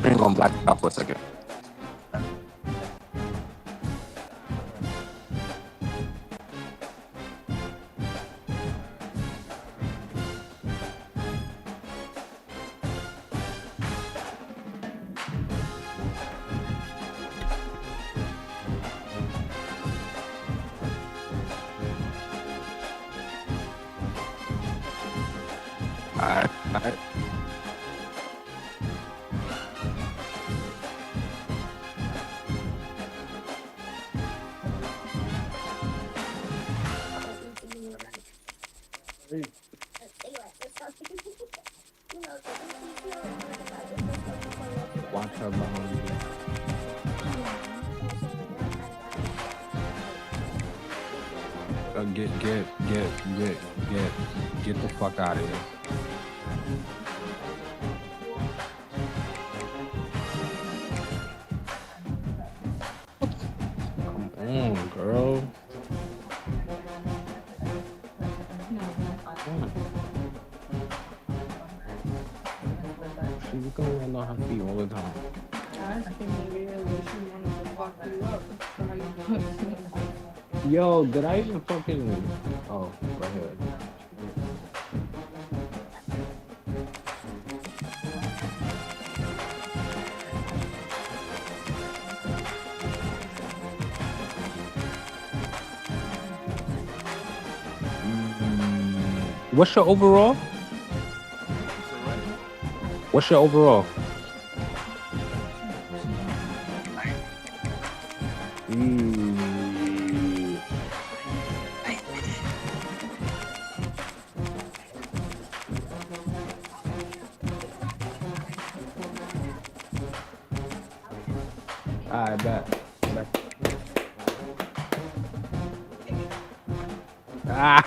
I ain't gonna black it out for a second. Alright, alright. Watch her behind you. Get the fuck out of here. Come on, girl. She's gonna land on her feet all the time. Yo, did I even fucking... Oh, go ahead. What's your overall? What's your overall? I bet. Ah.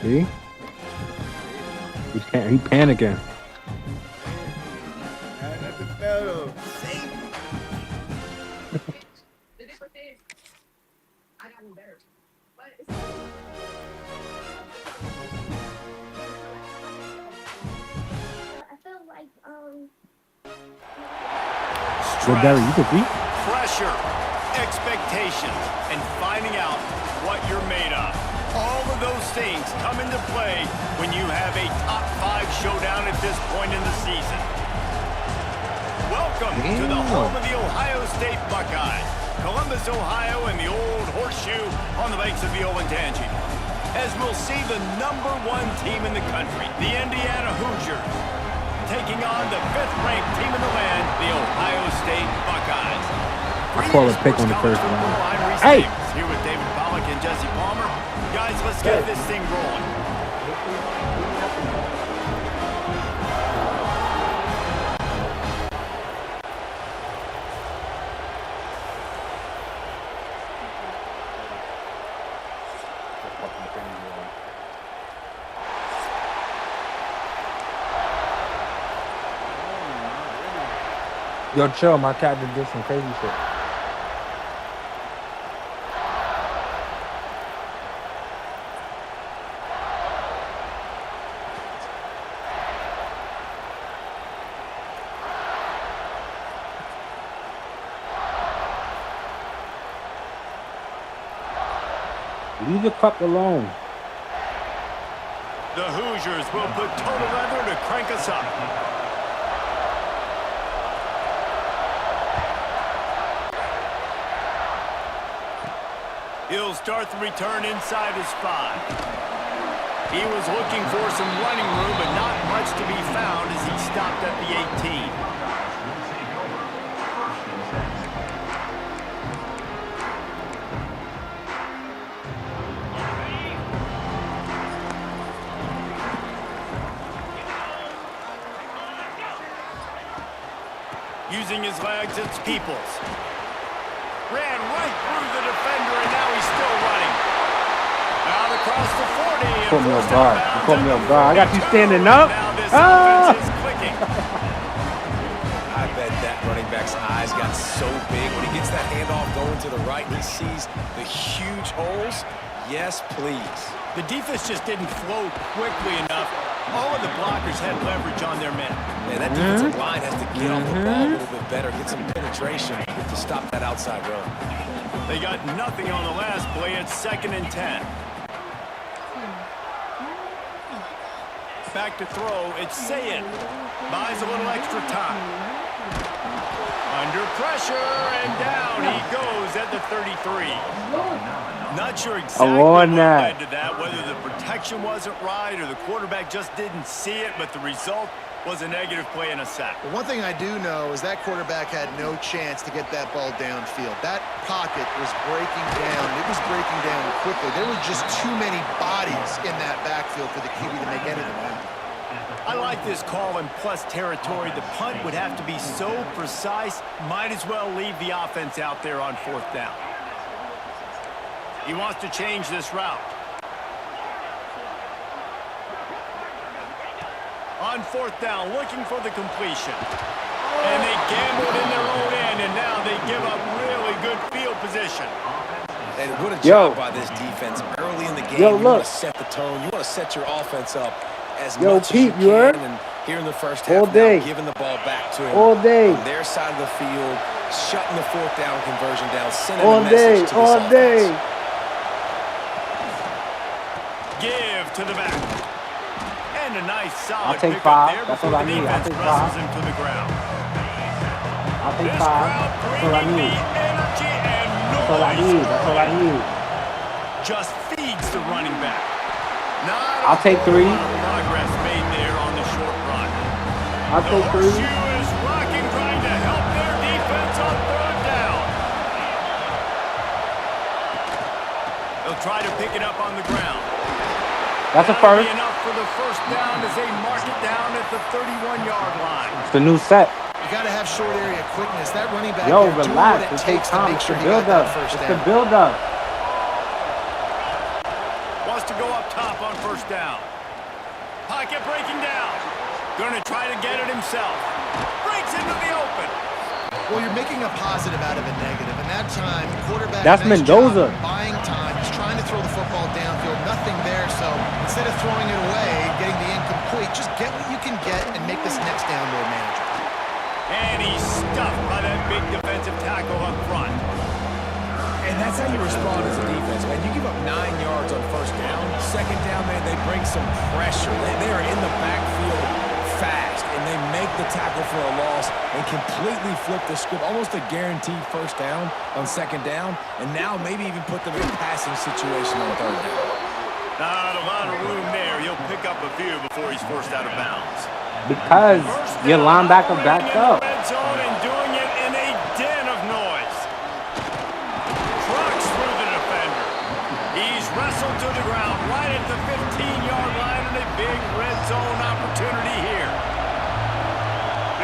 See? He panicking. Well, Barry, you could beat. Pressure, expectations, and finding out what you're made of. All of those things come into play when you have a top 5 showdown at this point in the season. Welcome to the home of the Ohio State Buckeyes, Columbus, Ohio, and the old horseshoe on the banks of the Olentangy. As we'll see the #1 team in the country, the Indiana Hoosiers, taking on the 5th-ranked team in the land, the Ohio State Buckeyes. I call it pick on the first round. Hey! Here with David Pollack and Jesse Palmer. Guys, let's get this thing rolling. Yo, chill. My cat did some crazy shit. Leave the cup alone. The Hoosiers will put total leather to crank us up. He'll start the return inside his 5. He was looking for some running room, but not much to be found as he stopped at the 18. Using his legs, it's Peoples. Ran right through the defense. across the 40 You and put me on forced out of guard. You bounds put at me the on guard. I got you 42. standing And up. now this Ah! offense is clicking. I bet that running back's eyes got so big when he gets that handoff going to the right and he sees the huge holes. Yes, please. The defense just didn't flow quickly enough. All of the blockers had leverage on their men. Man, that defensive line has to get off the ball a little bit better, get some penetration to stop that outside run. They got nothing on the last play. It's 2nd and 10. Back to throw. It's Sayin. Buys a little extra time. Under pressure and down he goes at the 33. Not sure exactly what led to that, whether the protection wasn't right or the quarterback just didn't see it, but the result was a negative play and a sack. But one thing I do know is that quarterback had no chance to get that ball downfield. That pocket was breaking down. It was breaking down quickly. There were just too many bodies in that backfield for the QB to make anything happen. I like this call in plus territory. The punt would have to be so precise, might as well leave the offense out there on 4th down. He wants to change this route. On 4th down, looking for the completion. And they gambled in their own end, and now they give up really good field position. And what a job by this defense. Early in the game, you want to set the tone. You want to set your offense up as much as you can. And here in the first half, now giving the ball back to him on their side of the field, shutting the 4th down conversion down, sending a message to this offense. Give to the back. And a nice solid I'll take pick 5. up there That's before what I the need. I'll defense take presses 5. him to the ground. I'll take This 5. crowd That's what I bringing need. the energy and That's all I noise. need. That's all I need. Just feeds the running back. Not I'll take 3. progress made there on the short run. I'll take 3. Horseshoe is rocking, trying to help their defense on 3rd down. They'll try to pick it up on the ground. That's a first. That'll be enough for the 1st down as they mark it down at the 31-yard line. It's the new set. You got to have short area quickness. That running back Yo, there doing relax. what it It takes takes to time. make It's sure the he got build-up. that first It's down. the build-up. Wants to go up top on 1st down. Pocket breaking down. Going to try to get it himself. Breaks into the open. Well, you're making a positive out of a negative, and that time, quarterback. That's nice Mendoza. job buying time. He's trying to throw the football downfield. Nothing there, so instead of throwing it away, getting the incomplete, just get what you can get and make this next down more manageable. And he's stuffed by that big defensive tackle up front. And that's how you respond as a defense, man. You give up 9 yards on 1st down. 2nd down, man, they bring some pressure. They are in the backfield fast, and they make the tackle for a loss and completely flip the script. Almost a guaranteed 1st down on 2nd down, and now maybe even put them in a passing situation on 3rd down. Not a lot of room there. He'll pick up a few before he's forced out of bounds. Because your linebacker backed up. Red zone and doing it in a den of noise. Trucks through the defender. He's wrestled to the ground right at the 15-yard line and a big red zone opportunity here.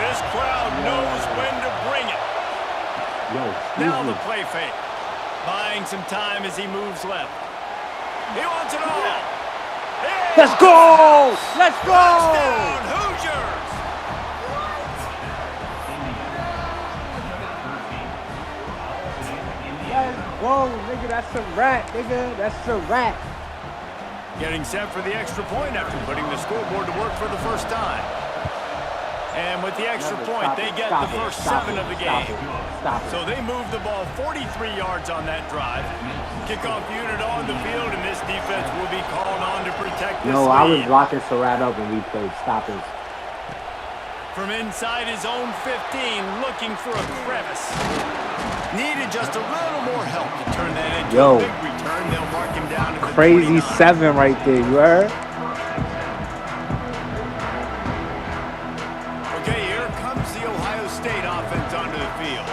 This crowd knows when to bring it. Now the play fake. Buying some time as he moves left. He wants it all. Let's go! Let's go! Touchdown, Hoosiers! Whoa, nigga, that's a rat, nigga. That's a rat. Getting set for the extra point after putting the scoreboard to work for the first time. And with the extra point, they get the first 7 of the game. So they move the ball 43 yards on that drive. Kickoff unit on the field, and this defense will be called on to protect this lead. I was blocking Surratt up when we played stoppers. From inside his own 15, looking for a crevice. Needed just a little more help to turn that into a big return. They'll mark him down at the Crazy 29. 7 right there, you heard? Okay, here comes the Ohio State offense onto the field.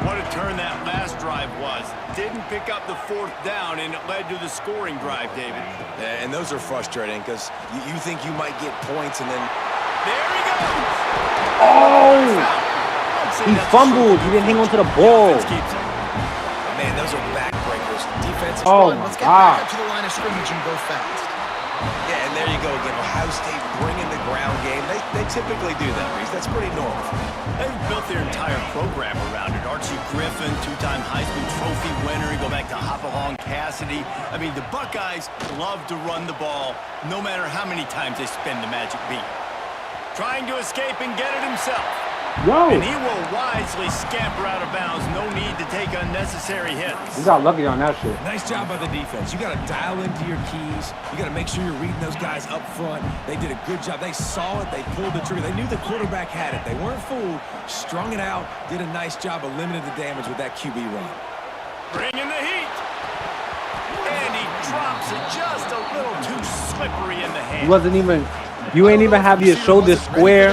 What a turn that last drive was. Didn't pick up the 4th down, and it led to the scoring drive, David. Yeah, and those are frustrating because you think you might get points, and then there he goes. Oh! He fumbled. He didn't hang on to the ball. Man, those are natural backbreakers. Defensive Oh run. my Let's get back God. up to the line of scrimmage and go fast. Yeah, and there you go again. Ohio State bringing the ground game. They typically do that, Reese. That's pretty normal. They've built their entire program around it. Archie Griffin, two-time Heisman Trophy winner. You go back to Hopalong Cassidy. I mean, the Buckeyes love to run the ball, no matter how many times they spin the magic beat. Trying to escape and get it himself. Yo. And he will wisely scamper out of bounds. No need to take unnecessary hits. You got lucky on that shit. Nice job by the defense. You got to dial into your keys. You got to make sure you're reading those guys up front. They did a good job. They saw it. They pulled the trigger. They knew the quarterback had it. They weren't fooled. Strung it out. Did a nice job of limiting the damage with that QB run. Bringing the heat. And he drops it just a little too slippery in the hand. You wasn't even. You ain't even have your shoulder square.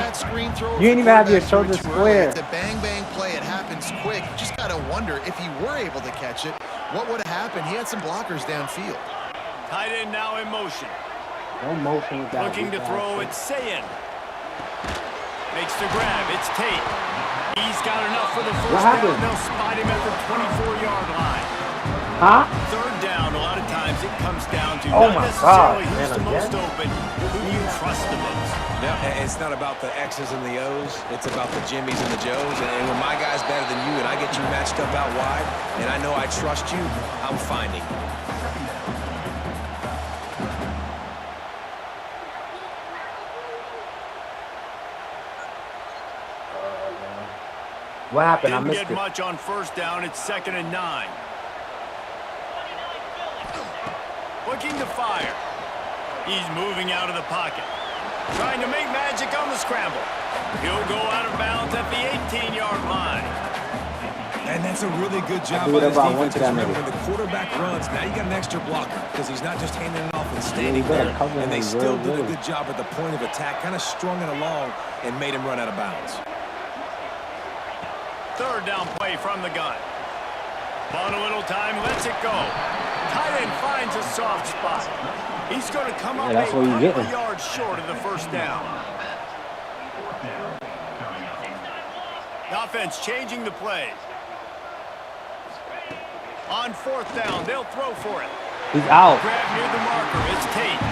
You ain't even have your shoulder square. It's a bang-bang play. It happens quick. You just got to wonder if he were able to catch it, what would have happened? He had some blockers downfield. Tight end now in motion. No motion with that. Looking to throw, it's Sayin. Makes the grab, it's Tate. He's got enough for the first down. They'll spot him at the 24-yard line. Huh? Third down, a lot of times it comes down to Oh not my necessarily God, who's man, the most again? open, who do you trust the most. Yeah, it's not about the X's and the O's. It's about the Jimmies and the Joes. And when my guy's better than you and I get you matched up out wide and I know I trust you, I'm finding you. What happened? I Didn't missed get it. much on first down. It's 2nd and 9. Looking to fire. He's moving out of the pocket. Trying to make magic on the scramble. He'll go out of bounds at the 18-yard line. And that's a really good job do by this whatever I want defense. to that Remember, nigga. when the quarterback runs, now you got an extra blocker because he's not just handing it off and standing you gotta there. cover And they him still real did a good. good job at the point of attack, kind of strung it along and made him run out of bounds. Third down play from the gun. Bought a little time, lets it go. Tight end finds a soft spot. He's going to come up that's a what you couple getting. of yards short of the first down. The offense changing the play. On fourth down, they'll throw for it. He's out. Grab near the marker, it's Tate.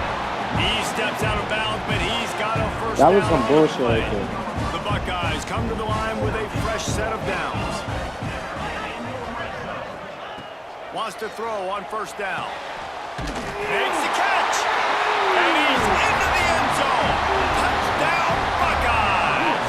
He steps out of bounds, but he's got a first That down. was some on the bullshit play. right there. The Buckeyes come to the line with a fresh set of downs. Wants to throw on first down. Makes the catch. And he's into the end zone. Touchdown, Buckeyes.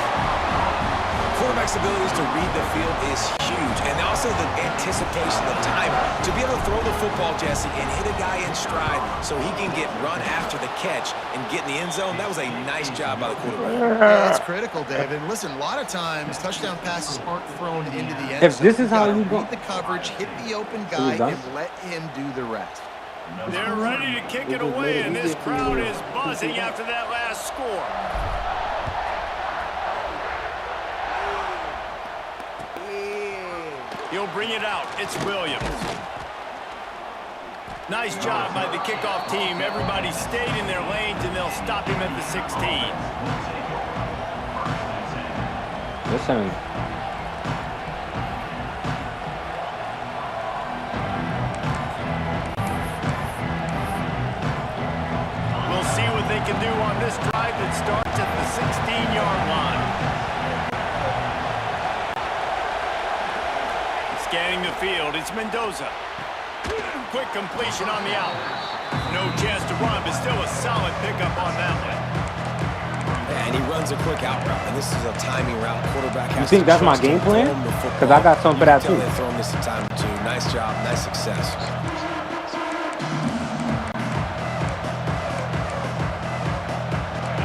Quarterback's abilities to read the field is huge. And also the anticipation, the time to be able to throw the football, Jesse, and hit a guy in stride so he can get run after the catch and get in the end zone. That was a nice job by the quarterback. Yeah, it's critical, David. Listen, a lot of times touchdown passes aren't thrown into the end If zone. this is how gotta you go- read the coverage, hit the open guy, done? and let him do the rest. They're ready to kick it away, and this crowd is buzzing after that last score. He'll bring it out. It's Williams. Nice job by the kickoff team. Everybody stayed in their lanes, and they'll stop him at the 16. Listen. We'll see what they can do on this drive that starts at the 16-yard line. Scanning the field, it's Mendoza. Quick completion on the out. No chance to run, but still a solid pickup on that one. And he runs a quick out route, and this is a timing route. Quarterback has think to that's my trust him game plan? to throw him the 'Cause I got football. something for You that can tell too. They're throwing this a time or two. Nice job, nice success.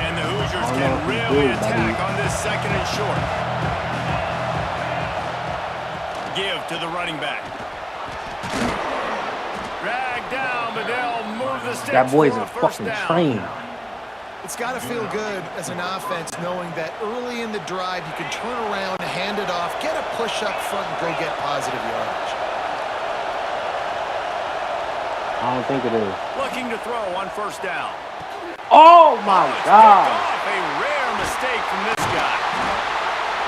And the Hoosiers I don't know can what to really do, attack buddy. on this 2nd and short. Give to the running back. Drag down, but they'll move the sticks That boy's for a first fucking down. train. It's got to feel good as an offense knowing that early in the drive you can turn around, hand it off, get a push up front, and go get positive yardage. I don't think it is. Looking to throw on first down. Oh my It's God. picked off. A rare mistake from this guy.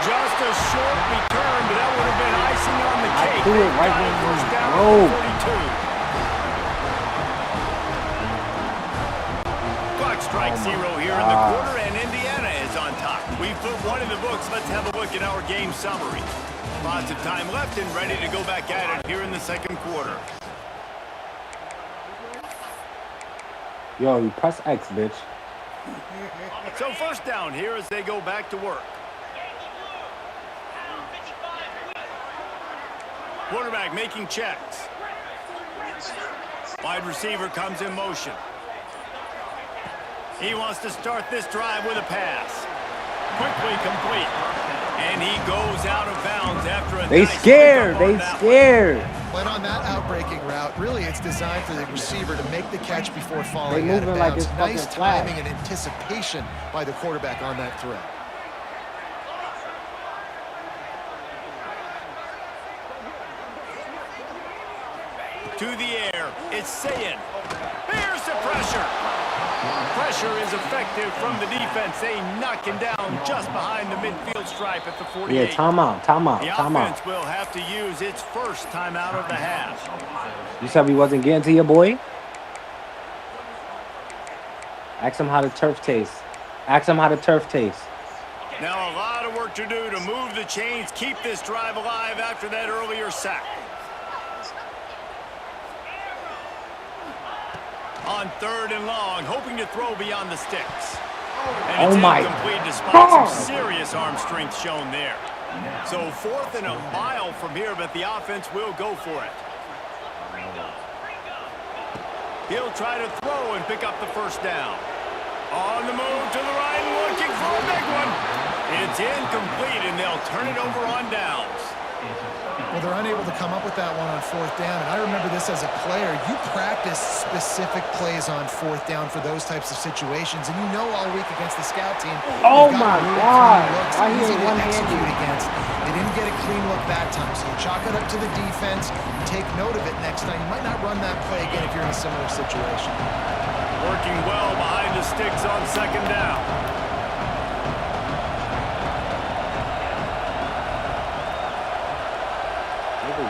Just a short return, but that would have been icing on the I cake. threw it right when we broke. 42. Clock strikes zero here in the quarter, and Indiana is on top. We've put one in the books. Let's have a look at our game summary. Lots of time left and ready to go back at it here in the second quarter. Yo, you press X, bitch. So first down here as they go back to work. Quarterback making checks. Wide receiver comes in motion. He wants to start this drive with a pass. Quickly complete. And he goes out of bounds after a They nice scared. pickup on They that scared. But on that outbreaking route, really it's designed for the receiver to make the catch before falling They out of moving like bounds. it's Nice fucking flag. timing and anticipation by the quarterback on that throw. To the air. It's Sayin. Here's the pressure. Pressure is effective from the defense. They knock him down just behind the midfield stripe at the 48. Yeah, timeout, timeout, The timeout. offense will have to use its first timeout of the half. You said we wasn't getting to your boy? Ask him how the turf tastes. Ask him how the turf tastes. Now a lot of work to do to move the chains, keep this drive alive after that earlier sack. On third and long, hoping to throw beyond the sticks. And it's incomplete despite some serious arm strength shown there. So fourth and a mile from here, but the offense will go for it. He'll try to throw and pick up the first down. On the move to the right, looking for a big one. It's incomplete, and they'll turn it over on downs. Well, they're unable to come up with that one on fourth down, and I remember this as a player. You practice specific plays on fourth down for those types of situations, and you know all week against the scout team. Oh my God! Why he Easy ain't to one-handed? execute against. They didn't get a clean look that time, so you chalk it up to the defense. You take note of it next time. You might not run that play again if you're in a similar situation. Working well behind the sticks on second down.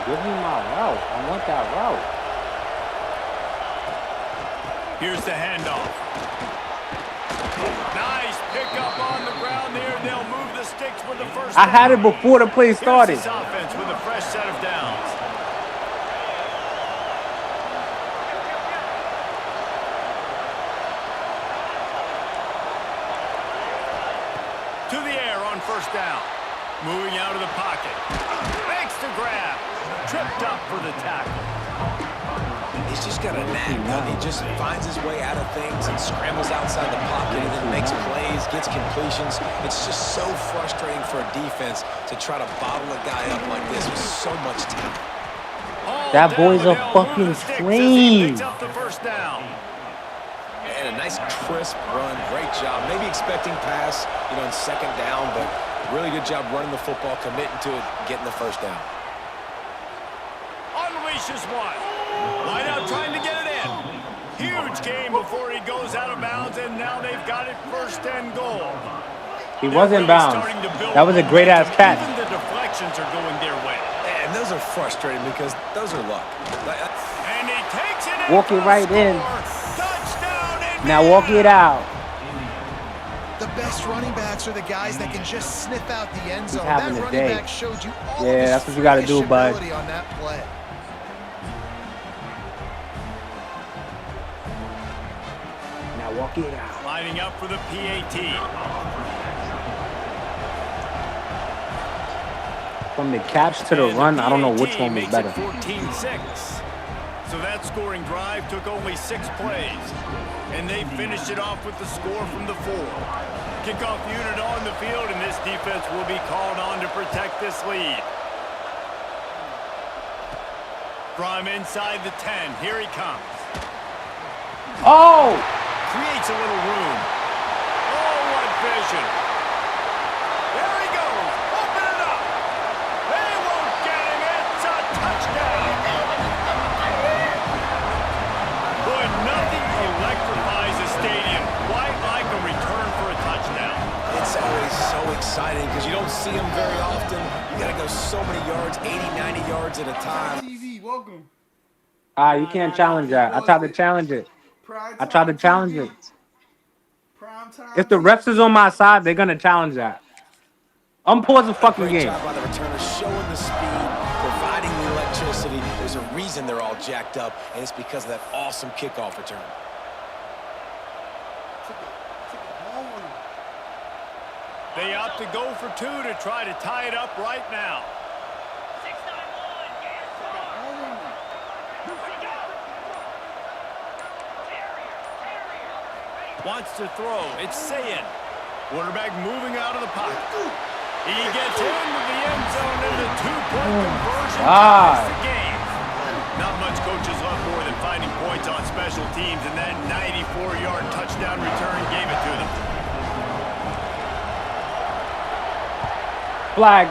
Give me my route. I want that route. Here's the handoff. Nice pickup on the ground there. They'll move the sticks with the first I had down. it before the play started. Here's this offense with a fresh set of downs. To the air on first down. Moving out of the pocket. Makes the grab. Tripped up for the tackle. He's just got a knack, man. He just finds his way out of things and scrambles outside the pocket and then makes plays, gets completions. It's just so frustrating for a defense to try to bottle a guy up like this with so much talent. That boy's a fucking flame. Up the first down. And a nice crisp run. Great job. Maybe expecting pass, in second down, but really good job running the football, committing to it, getting the first down. Unleashes one. Line out trying to get it in. Huge game before he goes out of bounds, and now they've got it first and goal. He was in bounds. That was a great-ass catch. Even the deflections are going their way. And those are frustrating because those are luck. And he takes it in. Walk it right in. Touchdown. Now walk it out. The best running backs are the guys that can just sniff out the end zone. having That a running day. back showed you all Yeah, of his that's what you gotta do, freakish bud. ability on that play. Now walk it out. Lining up for the PAT. From the catch to the run, I don't know which one was better. 14-6. So that scoring drive took only 6 plays. And they finished it off with the score from the 4. Kickoff unit on the field, and this defense will be called on to protect this lead. From inside the 10, here he comes. Oh! Creates a little room. Oh, what vision. There he goes. Open it up. They won't get him. It's a touchdown. Boy, nothing electrifies a stadium quite like a return for a touchdown. It's always so exciting because you don't see them very yards at a time. TV, welcome. You can't challenge that. I tried to challenge it. Prime I tried to time challenge TV. it. Prime time If the TV. refs is on my side, they're gonna challenge that. Unpause the fucking Great game. job by the returner, showing the speed, providing the electricity. There's a reason they're all jacked up, and it's because of that awesome kickoff return. They opt to go for two to try to tie it up right now. Wants to throw. It's Sayin. Quarterback moving out of the pocket. He gets into the end zone and the two-point conversion ties the game. Not much coaches love more than finding points on special teams, and that 94-yard touchdown return gave it to them. Flag.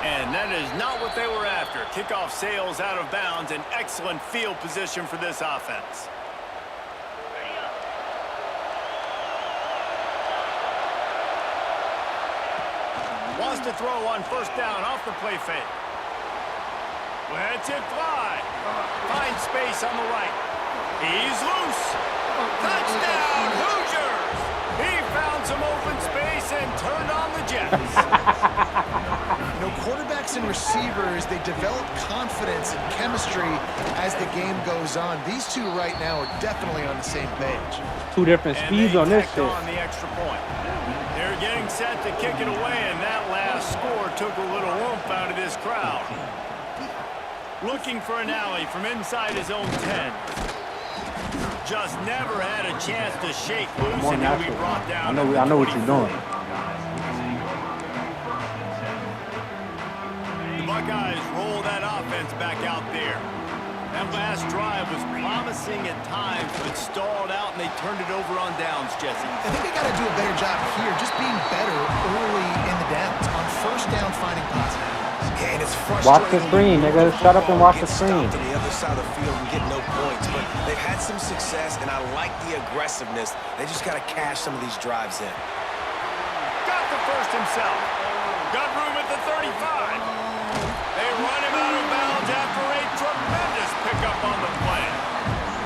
And that is not what they were after. Kickoff sails out of bounds, and excellent field position for this offense. Wants to throw on first down off the play fake. Lets it fly. Finds space on the right. He's loose. Touchdown, Hoosiers! He found some open space and turned on the Jets. Quarterbacks and receivers, they develop confidence and chemistry as the game goes on. These two right now are definitely on the same page. Two different speeds on this shit. On the extra point. They're getting set to kick it away, and that last score took a little oomph out of this crowd. Looking for an alley from inside his own 10. Just never had a chance to shake loose, and he'll be brought down. I know what you're doing. The Buckeyes roll that offense back out there. That last drive was promising at times, but stalled out, and they turned it over on downs, Jesse. I think they got to do a better job here, just being better early in the downs. On first down, finding positive. Yeah, and it's frustrating. Watch the screen, nigga. Shut up and watch the screen. To the other side of the field and get no points, but they've had some success, and I like the aggressiveness. They just got to cash some of these drives in. Got the first himself. Got room at the 35. They run him out of bounds after a tremendous pickup on the play.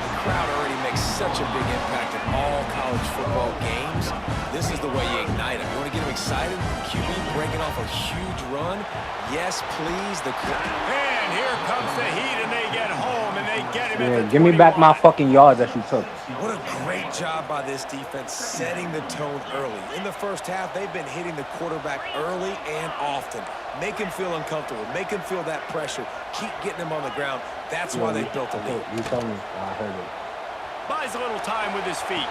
The crowd already makes such a big impact in all college football games. This is the way you ignite them. You want to get them excited? QB breaking off a huge run? Yes, please. And here comes the heat, and they get home, and they get him at the give me back my fucking yards that you took. What a great job by this defense setting the tone early. In the first half, they've been hitting the quarterback early and often. Make him feel uncomfortable. Make him feel that pressure. Keep getting him on the ground. That's why they built the lead. You told me. I heard it. Buys a little time with his feet.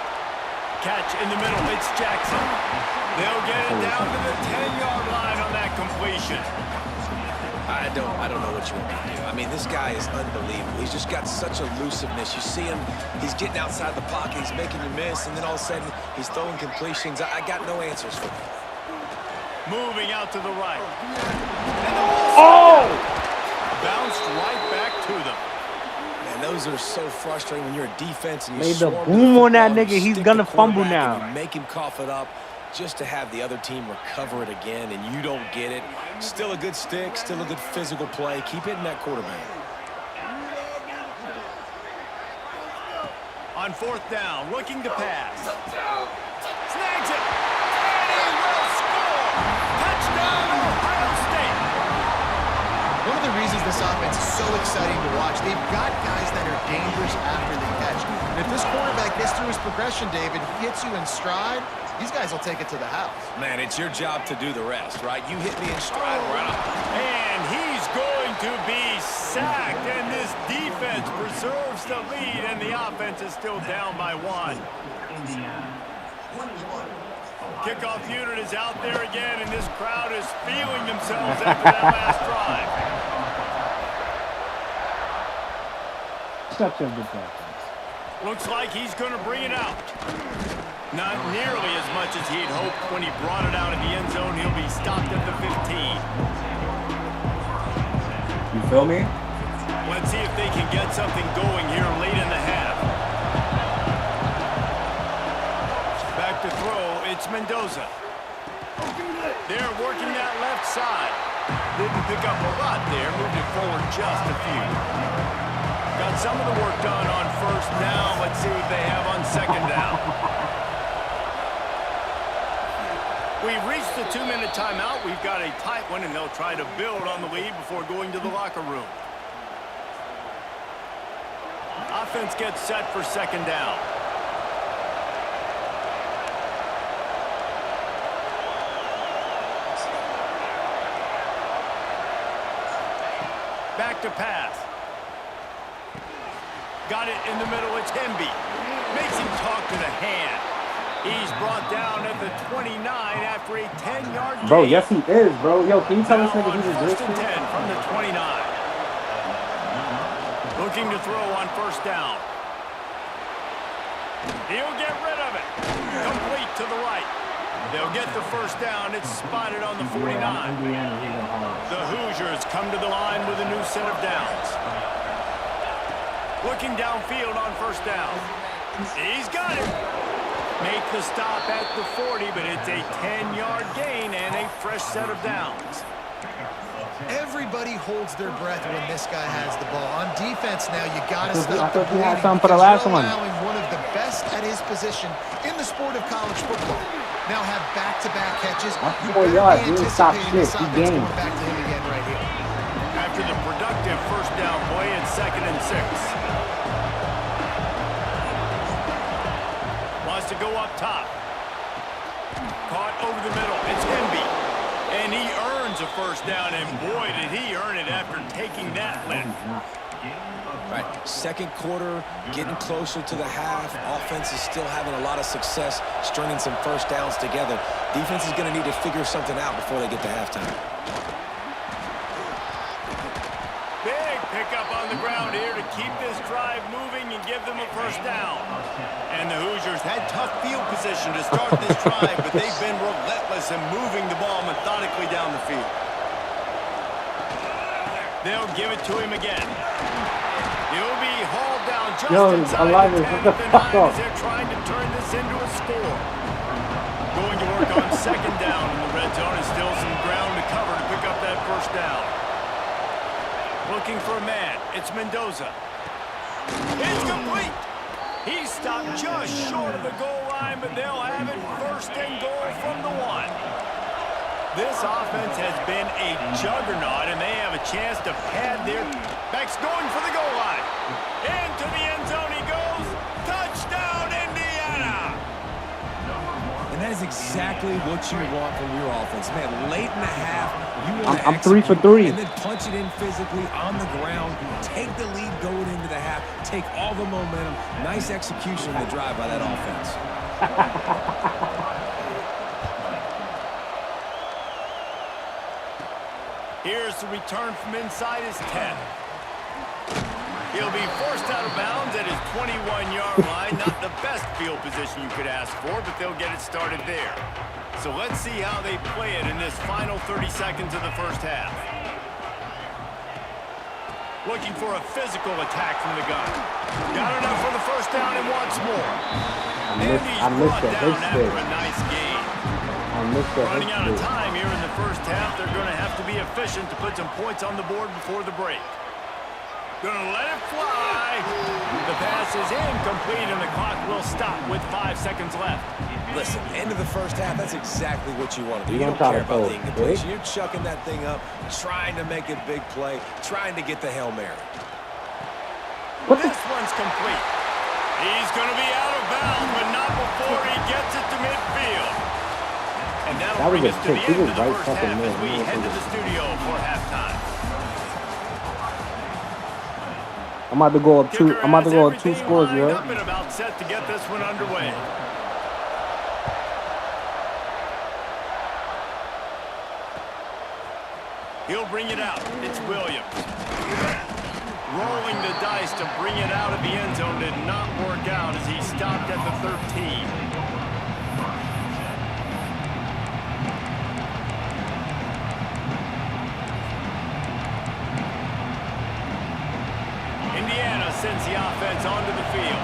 Catch in the middle. It's Jackson. They'll get it down to the 10-yard line on that completion. I don't know what you want me to do. I mean, this guy is unbelievable. He's just got such elusiveness. You see him, he's getting outside the pocket, he's making you miss, and then all of a sudden, he's throwing completions. I got no answers for him. Moving out to the right. Oh! Bounced right back to them. Man, those are so frustrating when you're a defense and you Made the swarm boom the on that football, nigga. you He's stick gonna the fumble quarterback now. and you make him cough it up just to have the other team recover it again, and you don't get it. Still a good stick, still a good physical play. Keep hitting that quarterback. On fourth down, looking to pass. Snags it. And he will score. Touchdown, Ohio State. One of the reasons this offense is so exciting to watch, they've got guys that are dangerous after the catch. And if this quarterback gets through his progression, David, hits you in stride, these guys will take it to the house. Man, it's your job to do the rest, right? You hit me in stride, we're out. And he's going to be sacked, and this defense preserves the lead, and the offense is still down by one. Kickoff unit is out there again, and this crowd is feeling themselves after that last drive. Such a good offense. Looks like he's going to bring it out. Not nearly as much as he'd hoped when he brought it out in the end zone. He'll be stopped at the 15. You feel me? Let's see if they can get something going here late in the half. Back to throw, it's Mendoza. They're working that left side. Didn't pick up a lot there, moved it forward just a few. Got some of the work done on first down. Let's see what they have on second down. We've reached the 2-minute timeout. We've got a tight one, and they'll try to build on the lead before going to the locker room. Offense gets set for second down. Back to pass. Got it in the middle. It's Hemby. Makes him talk to the hand. He's brought down at the 29 after a 10-yard gain. Bro, yes he is, bro. Yo, can you tell this nigga he's a First Christian? and 10 from the 29. Looking to throw on first down. He'll get rid of it. Complete to the right. They'll get the first down. It's spotted on the 49. The Hoosiers come to the line with a new set of downs. Looking downfield on first down. He's got it. Make the stop at the 40, but it's a 10-yard gain and a fresh set of downs. Everybody holds their breath when this guy has the ball. On defense now, you got to stop the I thought you had bleeding something for the because last you're one. allowing one of the best at his position in the sport of college football. Now have back-to-back catches. That's You 4 better yards. be You didn't stop anticipating shit. this He offense gained. going back to him again right here. After the productive first down play, it's 2nd and 6. Wants to go up top. Caught over the middle. It's Hemby. And he earns a first down, and boy, did he earn it after taking that lift. Right, second quarter, getting closer to the half. Offense is still having a lot of success stringing some first downs together. Defense is going to need to figure something out before they get to halftime. Big pickup on the ground here to keep this drive moving and give them a first down. And the Hoosiers had tough field position to start this drive, but they've been relentless in moving the ball methodically down the field. They'll give it to him again. He'll be hauled down just inside the 10 at the 9 as they're trying to turn this into a score. Going to work on second down in the red zone, and still some ground to cover to pick up that first down. Looking for a man. It's Mendoza. It's complete. He stopped just short of the goal line, but they'll have it first and goal from the 1. This offense has been a juggernaut, and they have a chance to pad their backs. Going for the goal line. Into the end zone he goes. Touchdown, Indiana! And that is exactly what you want from your offense. Man, late in the half, you want to I'm 3 for 3. and then punch it in physically on the ground, take the lead going into the half, take all the momentum. Nice execution of the drive by that offense. Here's the return from inside his 10. He'll be forced out of bounds at his 21-yard line. Not the best field position you could ask for, but they'll get it started there. So let's see how they play it in this final 30 seconds of the first half. Looking for a physical attack from the gun. Got enough for the first down and wants more. And he's brought down after a nice gain. Running out of time here in the first half. They're going to have to be efficient to put some points on the board before the break. Going to let it fly. The pass is incomplete, and the clock will stop with 5 seconds left. Listen, end of the first half, that's exactly what you want to do. You don't try care to about fold, the incompletion. You're chucking that thing up, trying to make a big play, trying to get the Hail Mary. This one's complete. He's going to be out of bounds, but not before he gets it to midfield. And that'll bring us to the end of the first half as we head to the studio for halftime. I'm about to go up 2. I'm about to go up 2 scores, yo. Up and about set to get this one underway. He'll bring it out. It's Williams. Rolling the dice to bring it out of the end zone did not work out as he stopped at the 13. Indiana sends the offense onto the field.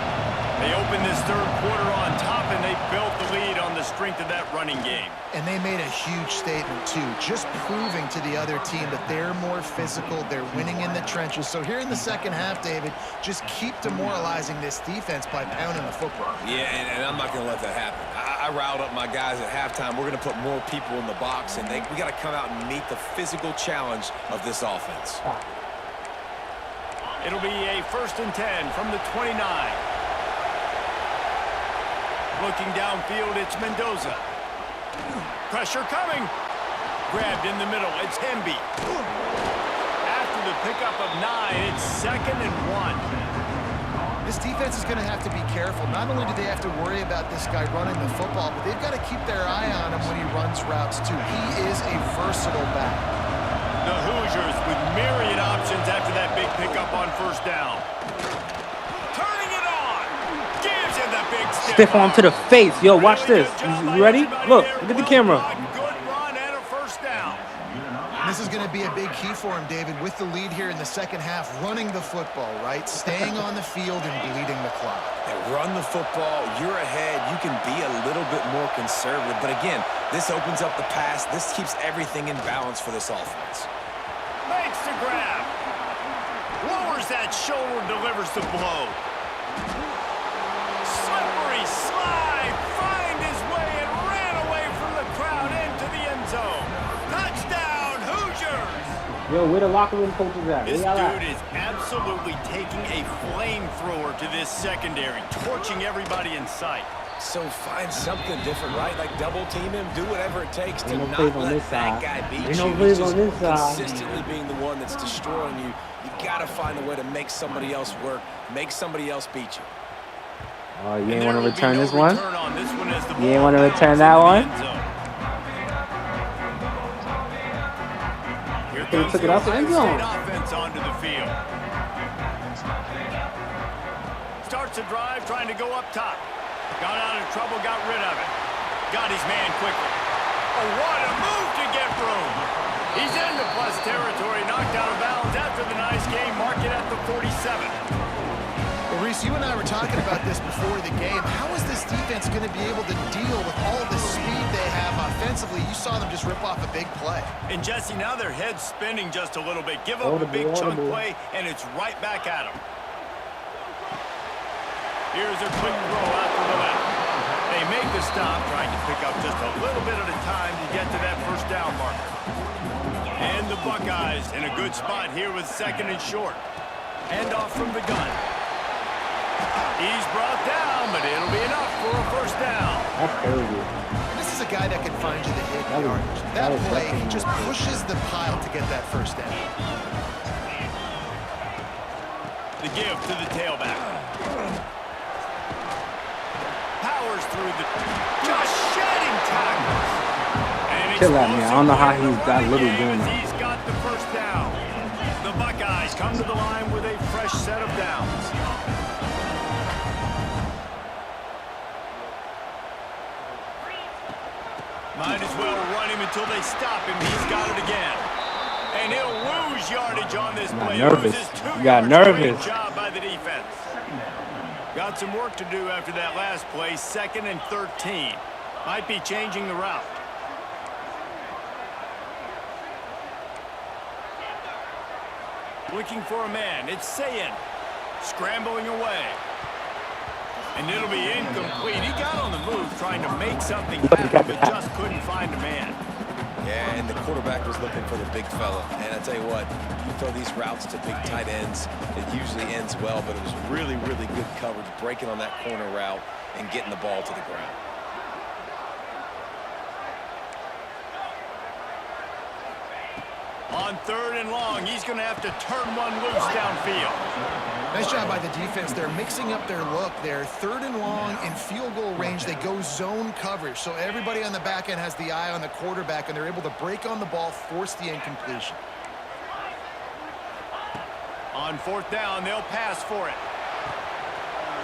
They opened this third quarter on top, and they built the lead on the strength of that running game. And they made a huge statement, too, just proving to the other team that they're more physical, they're winning in the trenches. So here in the second half, David, just keep demoralizing this defense by pounding the football. Yeah, and I'm not going to let that happen. I riled up my guys at halftime. We're going to put more people in the box, and we got to come out and meet the physical challenge of this offense. It'll be a 1st and 10 from the 29. Looking downfield, it's Mendoza. Pressure coming. Grabbed in the middle, it's Hemby. After the pickup of 9, it's 2nd and 1. This defense is going to have to be careful. Not only do they have to worry about this guy running the football, but they've got to keep their eye on him when he runs routes, too. He is a versatile back. The Hoosiers with myriad options after that big pickup on 1st down. Turning it on. Gives him the big Stiff arm to the face. Yo, watch this. You ready? Look at the camera. Good run and a 1st down. This is going to be a big key for him, David, with the lead here in the second half, running the football, right? Staying on the field and bleeding the clock. Run the football, you're ahead, you can be a little bit more conservative. But again, this opens up the pass. This keeps everything in balance for this offense. Makes the grab. Lowers that shoulder, delivers the blow. Slippery slide, find his way and ran away from the crowd into the end zone. Touchdown, Hoosiers! Yo, where the locker room coaches at? This dude is absolutely taking a flamethrower to this secondary, torching everybody in sight. So find something different, right? Like double team him, do whatever it takes to Ain't no not plays on let this that side. guy beat Ain't you. no plays He's on this just side. consistently being the one that's destroying you. You got to find a way to make somebody else work, make somebody else beat you. Oh, you ain't want to There will be return no this one? return on this one as the You ain't ball want to bounces return that into the one? end zone. Here They comes took the it out the end Ohio zone. State offense onto the field. Starts a drive trying to go up top. Got out of trouble, got rid of it. Got his man quickly. Oh, what a move to get room. He's into plus territory, knocked out of bounds after the nice game. Mark it at the 47. Well, Reese, you and I were talking about this before the game. How is this defense going to be able to deal with all the speed they have offensively? You saw them just rip off a big play. And Jesse, now their head's spinning just a little bit. Give up a big chunk play, and it's right back at them. Here's a quick throw out to the left. They make the stop, trying to pick up just a little bit at a time to get to that 1st down marker. And the Buckeyes in a good spot here with 2nd and short. Hand off from the gun. He's brought down, but it'll be enough for a 1st down. That's crazy. This is a guy that can find you the hit yardage. That play, he just pushes the pile to get that 1st down. The give to the tailback. Powers through the... Just shedding tackles. Chill out, man. I don't know how he's that little doing that. He's got the 1st down. The Buckeyes come to the line with a fresh set of downs. Might as well run him until they stop him. He's got it again. And he'll lose yardage on this play. Nervous. Loses 2 You got yards. nervous. Great job by the defense. Got some work to do after that last play. 2nd and 13. Might be changing the route. Looking for a man. It's Sayin. Scrambling away. And it'll be incomplete. He got on the move trying to make something happen, but just couldn't find a man. Yeah, and the quarterback was looking for the big fella. And I tell you what, you throw these routes to big tight ends, it usually ends well, but it was really, really good coverage, breaking on that corner route and getting the ball to the ground. On 3rd and long, he's going to have to turn one loose downfield. Nice job by the defense. They're mixing up their look there. 3rd and long in field goal range. They go zone coverage. So everybody on the back end has the eye on the quarterback, and they're able to break on the ball, force the incompletion. On 4th down, they'll pass for it.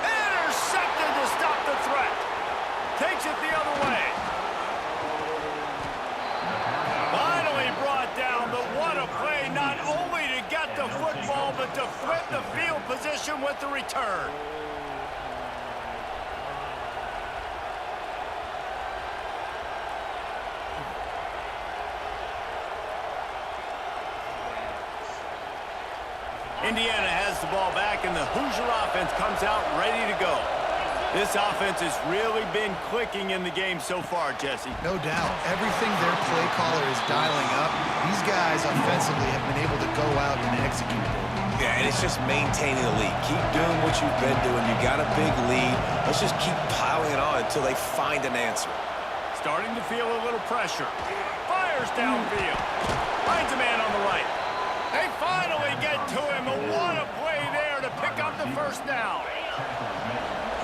Intercepted to stop the threat. Takes it the other way. Finally brought down, but what a play, not only to get the football, but to flip the field position with the return. Indiana has the ball back, and the Hoosier offense comes out ready to go. This offense has really been clicking in the game so far, Jesse. No doubt. Everything their play caller is dialing up, these guys offensively have been able to go out and execute. Yeah, and it's just maintaining the lead. Keep doing what you've been doing. You got a big lead. Let's just keep piling it on until they find an answer. Starting to feel a little pressure. Fires downfield. Finds a man on the right. They finally get to him, and what a play there to pick up the first down.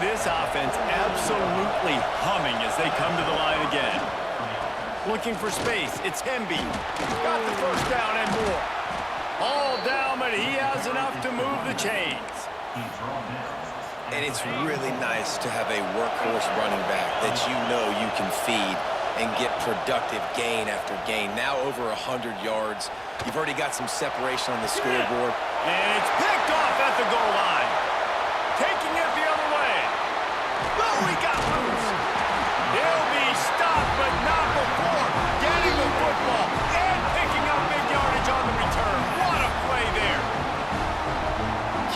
This offense absolutely humming as they come to the line again. Looking for space, it's Hemby. Got the first down and more. All down, but he has enough to move the chains. And it's really nice to have a workhorse running back that you know you can feed and get productive gain after gain. Now over 100 yards. You've already got some separation on the scoreboard. And it's picked off at the goal line. Taking it the other way. Oh, he got loose. He'll be stopped, but not before getting the football and picking up big yardage on the return. What a play there.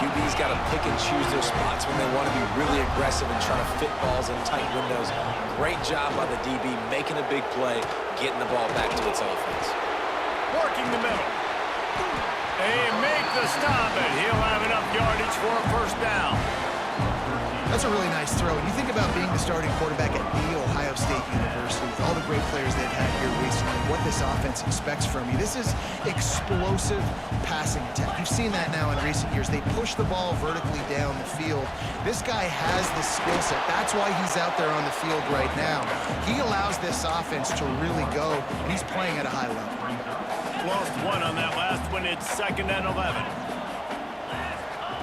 QB's got to pick and choose their spots when they want to be really aggressive and trying to fit balls in tight windows. Great job by the DB making a big play, getting the ball back to its offense. Working the middle. They make the stop, and he'll have enough yardage for a first down. That's a really nice throw. And you think about being the starting quarterback at The Ohio State University, with all the great players they've had here recently, what this offense expects from you. This is explosive passing attack. You've seen that now in recent years. They push the ball vertically down the field. This guy has the skill set. That's why he's out there on the field right now. He allows this offense to really go, and he's playing at a high level. Lost one on that last one. It's 2nd and 11.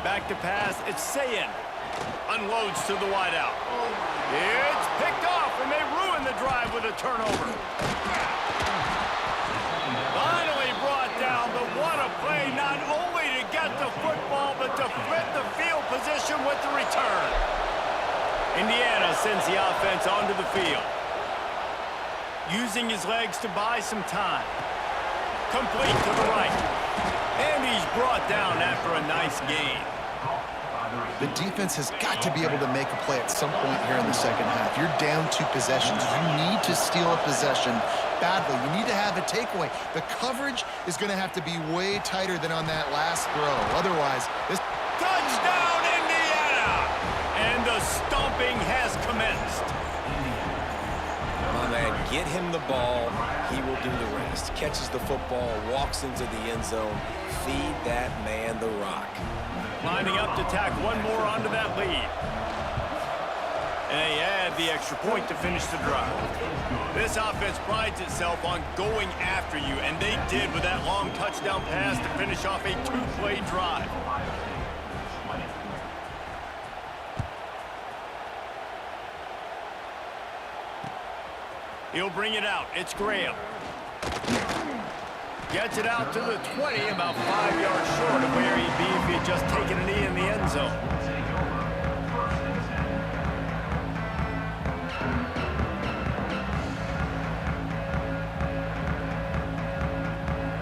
Back to pass. It's Sayin. Unloads to the wideout. It's picked off, and they ruin the drive with a turnover. Finally brought down, but what a play, not only to get the football, but to flip the field position with the return. Indiana sends the offense onto the field. Using his legs to buy some time. Complete to the right. And he's brought down after a nice gain. The defense has got to be able to make a play at some point here in the second half. You're down 2 possessions. You need to steal a possession badly. You need to have a takeaway. The coverage is going to have to be way tighter than on that last throw. Otherwise, this... Touchdown, Indiana! And the stomping has commenced. My man, get him the ball. He will do the rest. Catches the football, walks into the end zone. Feed that man the rock. Lining up to tack one more onto that lead. And they add the extra point to finish the drive. This offense prides itself on going after you, and they did with that long touchdown pass to finish off a 2-play drive. He'll bring it out. It's Graham. Gets it out to the 20, about 5 yards short of where he'd be if he had just taken a knee in the end zone.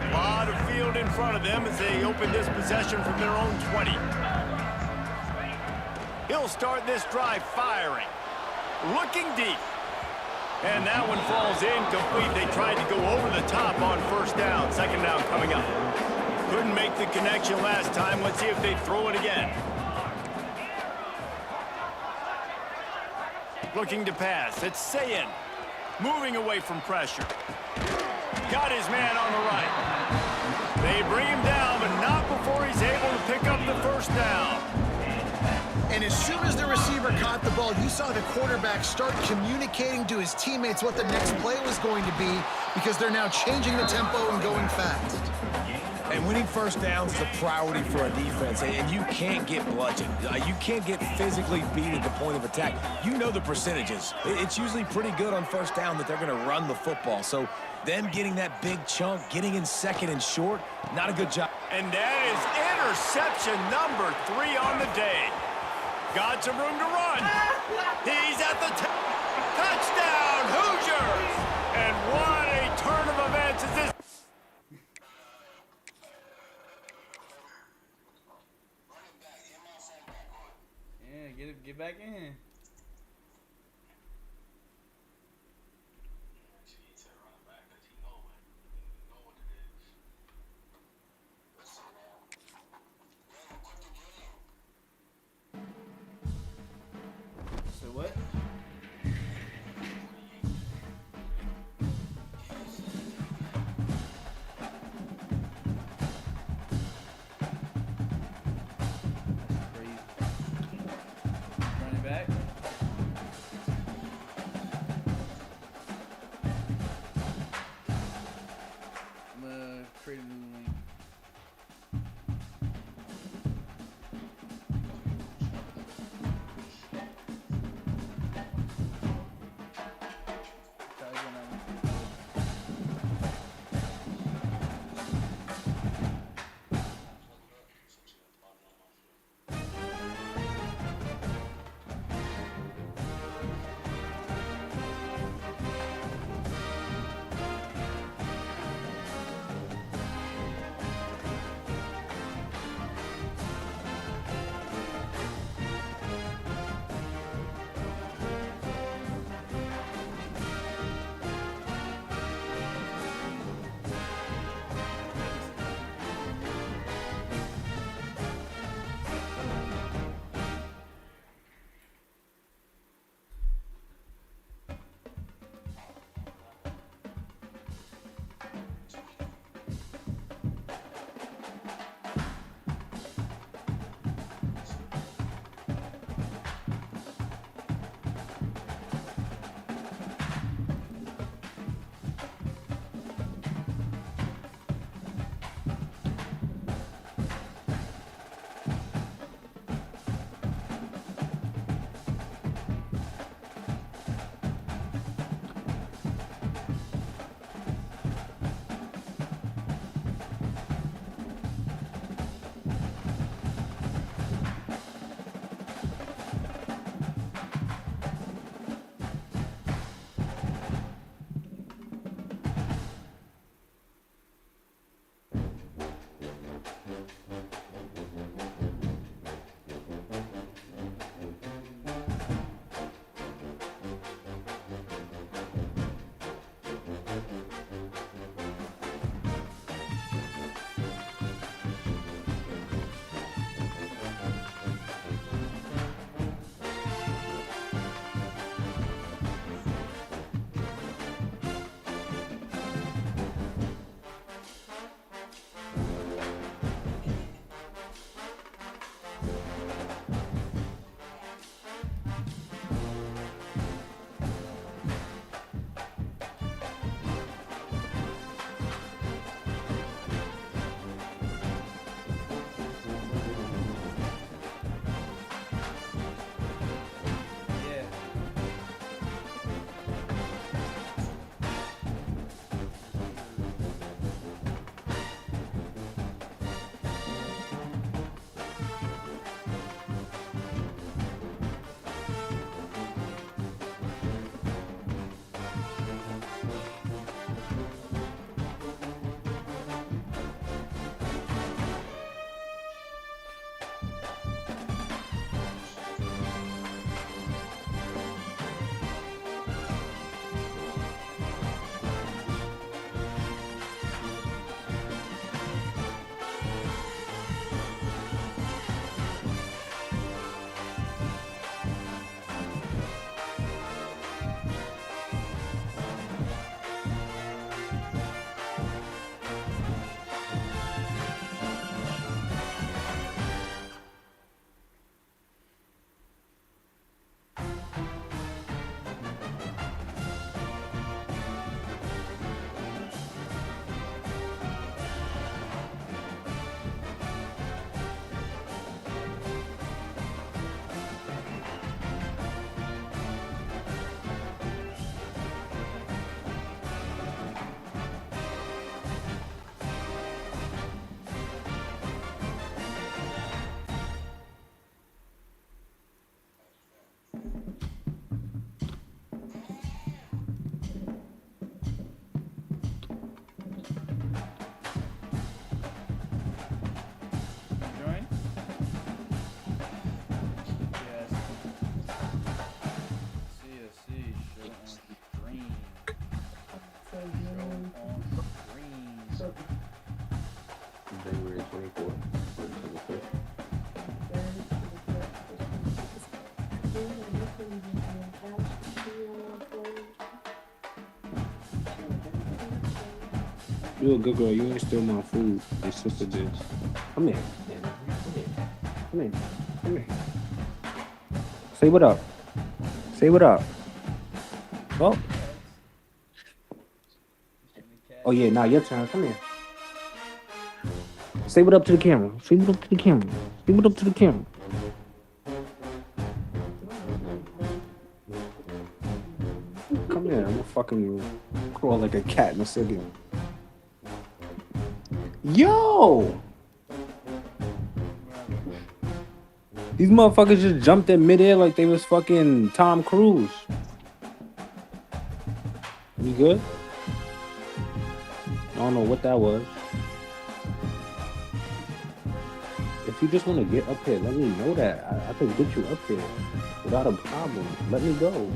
A lot of field in front of them as they open this possession from their own 20. He'll start this drive firing. Looking deep. And that one falls incomplete. They tried to go over the top on first down. 2nd down coming up. Couldn't make the connection last time. Let's see if they throw it again. Looking to pass. It's Sayin. Moving away from pressure. Got his man on the right. They bring him down, but not before he's able to pick up the first down. And as soon as the receiver caught the ball, you saw the quarterback start communicating to his teammates what the next play was going to be, because they're now changing the tempo and going fast. And winning first downs is a priority for a defense, and you can't get bludgeoned. You can't get physically beat at the point of attack. You know the percentages. It's usually pretty good on first down that they're going to run the football. So them getting that big chunk, getting in 2nd and short, not a good job. And that is interception number 3 on the day. Got some room to run. He's at the touchdown, Hoosiers! And what a turn of events is this. Yeah, get back in. So what? That's crazy. Running back. You a good girl. You ain't steal my food. Your sister did. Come here. Come here. Come here. Say what up. Say what up. Oh. Oh yeah, now your turn. Come here. Say what up to the camera. Say what up to the camera. Say what up to the camera. Come here. I'm gonna fucking crawl like a cat in a second. Yo! These motherfuckers just jumped in midair like they was fucking Tom Cruise. You good? I don't know what that was. If you just want to get up here, let me know that. I can get you up here without a problem. Let me go.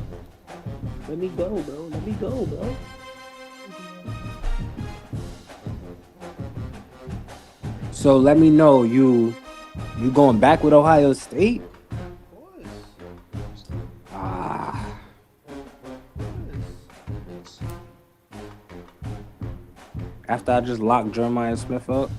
Let me go, bro. Let me go, bro. So let me know, you going back with Ohio State? Ah. After I just locked Jeremiah Smith up.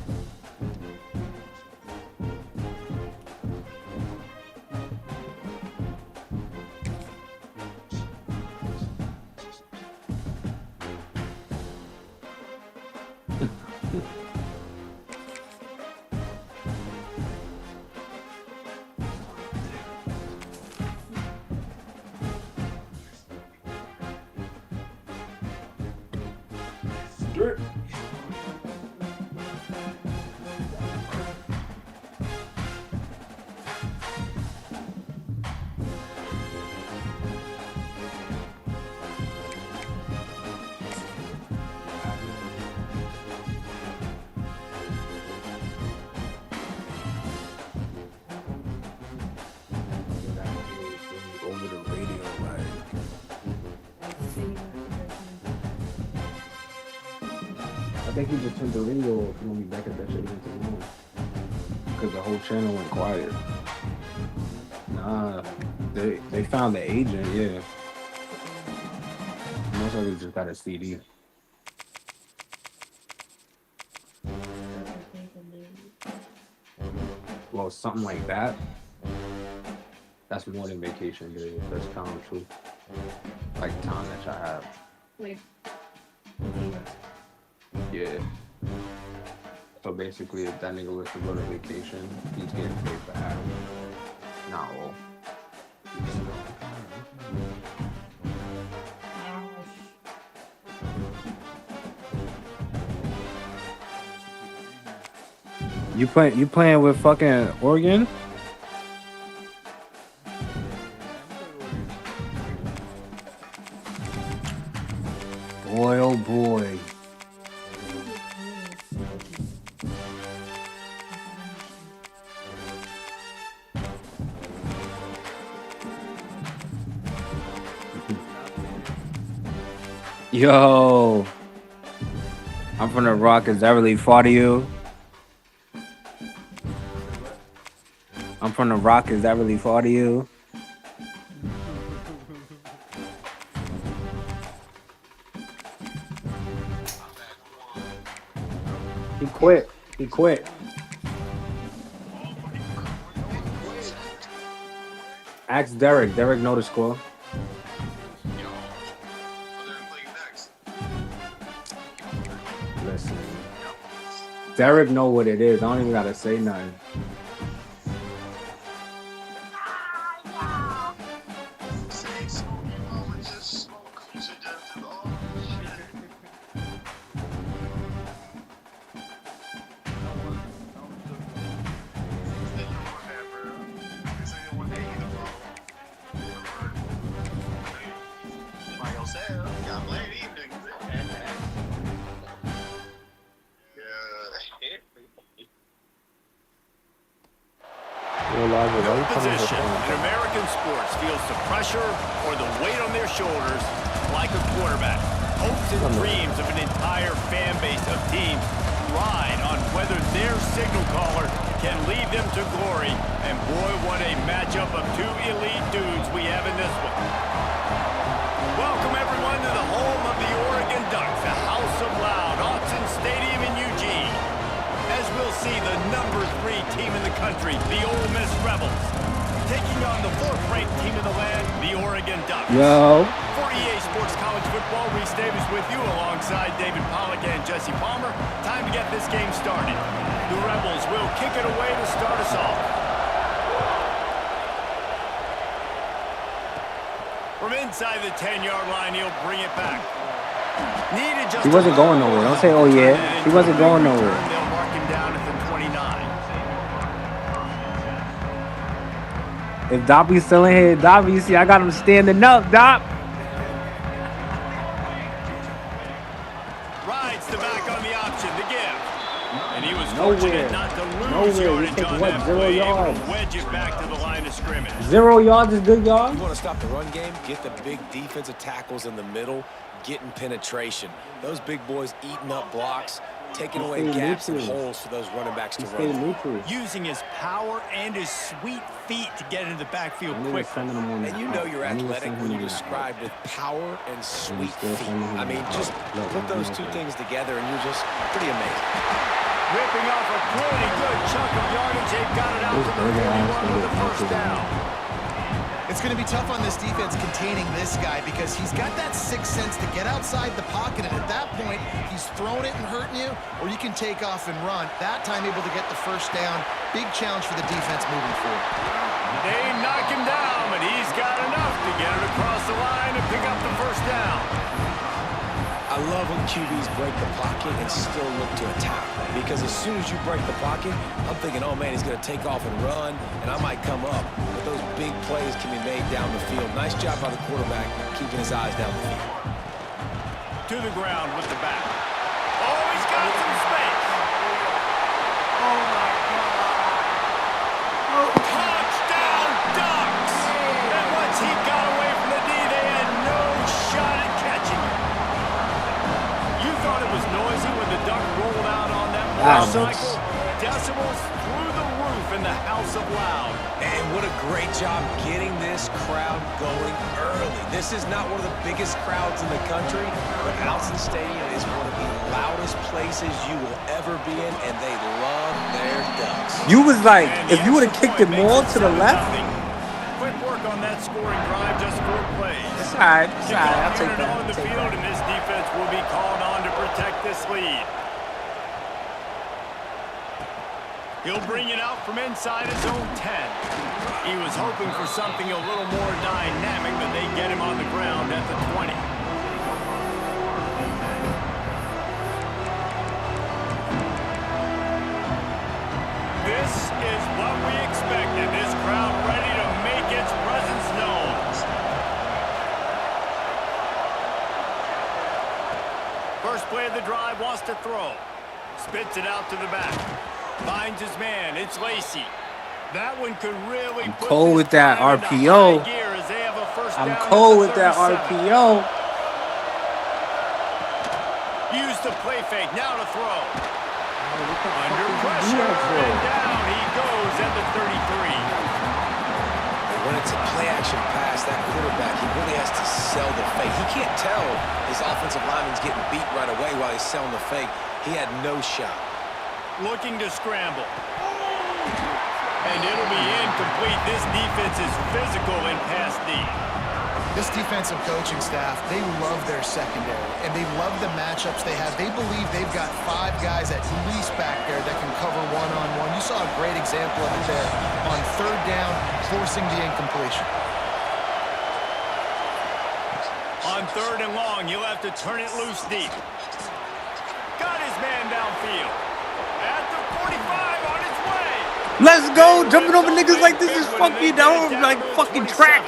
Over the radio, like. I think he just turned the radio off when we back at that shit into the room. Because the whole channel went quiet. Nah, they found the agent, yeah. Most of it just got a CD. Well, something like that. That's more than vacation days. That's time too. Like time that y'all have. Wait. Yeah. So basically, if that nigga was to go to vacation, he's getting paid for half. Not all. You playing with fucking Oregon? Boy, oh boy. Yo, I'm from the Rock. Is that really far to you? I'm from the Rock. Is that really far to you? He quit. He quit. Ask Derek. Derek know the score. Listen. Derek know what it is. I don't even gotta say nothing. No position in American sports feels the pressure or the weight on their shoulders like a quarterback. Hopes and dreams of an entire fan base of teams ride on whether their signal caller can lead them to glory. And boy, what a matchup of two elite dudes we have in this one. Welcome everyone to the home of the Oregon Ducks, the House of Loud, Autzen Stadium. see the #3 team in the country, the Ole Miss Rebels, taking on the 4th-ranked team in the land, the Oregon Ducks. Yo. 48 Sports College Football, Reese Davis with you alongside David Pollack and Jesse Palmer. Time to get this game started. The Rebels will kick it away to start us off. From inside the 10-yard line, he'll bring it back. Needed just He wasn't going nowhere. Don't say, oh, yeah. He wasn't going nowhere. They'll mark him down at the 29. If Doppy's still in here, Doppy, see, I got him standing up, Dop. Rides the back on the option, the give. And he was Nowhere. fortunate not to lose Nowhere. yardage We take, on what, that 0 play, able yards? to wedge it back to the line of scrimmage. 0 yards is good yards. You want to stop the run game? Get the big defensive tackles in the middle, getting penetration. Those big boys eating up blocks, taking away gaps and holes for those running backs to run. Using his power and his sweet feet to get into the backfield quickly. And you know you're athletic when you describe with power and sweet feet. I mean, just put those two things together and you're just pretty amazing. Ripping off a pretty good chunk of yardage. They've got it out to the 41 with the first down. It's going to be tough on this defense containing this guy because he's got that sixth sense to get outside the pocket, and at that point, he's throwing it and hurting you, or you can take off and run. That time able to get the first down. Big challenge for the defense moving forward. They knock him down, but he's got enough to get it across the line and pick up the first down. I love when QBs break the pocket and still look to attack. Because as soon as you break the pocket, I'm thinking, oh man, he's going to take off and run, and I might come up. But those big plays can be made down the field. Nice job by the quarterback, keeping his eyes down the field. To the ground with the back. Oh, he's got some space. Oh my God. Touchdown, Ducks! And once he got away from the D, they had no shot at catching him. You thought it was noisy when the Duck rolled out on that motorcycle? Decibels through the roof in the House of Loud. And what a great job getting this crowd going early. This is not one of the biggest crowds in the country, but Alson Stadium is one of the loudest places you will ever be in, and they love their Ducks. You was like, if you would have kicked it more to the left. Quick work on that scoring drive, just 4 plays. It's all right. It's all right. I'll take On that. the field, and this defense will be called on to protect this lead. He'll bring it out from inside his own 10. He was hoping for something a little more dynamic, but they get him on the ground at the 20. This is what we expected. This crowd ready to make its presence known. First play of the drive, wants to throw. Spits it out to the back. Finds his man. It's Lacey. That one could really I'm cold with that RPO. I'm cold with that RPO. Use the play fake. Now to throw. Under pressure. And down he goes at the 33. When it's a play-action pass, that quarterback, he really has to sell the fake. He can't tell his offensive lineman's getting beat right away while he's selling the fake. He had no shot. Looking to scramble. And it'll be incomplete. This defense is physical in pass D. This defensive coaching staff, they love their secondary, and they love the matchups they have. They believe they've got 5 guys at least back there that can cover one-on-one. You saw a great example of it there on 3rd down, forcing the incompletion. On 3rd and long, you'll have to turn it loose deep. Got his man downfield. At the 45 on his way. Let's go. Jumping over niggas like this is fucking down like fucking track.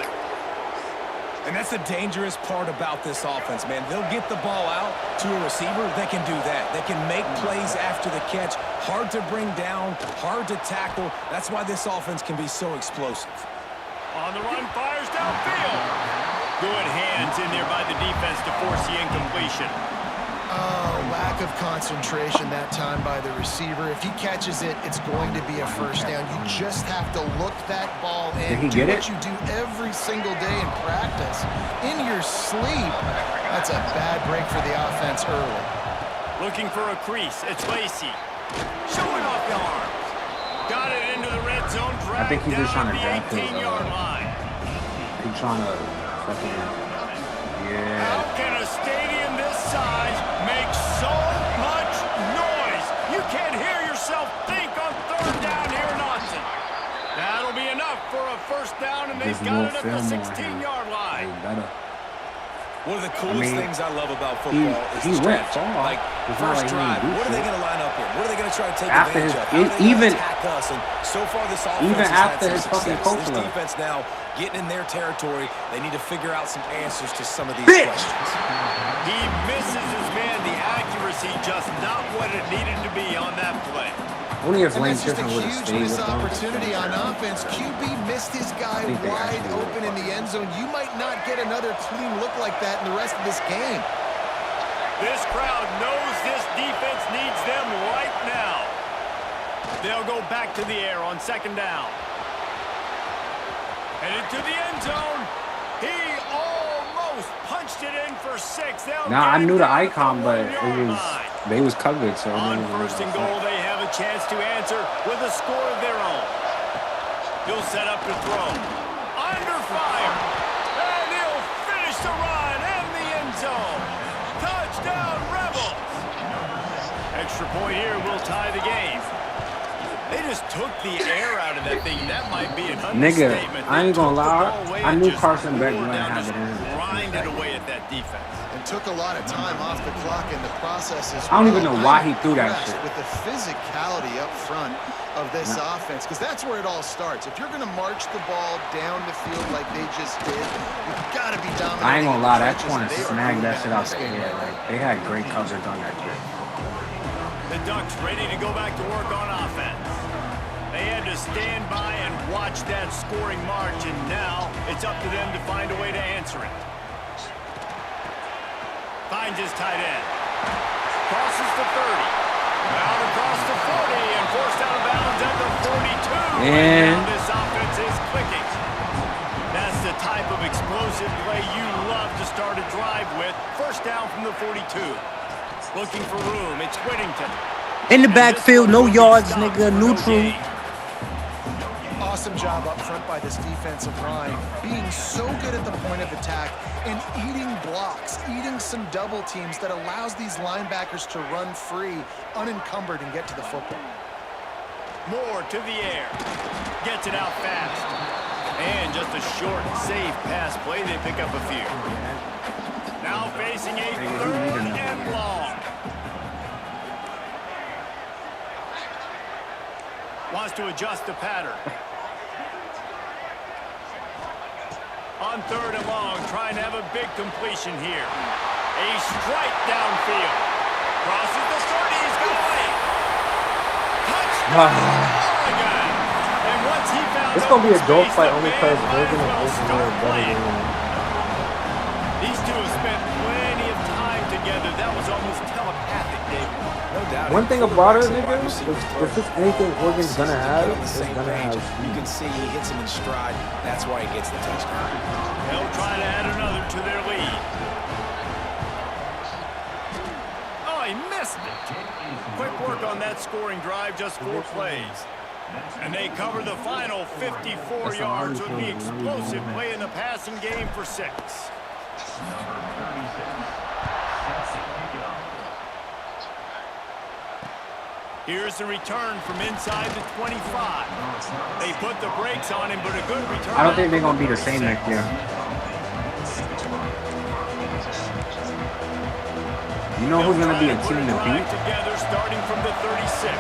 And that's the dangerous part about this offense, man. They'll get the ball out to a receiver. They can do that. They can make plays after the catch. Hard to bring down, hard to tackle. That's why this offense can be so explosive. On the run, fires downfield. Good hands in there by the defense to force the incompletion. Oh, lack of concentration that time by the receiver. If he catches it, it's going to be a first down. You just have to look that ball in. Did he get it? What you do every single day in practice. In your sleep. That's a bad break for the offense early. Looking for a crease. It's Lacey. Showing off arms. Got it into the red zone. I think he's just down trying to at draft the his. 18-yard line. He's trying to fucking. Yeah. How can a stadium this size make so much noise? You can't hear yourself think on third down here in Austin. That'll be enough for a first down, and they've got it at the 16-yard line. One of the coolest things I love about football is the strategy. Like, first drive, what are they going to line up in? What are they going to try to take advantage of? How are they going to attack us? And so far, this offense has had some success. This defense now getting in their territory. They need to figure out some answers to some of these questions. He misses his man. The accuracy just not what it needed to be on that play. Only if And Lane that's just a Kiffin would have huge stayed missed with them. opportunity on offense. QB missed his guy wide open in the end zone. You might not get another clean look like that in the rest of this game. This crowd knows this defense needs them right now. They'll go back to the air on second down. Headed to the end zone. He almost punched it in for 6. Now I knew the icon, but they was covered. So on first and goal, they have a chance to answer with a score of their own. He'll set up to throw. Under fire. And he'll finish the run in the end zone. Touchdown, Rebels. Extra point here will tie the game. They just took the air out of that thing. That might be an understatement. Nigga, I ain't gonna lie. I knew Carson Beck wouldn't have it in. grinded away at that defense. And took a lot of time off the clock in the process as well. I don't even know why he threw that shit. With the physicality up front of this offense, because that's where it all starts. If you're going to march the ball down the field like they just did, you've got to be dominating. I ain't gonna lie, that corner snagged that shit out the air. Like, they had great coverage on that shit. The Ducks ready to go back to work on offense. They had to stand by and watch that scoring march, and now it's up to them to find a way to answer it. Finds his tight end. Crosses the 30. Now across the 40 and forced out of bounds at the 42. And now this offense is clicking. That's the type of explosive play you love to start a drive with. First down from the 42. Looking for room. It's Whittington. In the backfield, no yards, nigga, neutral. Awesome job up front by this defensive line, being so good at the point of attack and eating blocks, eating some double teams that allows these linebackers to run free, unencumbered, and get to the football. Moore to the air. Gets it out fast. And just a short, safe pass play. They pick up a few. Now facing a third and long. Wants to adjust the pattern. On third and long, trying to have a big completion here. A strike downfield. Crosses the 30, he's got away. Touchdown, Oregon. And once he found It's gonna be a dope space, fight the only man because might Oregon as well is start better playing. than These two have spent plenty of time together. That was almost telepathic, David. No doubt. One thing about it, nigga, if there's anything Oregon's gonna have, it's gonna have You can see he hits him in stride. That's why he gets the touchdown. They'll try to add another to their lead. Oh, he missed it. Quick work on that scoring drive, just 4 plays. And they cover the final 54 yards with the explosive play in the passing game for 6. Here's the return from inside the 25. They put the brakes on him, but a good return. I don't think they're gonna be the same next year. You know who's gonna be a team to beat? Together, starting from the 36.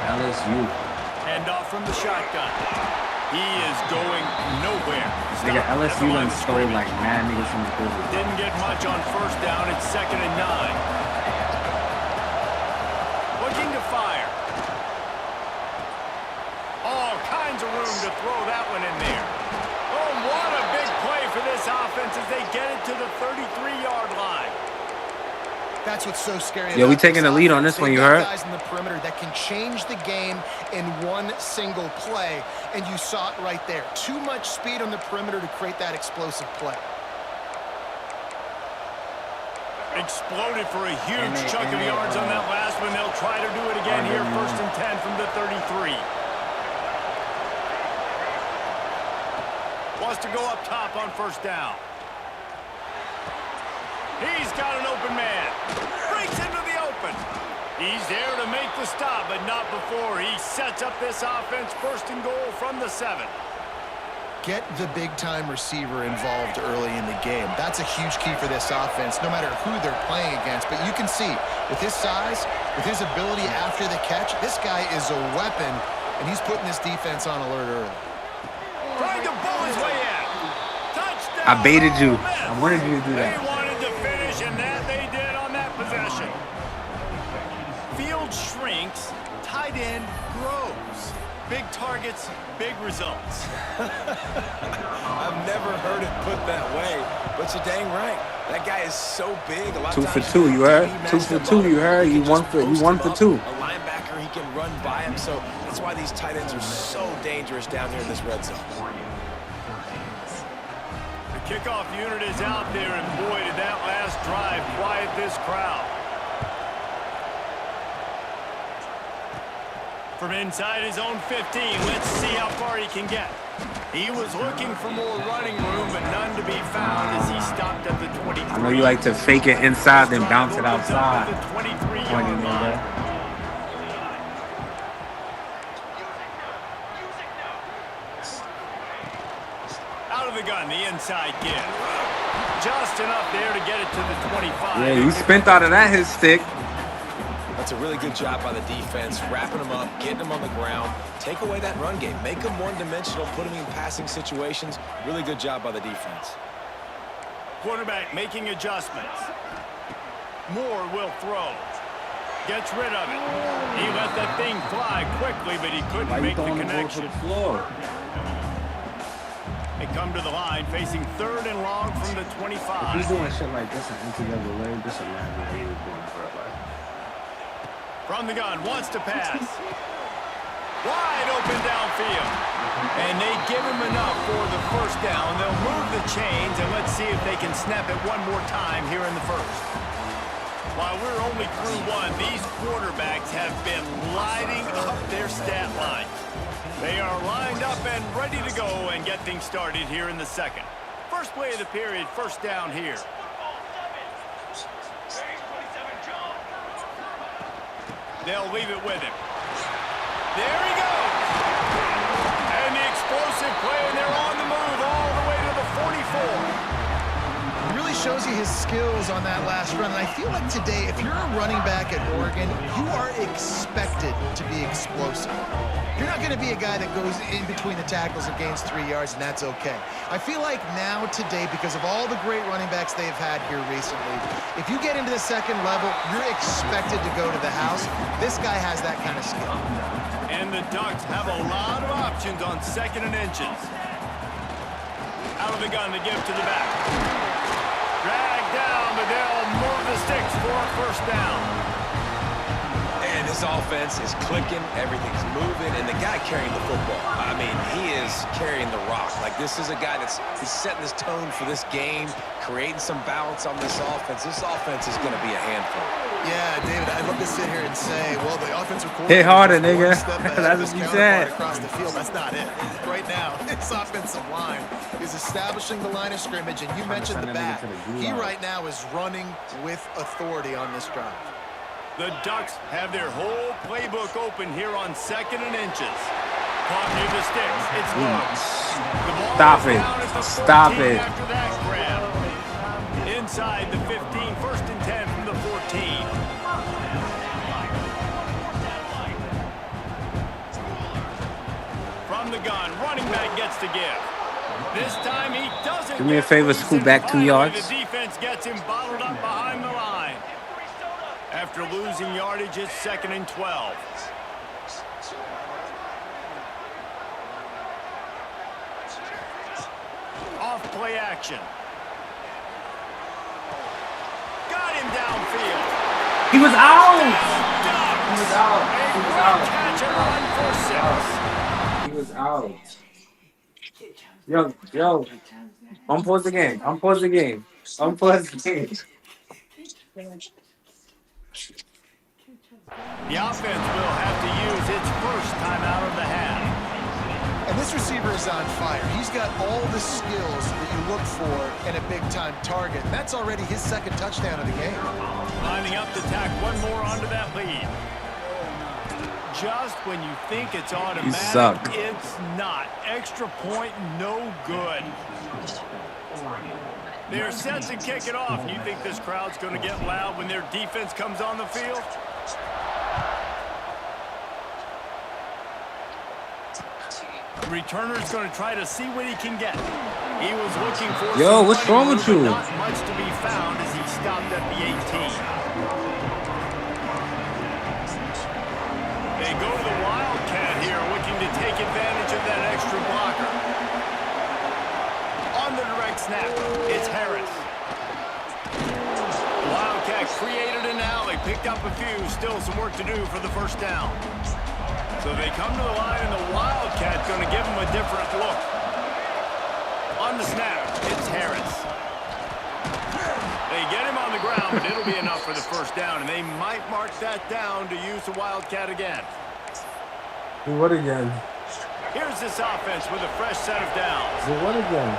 LSU. Hand off from the shotgun. He is going nowhere. Nigga, LSU done stole like mad niggas from the field. Didn't get much on first down. It's 2nd and 9. Looking to fire. All kinds of room to throw that one in there. Oh, what a big play for this offense as they get it to the 33-yard line. That's what's so scary. Yeah, we taking the lead on this one, you heard? Guys in the perimeter that can change the game in one single play, and you saw it right there. Too much speed on the perimeter to create that explosive play. Exploded for a huge chunk of yards on that last one. They'll try to do it again here. 1st and 10 from the 33. Wants to go up top on 1st down. He's got an open man. Breaks into the open. He's there to make the stop, but not before. He sets up this offense 1st and goal from the 7. Get the big-time receiver involved early in the game. That's a huge key for this offense, no matter who they're playing against. But you can see, with his size, with his ability after the catch, this guy is a weapon, and he's putting this defense on alert early. Trying to bull his way in. Touchdown. I baited you. I wanted you to do They that. wanted to finish, and that they did on that possession. Field shrinks, tight end grows. Big targets, big results. I've never heard it put that way, but you're dang right. That guy is so big. A lot 2 of for times 2, you heard? he 2 matched for him 2, up. you heard? He You can one just for post him up. 2. A linebacker, he can run by him, so that's why these tight ends are so dangerous down here in this red zone. The kickoff unit is out there, and boy, did that last drive quiet this crowd. From inside his own 15, let's see how far he can get. He was looking for more running room, but none to be found as he stopped at the 23. I know you like to fake it inside, then bounce it outside. The 23-yard Funny, line. nigga. Out of the gun, the inside give. Just enough there to get it to the 25. Yeah, he spent out of that his stick. That's a really good job by the defense, wrapping them up, getting them on the ground. Take away that run game. Make them one-dimensional, put them in passing situations. Really good job by the defense. Quarterback making adjustments. Moore will throw. Gets rid of it. He let that thing fly quickly, but he couldn't Why you make the throwing the ball to connection. the floor? They come to the line, facing 3rd and long from the If 25. he's doing shit like this in NCAA, just imagine what he was doing for a life. From the gun, wants to pass. Wide open downfield. And they give him enough for the 1st down. They'll move the chains, and let's see if they can snap it one more time here in the 1st. While we're only through 1, these quarterbacks have been lighting up their stat lines. They are lined up and ready to go and get things started here in the 2nd. First play of the period, 1st down here. They'll leave it with him. There he goes. And the explosive play, and they're on the move all the way to the 44. It really shows you his skills on that last run. And I feel like today, if you're a running back at Oregon, you are expected to be explosive. You're not going to be a guy that goes in between the tackles and gains 3 yards, and that's okay. I feel like now today, because of all the great running backs they've had here recently, if you get into the 2nd level, you're expected to go to the house. This guy has that kind of skill. And the Ducks have a lot of options on 2nd and inches. Out of the gun, they give to the back. Drag down, but they'll move the sticks for a 1st down. And this offense is clicking, everything's moving, and the guy carrying the football, I mean, he is carrying the rock. Like, this is a guy he's setting this tone for this game, creating some balance on this offense. This offense is going to be a handful. Yeah, David, I'd love to sit here and say, well, the offensive coordinator Hit harder, is one nigga. step ahead That's of his what you counterpart said. across the field. That's not it. Right now, this offensive line is establishing the line of scrimmage, and you mentioned the back. He right now is running with authority on this drive. The Ducks have their whole playbook open here on 2nd and inches. Caught near the sticks. It's low. The ball Stop is it. down at the Stop 14 it. After that grab. Inside the 15, 1st and 10 from the 14. From the gun, running back gets to give. This time he doesn't. Do me a favor, get scoot loose, back and 2 finally yards. The defense gets him bottled up behind the line. After losing yardage, it's 2nd and 12. Off play action. Got him downfield. He was out! Ducks. He was out. He was out. Catch and run for 6. He was out. Yo. Unpause the game. Unpause the game. Unpause the game. The offense will have to use its first timeout of the half. And this receiver is on fire. He's got all the skills that you look for in a big-time target. And that's already his second touchdown of the game. Lining up to tack one more onto that lead. Just when you think it's automatic, it's not. Extra point, no good. They're set to kick it off. You think this crowd's going to get loud when their defense comes on the field? The returner's going to try to see what he can get. He was looking for what's wrong with you? Not much to be found as he stopped at the 18. They go to the Wildcat here, looking to take advantage of that extra blocker. On the direct snap, it's Harris. The Wildcat created an alley, picked up a few, still some work to do for the first down. So they come to the line, and the Wildcat's going to give them a different look. On the snap, it's Harris. They get him on the ground, but it'll be enough for the first down, and they might mark that down to use the Wildcat again. Do what again? Here's this offense with a fresh set of downs. Do what again?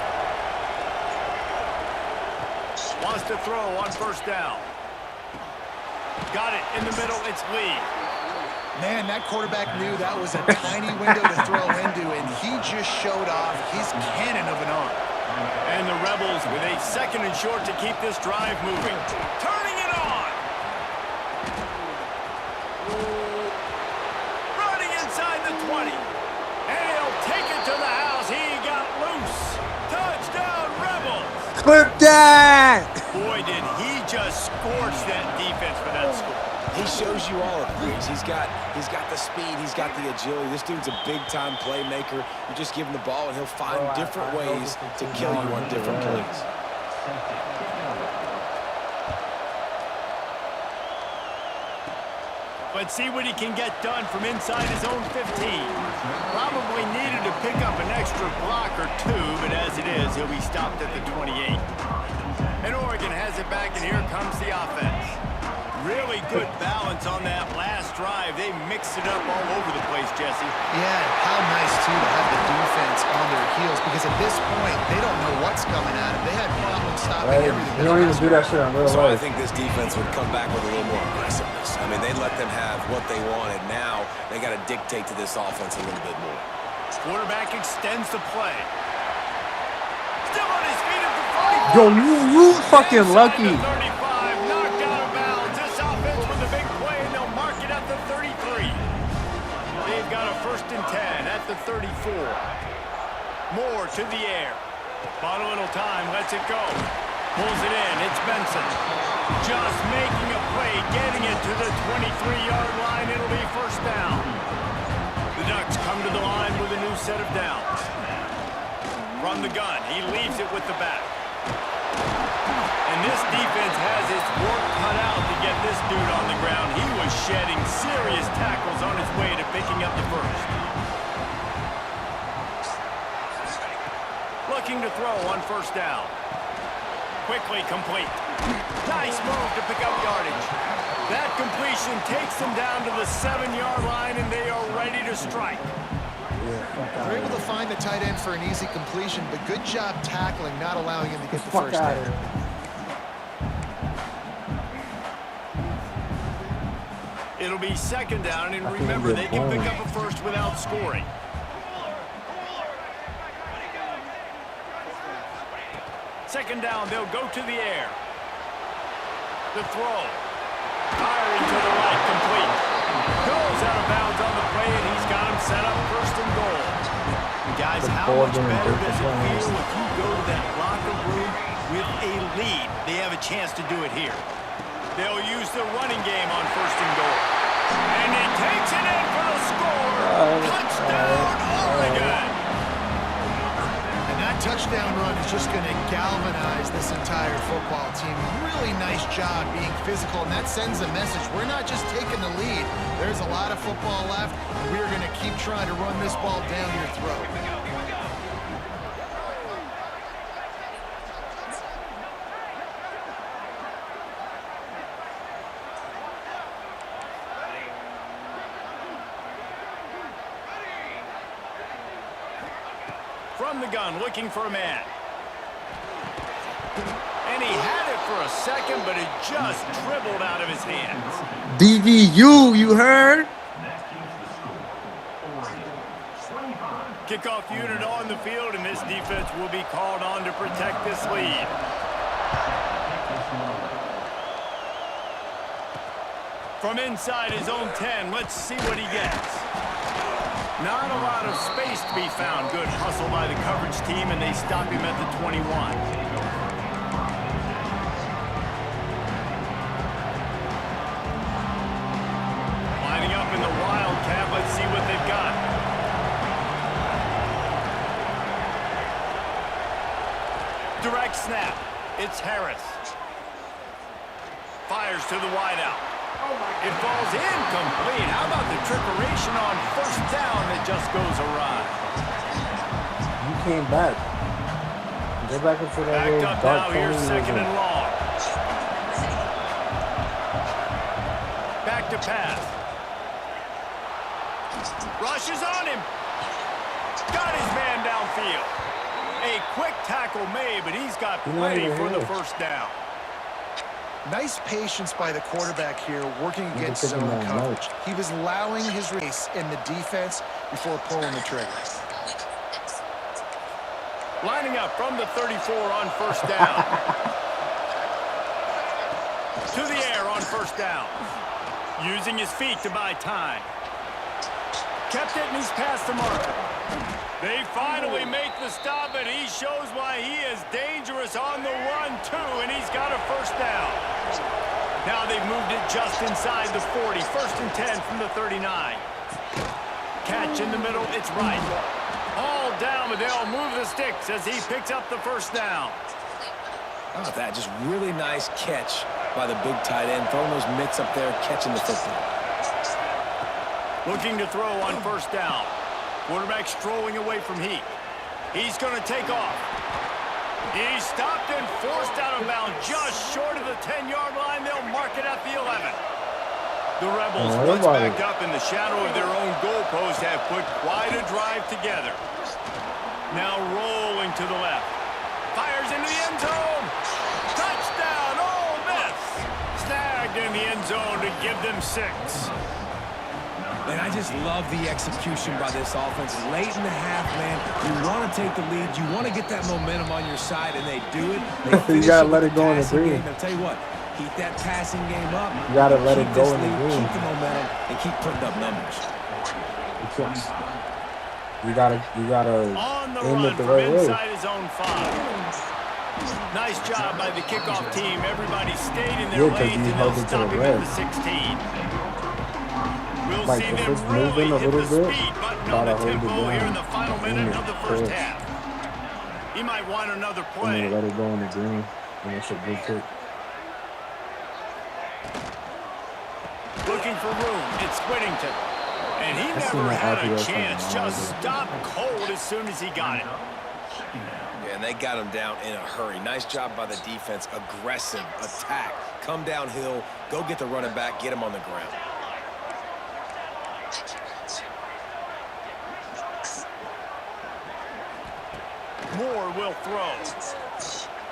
Wants to throw on first down. Got it in the middle, it's Lee. Man, that quarterback knew that was a tiny window to throw into, and he just showed off his cannon of an arm. And the Rebels with a second and short to keep this drive moving. Turning it on. Running inside the 20. And he'll take it to the house. He got loose. Touchdown, Rebels. Clip that! Boy, did he just scorch that defense for that score. He shows you all of things. He's got the speed. He's got the agility. This dude's a big-time playmaker. You just give him the ball, and he'll find different ways to kill you on different plays. But see what he can get done from inside his own 15. Probably needed to pick up an extra block or two, but as it is, he'll be stopped at the 28. And Oregon has it back, and here comes the offense. Really good balance on that last drive. They mixed it up all over the place, Jesse. Yeah, how nice, too, to have the defense on their heels, because at this point, they don't know what's coming at them. They had problems stopping everything. You don't even do that shit on real So life. I think this defense would come back with a little more aggressiveness. I mean, they let them have what they wanted. Now they got to dictate to this offense a little bit more. Quarterback extends the play. Still on his feet at the 45. Yo, you fucking lucky. First and 10 at the 34. Moore to the air. Bought a little time, lets it go. Pulls it in, it's Benson. Just making a play, getting it to the 23-yard line. It'll be first down. The Ducks come to the line with a new set of downs. From the gun, he leaves it with the back. And this defense has its work cut out to get this dude on the ground. He was shedding serious tackles on his way to picking up the first. Looking to throw on first down. Quickly complete. Nice move to pick up yardage. That completion takes them down to the 7-yard line, and they are ready to strike. They're able to find the tight end for an easy completion, but good job tackling, not allowing him to get the first down. It'll be second down, and remember, they can pick up a first without scoring. Second down, they'll go to the air. The throw. Firing to the right, complete. Goes out of bounds on the play, and he's got him set up first and goal. Guys, how much better does it feel if you go to that locker room with a lead? They have a chance to do it here. They'll use the running game on first and goal. And he takes it in for the score. Touchdown, Oregon. And that touchdown run is just going to galvanize this entire football team. Really nice job being physical, and that sends a message. We're not just taking the lead. There's a lot of football left. We're going to keep trying to run this ball down your throat. from the gun, looking for a man. And he had it for a second, but it just dribbled out of his hands. DVU, you heard? Kickoff unit on the field, and this defense will be called on to protect this lead. From inside his own 10, let's see what he gets. Not a lot of space to be found. Good hustle by the coverage team, and they stop him at the 21. Lining up in the Wildcat, let's see what they've got. Direct snap. It's Harris. Fires to the wideout. It falls incomplete. How about the trickeration on first down that just goes awry? You came back. Go back into that Backed little up dark now, here's corner. second and long. Back to pass. Rushes on him. Got his man downfield. A quick tackle made, but he's got plenty for the first down. Nice patience by the quarterback here, working against zone coverage. He was allowing his race in the defense before pulling the trigger. Lining up from the 34 on first down. To the air on first down. Using his feet to buy time. Kept it, and he's past the marker. They finally make the stop, and he shows why he is dangerous on the run, too, and he's got a first down. Now they've moved it just inside the 40. First and 10 from the 39. Catch in the middle, it's right. All down, but they'll move the sticks as he picks up the first down. How about that? Just really nice catch by the big tight end, throwing those mitts up there, catching the football. Looking to throw on first down. Quarterback strolling away from Heat. He's going to take off. He's stopped and forced out of bounds just short of the 10-yard line. They'll mark it at the 11. The Rebels, once backed up in the shadow of their own goalpost, have put quite a drive together. Now rolling to the left. Fires into the end zone. Touchdown, Ole Miss. Snagged in the end zone to give them 6. And I just love the execution by this offense. Late in the half, man, you want to take the lead. You want to get that momentum on your side, and they do it. You got to let it go in the green. I'll tell you what, keep that passing game up. You got to let it go in the green. Keep the momentum and keep putting up numbers. You gotta on the aim run it the from right way. inside his own 5. Nice job by the kickoff team. Everybody stayed in their lanes, and they'll stop him at the 16. We'll Like, see if them it's moving really a hit little the bit, speed button on gotta the hold it tempo here in down. the final minute of the first Push. half. He might want another And play. then let it go in the green. And it's a good kick. Looking for room. It's Whittington. And he seen never that had a RPS chance. on Just stopped cold as soon as he got it. Yeah, and they got him down in a hurry. Nice job by the defense. Aggressive attack. Come downhill. Go get the running back. Get him on the ground. Moore will throw.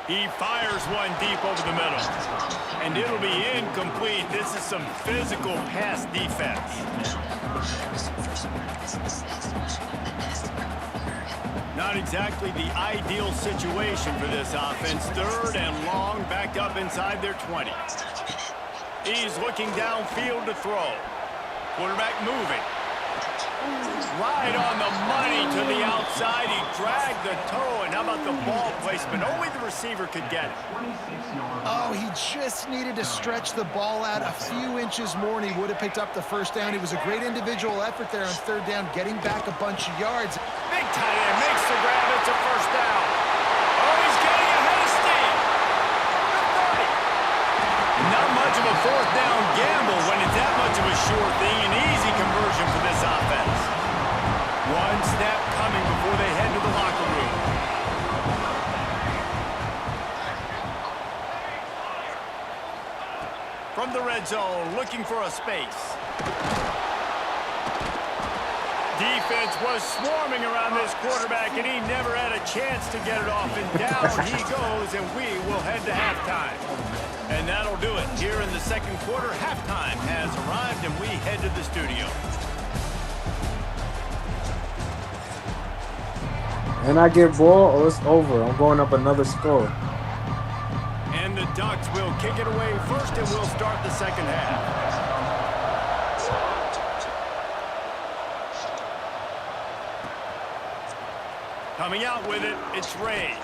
He fires one deep over the middle. And it'll be incomplete. This is some physical pass defense. Not exactly the ideal situation for this offense. Third and long, backed up inside their 20. He's looking downfield to throw. Quarterback moving. Right on the money to the outside. He dragged the toe, and how about the ball placement? Only the receiver could get it. Oh, he just needed to stretch the ball out a few inches more, and he would have picked up the first down. It was a great individual effort there on third down, getting back a bunch of yards. Big tight end makes the grab. It's a first down. Oh, he's getting ahead of steam. Not much of a fourth down gamble when it's that much of a sure thing. An easy conversion for this offense. One snap coming before they head to the locker room. From the red zone, looking for a space. Defense was swarming around this quarterback, and he never had a chance to get it off. And down he goes, and we will head to halftime. And that'll do it. Here in the second quarter, halftime has arrived, and we head to the studio. And I get ball, or it's over. I'm going up another score. And the Ducks will kick it away first, and we'll start the second half. Coming out with it, it's Ray.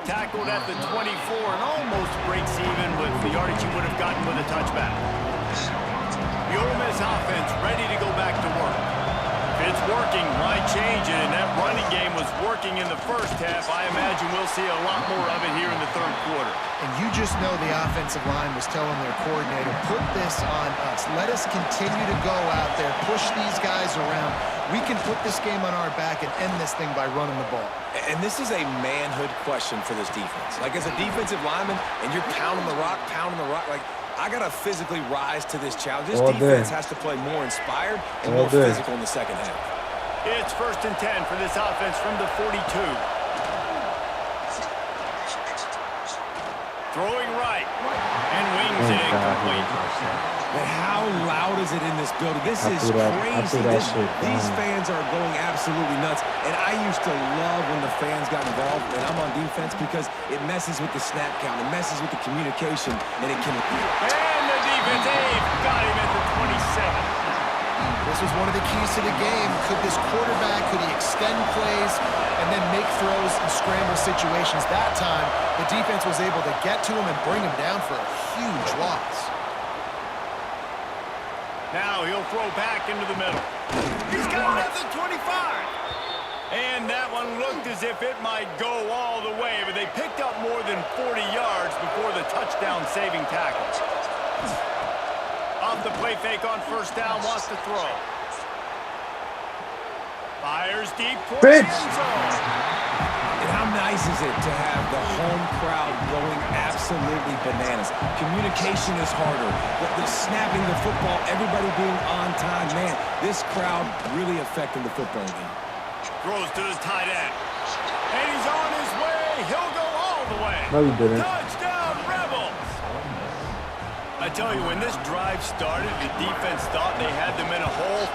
Tackled at the 24 and almost breaks even with the yardage he would have gotten with a touchback. The Ole Miss offense ready to go back to work. If it's working, why change it? And that running game was working in the first half. I imagine we'll see a lot more of it here in the third quarter. And you just know the offensive line was telling their coordinator, put this on us. Let us continue to go out there, push these guys around. We can put this game on our back and end this thing by running the ball. And this is a manhood question for this defense. Like, as a defensive lineman, and you're pounding the rock, like, I got to physically rise to this challenge. This defense has to play more inspired and more physical in the second half. It's 1st and 10 for this offense from the 42. Throwing right. And wings it incomplete. But how loud is it in this building? This is crazy. These fans are going absolutely nuts. And I used to love when the fans got involved, and I'm on defense, because it messes with the snap count. It messes with the communication, and it can... And the defense, got him at the 27. This was one of the keys to the game. Could this quarterback, could he extend plays and then make throws in scramble situations? That time, the defense was able to get to him and bring him down for a huge loss. Now he'll throw back into the middle. He's got it at the 25. And that one looked as if it might go all the way, but they picked up more than 40 yards before the touchdown-saving tackle. Off the play fake on first down, wants to throw. Fires deep for the end zone. And how nice is it to have the home crowd going absolutely bananas? Communication is harder. The snapping the football, everybody being on time. Man, this crowd really affecting the football game. Throws to his tight end. And he's on his way. He'll go all the way. No, you didn't. Touchdown, Rebels! I tell you, when this drive started, the defense thought they had them in a hole.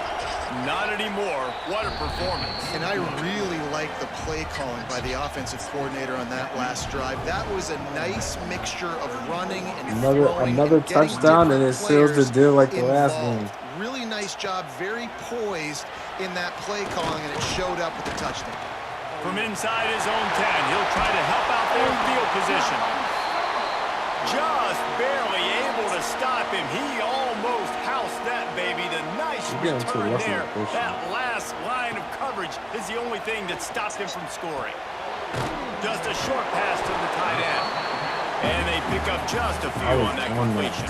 Not anymore. What a performance. And I really like the play calling by the offensive coordinator on that last drive. That was a nice mixture of running and throwing. Another touchdown, and it seals the deal like the last game. Really nice job, very poised in that play calling, and it showed up with the touchdown. From inside his own 10, he'll try to help out their field position. Just barely able to stop him. He almost housed that baby. The nice return there. That last line of coverage is the only thing that stopped him from scoring. Just a short pass to the tight end. And they pick up just a few on that completion.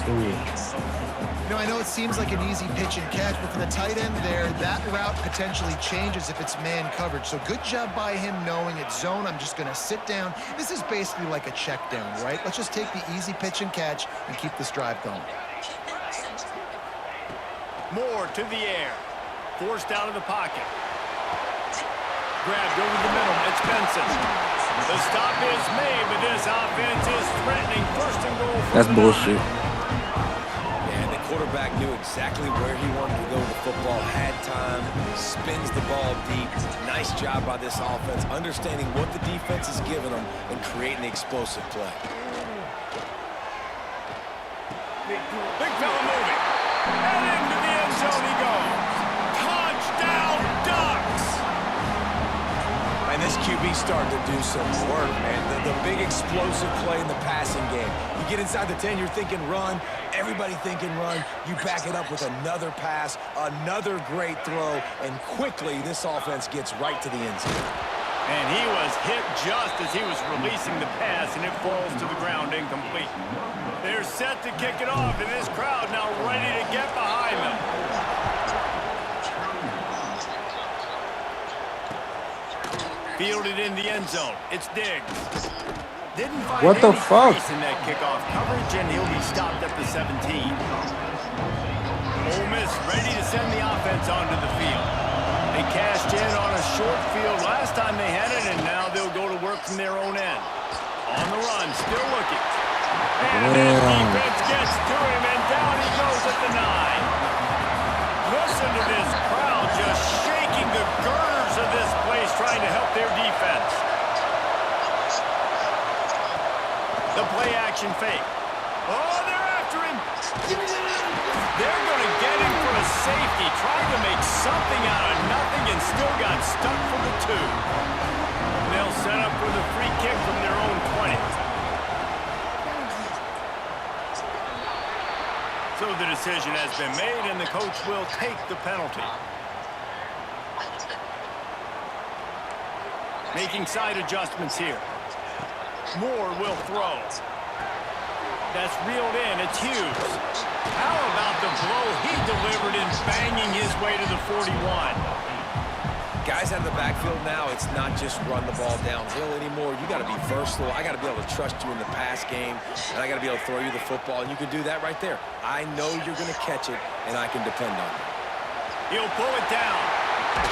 You know, I know it seems like an easy pitch and catch, but for the tight end there, that route potentially changes if it's man coverage. So good job by him knowing it's zone. I'm just going to sit down. This is basically like a check down, right? Let's just take the easy pitch and catch and keep this drive going. More to the air. Forced out of the pocket. Grabbed over the middle. It's Benson. The stop is made, but this offense is threatening first and goal. That's bullshit. Quarterback knew exactly where he wanted to go with the football, had time, spins the ball deep. Nice job by this offense, understanding what the defense is giving them and creating the explosive play. Big fella moving. And into the end zone he goes. Touchdown, Ducks! And this QB starting to do some work, man. The big explosive play in the passing game. You get inside the 10, you're thinking run. Everybody thinking run. You back it up with another pass, another great throw, and quickly this offense gets right to the end zone. And he was hit just as he was releasing the pass, and it falls to the ground incomplete. They're set to kick it off, and this crowd now ready to get behind them. Fielded in the end zone. It's Diggs. Didn't find what the any fuck? space in that kickoff coverage, and he'll be stopped at the 17. Ole Miss ready to send the offense onto the field. They cashed in on a short field last time they had it, and now they'll go to work from their own end. On the run, still looking. And the defense gets to him, and down he goes at the 9. Listen to this crowd just shaking the girders of this place, trying to help their defense. The play action fake. Oh, they're after him. They're going to get him for a safety, trying to make something out of nothing, and still got stuck for the 2. And they'll set up for the free kick from their own 20. So the decision has been made, and the coach will take the penalty. Making side adjustments here. Moore will throw. That's reeled in. It's Hughes. How about the blow he delivered in banging his way to the 41? Guys out of the backfield now, it's not just run the ball downhill anymore. You got to be versatile. I got to be able to trust you in the pass game, and I got to be able to throw you the football, and you can do that right there. I know you're going to catch it, and I can depend on you. He'll pull it down.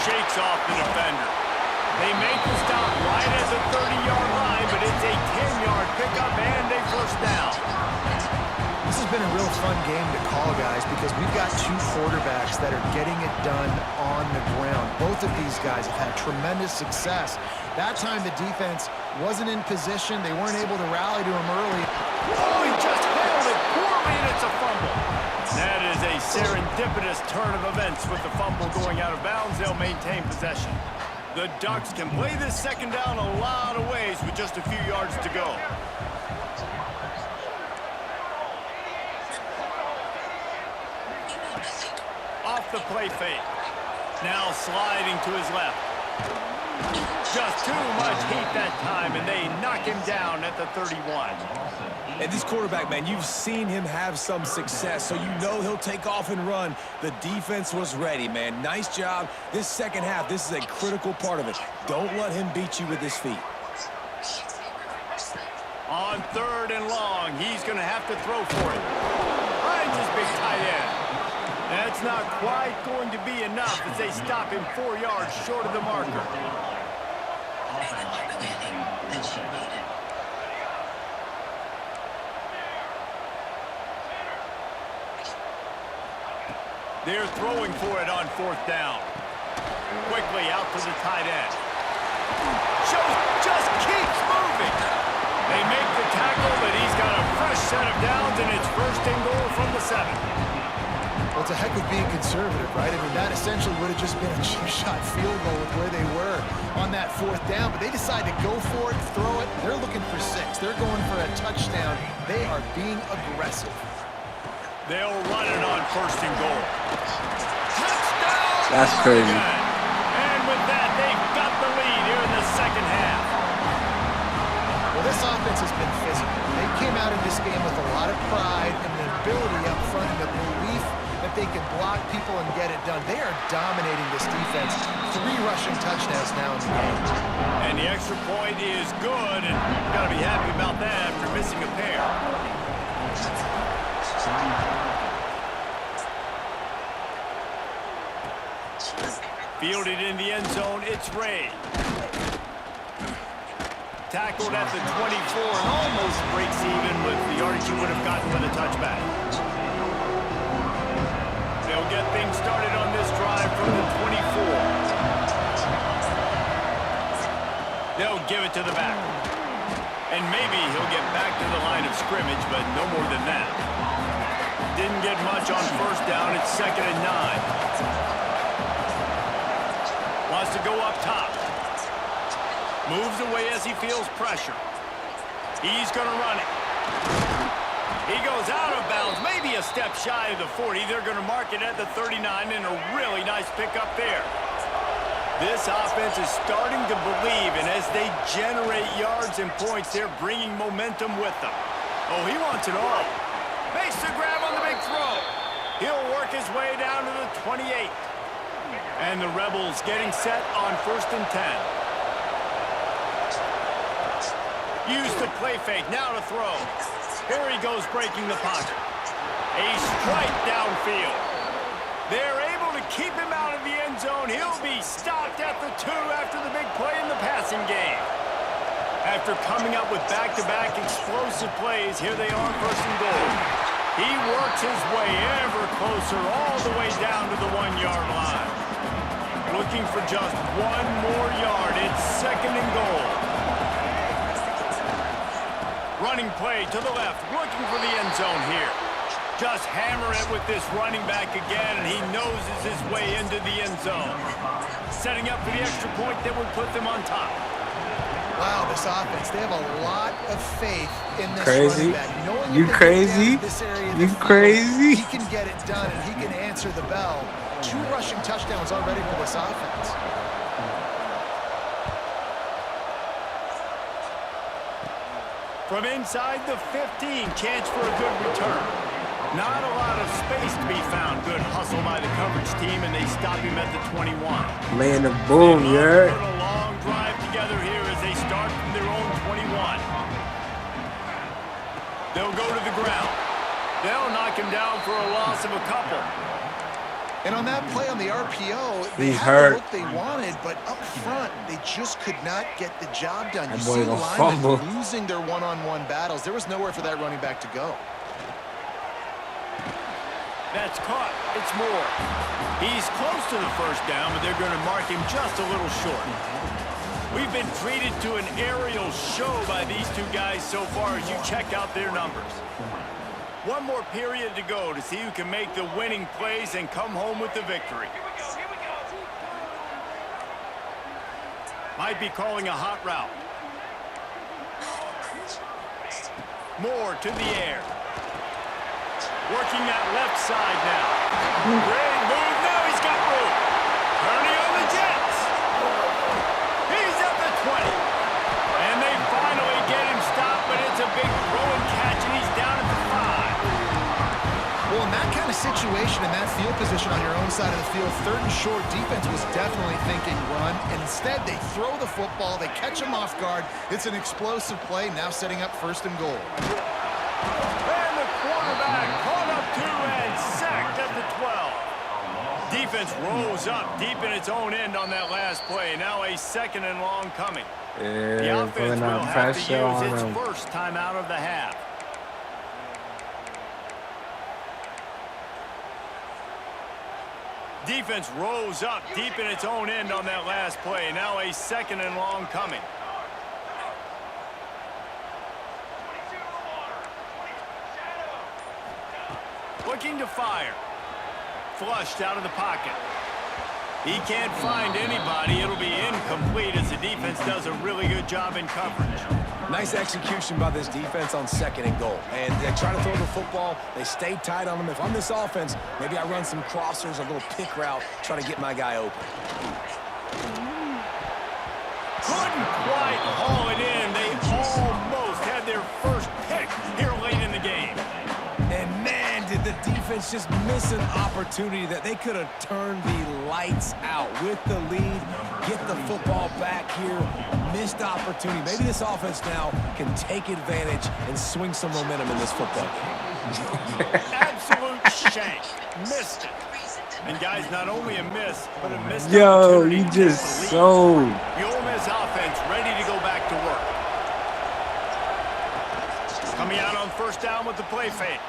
Shakes off the defender. They make the stop right at the 30-yard line, but it's a 10-yard pickup and a first down. This has been a real fun game to call, guys, because we've got 2 quarterbacks that are getting it done on the ground. Both of these guys have had tremendous success. That time the defense wasn't in position. They weren't able to rally to him early. Oh, he just handled it poorly, and it's a fumble. That is a serendipitous turn of events with the fumble going out of bounds. They'll maintain possession. The Ducks can play this second down a lot of ways with just a few yards to go. Off the play fake. Now sliding to his left. Just too much heat that time, and they knock him down at the 31. And this quarterback, man, you've seen him have some success, so you know he'll take off and run. The defense was ready, man. Nice job. This second half, this is a critical part of it. Don't let him beat you with his feet. On 3rd and long, he's going to have to throw for it. Finds his big tight end. That's not quite going to be enough as they stop him 4 yards short of the marker. They're throwing for it on 4th down. Quickly out to the tight end. Just keeps moving. They make the tackle, but he's got a fresh set of downs, and it's 1st and goal from the 7. Well, it's a heck of being conservative, right? I mean, that essentially would have just been a cheap-shot field goal with where they were on that 4th down, but they decide to go for it, throw it. They're looking for 6. They're going for a touchdown. They are being aggressive. They'll run it on 1st and goal. Touchdown! That's crazy. And with that, they've got the lead here in the second half. Well, this offense has been physical. They came out in this game with a lot of pride and the ability up front and the belief that they can block people and get it done. They are dominating this defense. 3 rushing touchdowns now in the game. And the extra point is good, and you've got to be happy about that after missing a pair. Fielded in the end zone, it's Ray. Tackled at the 24 and almost breaks even with the yardage he would have gotten with a touchback. They'll get things started on this drive from the 24. They'll give it to the back. And maybe he'll get back to the line of scrimmage, but no more than that. Didn't get much on 1st down. It's 2nd and 9. Wants to go up top. Moves away as he feels pressure. He's going to run it. He goes out of bounds, maybe a step shy of the 40. They're going to mark it at the 39, and a really nice pickup there. This offense is starting to believe, and as they generate yards and points, they're bringing momentum with them. Oh, he wants it all. Makes the grab on the big throw. He'll work his way down to the 28. And the Rebels getting set on 1st and 10. Use the play fake, now to throw. Here he goes breaking the pocket. A strike downfield. They're able to to keep him out of the end zone. He'll be stopped at the 2 after the big play in the passing game. After coming up with back-to-back explosive plays, here they are, 1st and goal. He works his way ever closer all the way down to the 1-yard line. Looking for just 1 more yard. It's 2nd and goal. Running play to the left, looking for the end zone here. Just hammer it with this running back again, and he noses his way into the end zone. Setting up for the extra point that would put them on top. Wow, this offense, they have a lot of faith in this Crazy. running back. Knowing You if they get crazy? down this area of the You field, crazy? He can get it done, and he can answer the bell. 2 rushing touchdowns already for this offense. From inside the 15, chance for a good return. Not a lot of space to be found. Good hustle by the coverage team, and they stop him at the 21. Laying the boom, They yeah. put a long drive together here as they start from their own 21. They'll go to the ground. They'll knock him down for a loss of a couple. And on that play on the RPO, they He's had hurt. the look they wanted, but up front, they just could not get the job done. You That boy see gonna linemen fumble. losing their one-on-one battles. There was nowhere for that running back to go. That's caught. It's Moore. He's close to the 1st down, but they're going to mark him just a little short. We've been treated to an aerial show by these 2 guys so far as you check out their numbers. 1 more period to go to see who can make the winning plays and come home with the victory. Might be calling a hot route. Moore to the air. Working that left side now. Great move. Now he's got room. Turning on the Jets. He's at the 20. And they finally get him stopped, but it's a big throw and catch, and he's down at the 5. Well, in that kind of situation, in that field position on your own side of the field, 3rd and short, defense was definitely thinking run. And instead, they throw the football. They catch him off guard. It's an explosive play, now setting up 1st and goal. And the quarterback caught up to and sacked at the 12. Defense rose up deep in its own end on that last play. Now a 2nd and long coming. The Yeah, offense putting will out have to pressure use on its him. 1st time out of the half. Defense rose up deep in its own end on that last play. Now a 2nd and long coming. Looking to fire. Flushed out of the pocket. He can't find anybody. It'll be incomplete as the defense does a really good job in coverage. Nice execution by this defense on 2nd and goal. And they try to throw the football. They stay tight on them. If I'm this offense, maybe I run some crossers, a little pick route, try to get my guy open. Couldn't quite haul it in. They almost had their first pick here late in the game. And man, did the defense just miss an opportunity that they could have turned the lights out with the lead, get the football back here. Missed opportunity. Maybe this offense now can take advantage and swing some momentum in this football game. Absolute shank. Missed it. And guys, not only a miss, but a missed Yo, opportunity you to just get the lead. sold. The Ole Miss offense ready to go back to work. Coming out on 1st down with the play fake.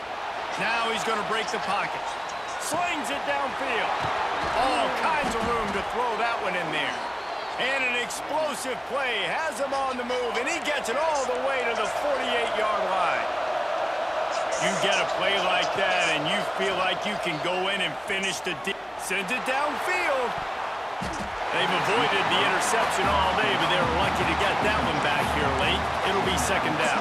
Now he's going to break the pocket. Slings it downfield. All kinds of room to throw that one in there. And an explosive play has him on the move, and he gets it all the way to the 48-yard line. You get a play like that, and you feel like you can go in and finish the deal. Sends it downfield. They've avoided the interception all day, but they were lucky to get that one back here late. It'll be 2nd down.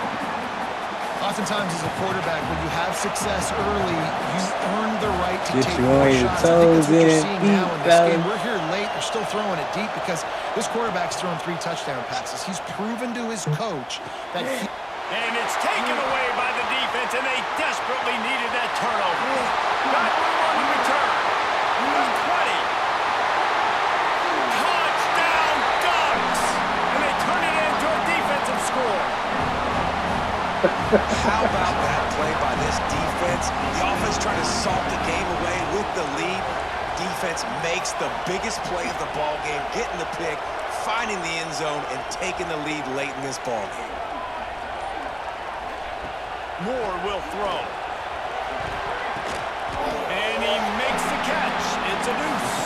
Oftentimes, as a quarterback, when you have success early, you earn the right to Get take you more on your shots. I think that's what you're toes seeing in, now in eat, this game. fella. We're here late. They're still throwing it deep because this quarterback's thrown 3 touchdown passes. He's proven to his coach that he... And it's taken away by the defense, and they desperately needed that turnover. Got room on the return. The 20. Touchdown Ducks! And they turn it into a defensive score. How about that play by this defense? The offense trying to salt the game away with the lead. defense makes the biggest play of the ball game, getting the pick, finding the end zone, and taking the lead late in this ball game. Moore will throw. And he makes the catch. It's a deuce.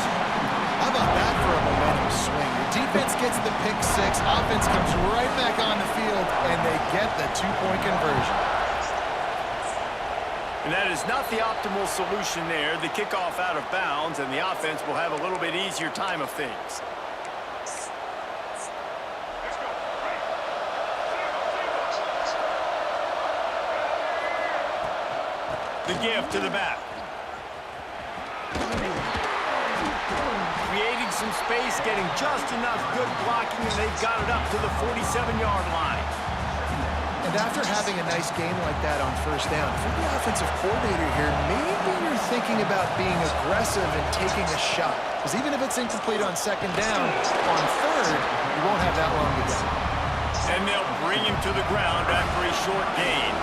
How about that for a momentum swing? The defense gets the pick six, offense comes right back on the field, and they get the two-point conversion. And that is not the optimal solution there. The kickoff out of bounds, and the offense will have a little bit easier time of things. The give to the back. Creating some space, getting just enough good blocking, and they've got it up to the 47-yard line. And after having a nice game like that on first down, for the offensive coordinator here, maybe you're thinking about being aggressive and taking a shot. Because even if it's incomplete on second down, on third, you won't have that long to go. And they'll bring him to the ground after a short gain.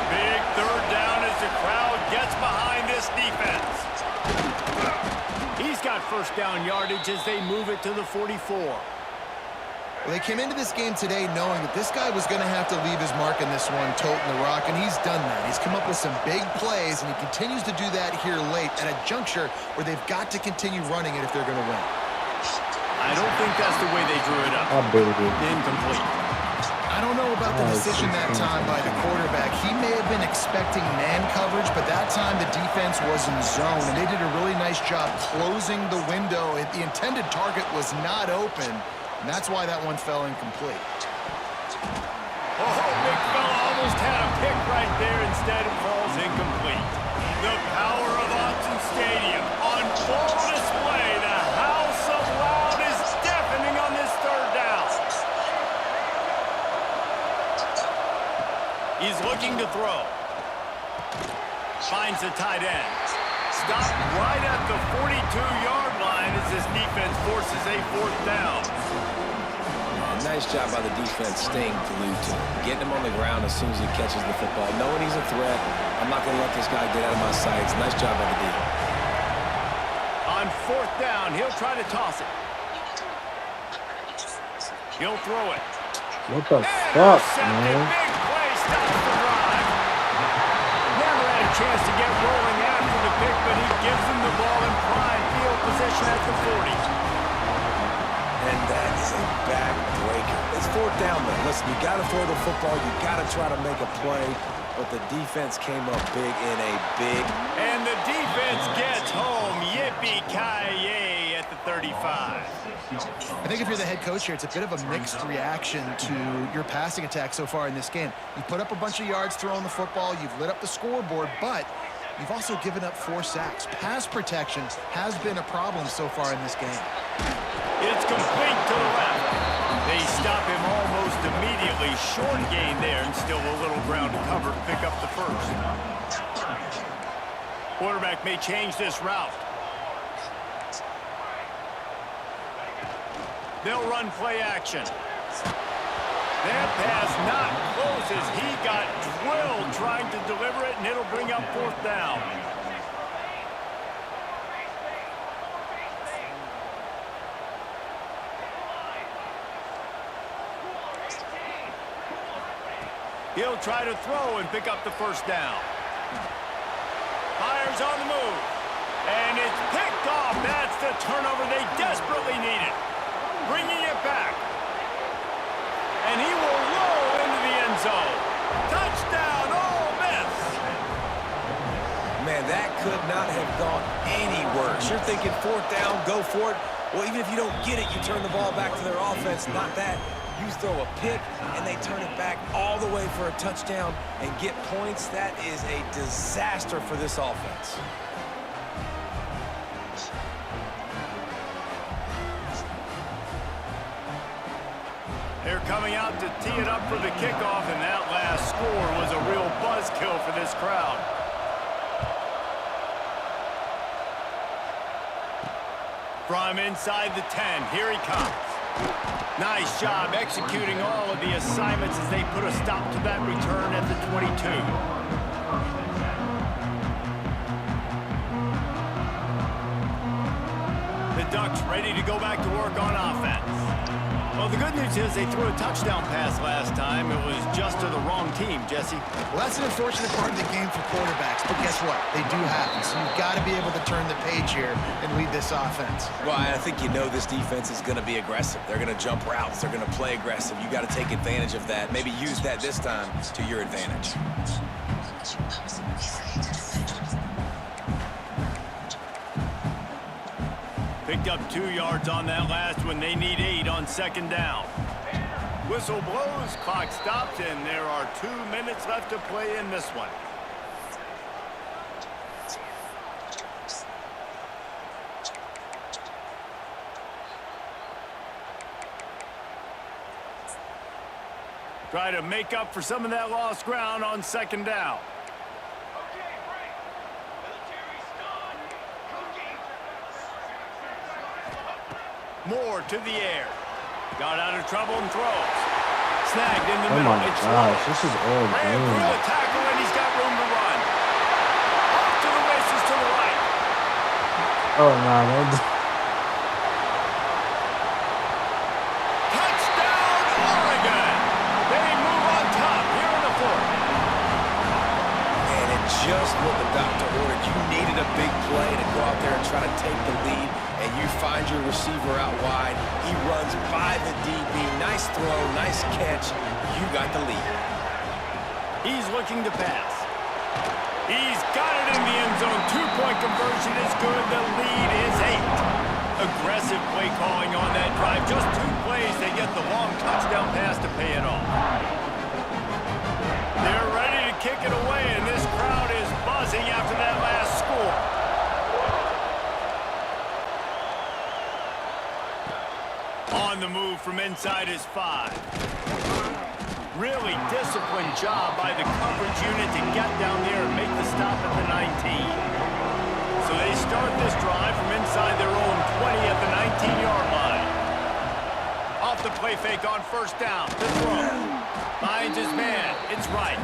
Big third down as the crowd gets behind this defense. He's got first down yardage as they move it to the 44. Well, they came into this game today knowing that this guy was going to have to leave his mark in this one, toting the rock, and he's done that. He's come up with some big plays, and he continues to do that here late at a juncture where they've got to continue running it if they're going to win. I don't think that's the way they drew it up. Incomplete. I don't know about the decision that time by the quarterback. He may have been expecting man coverage, but that time the defense was in zone, and they did a really nice job closing the window. The intended target was not open, and that's why that one fell incomplete. Oh, big fella almost had a pick right there. Instead, it falls incomplete. The power of Autzen Stadium on full display. The house of loud is deafening on this third down. He's looking to throw. Finds the tight end. Stopped right at the 42-yard line as this defense forces a fourth down. Nice job by the defense staying glued to him, getting him on the ground as soon as he catches the football, knowing he's a threat. I'm not going to let this guy get out of my sights. Nice job by the D. On fourth down, he'll try to toss it. He'll throw it. What the fuck, man? Big play stops the drive. Never had a chance to get rolling after the pick, but he gives them the ball in prime field position at the 40. And that is a back-breaker. It's fourth down, though. Listen, you got to throw the football. You got to try to make a play. But the defense came up big in a big... And the defense gets home. Yippee-ki-yay at the 35. I think if you're the head coach here, it's a bit of a mixed reaction to your passing attack so far in this game. You've put up a bunch of yards throwing the football. You've lit up the scoreboard, but you've also given up 4 sacks. Pass protection has been a problem so far in this game. It's complete to the left. They stop him almost immediately. Short gain there and still a little ground to cover to pick up the first. Quarterback may change this route. They'll run play action. That pass not closes. He got drilled trying to deliver it, and it'll bring up fourth down. He'll try to throw and pick up the first down. Fires on the move. And it's picked off. That's the turnover they desperately needed. Bringing it back. And he will roll into the end zone. Touchdown, Ole Miss. Man, that could not have gone any worse. You're thinking fourth down, go for it. Well, even if you don't get it, you turn the ball back to their offense. Not that. You throw a pick, and they turn it back all the way for a touchdown and get points. That is a disaster for this offense. They're coming out to tee it up for the kickoff, and that last score was a real buzzkill for this crowd. From inside the 10, here he comes. Nice job executing all of the assignments as they put a stop to that return at the 22. Ducks ready to go back to work on offense. Well, the good news is they threw a touchdown pass last time. It was just to the wrong team, Jesse. Well, that's an unfortunate part of the game for quarterbacks, but guess what? They do happen, so you've got to be able to turn the page here and lead this offense. Well, I think you know this defense is going to be aggressive. They're going to jump routes. They're going to play aggressive. You got to take advantage of that. Maybe use that this time to your advantage. Picked up 2 yards on that last one. They need 8 on second down. Whistle blows, clock stops, and there are 2 minutes left to play in this one. Try to make up for some of that lost ground on second down. Moore to the air. Got out of trouble and throws. Snagged in the Oh middle. my It's gosh, this is all ran through game. the tackle, and he's got room to run. Off to the races to the right. Oh, nah, man. Touchdown, Oregon. They move on top here in the fourth. And it just what the doctor ordered. You needed a big play to go out there and try to take the lead, and you find your receiver out wide. He runs by the DB. Nice throw, nice catch. You got the lead. He's looking to pass. He's got it in the end zone. 2-point conversion is good. The lead is 8. Aggressive play calling on that drive. Just 2 plays, they get the long touchdown pass to pay it off. They're ready to kick it away, and this crowd is buzzing after that last score. On the move from inside his 5. Really disciplined job by the coverage unit to get down there and make the stop at the 19. So they start this drive from inside their own 20 at the 19-yard line. Off the play fake on first down. The throw. Finds his man. It's right.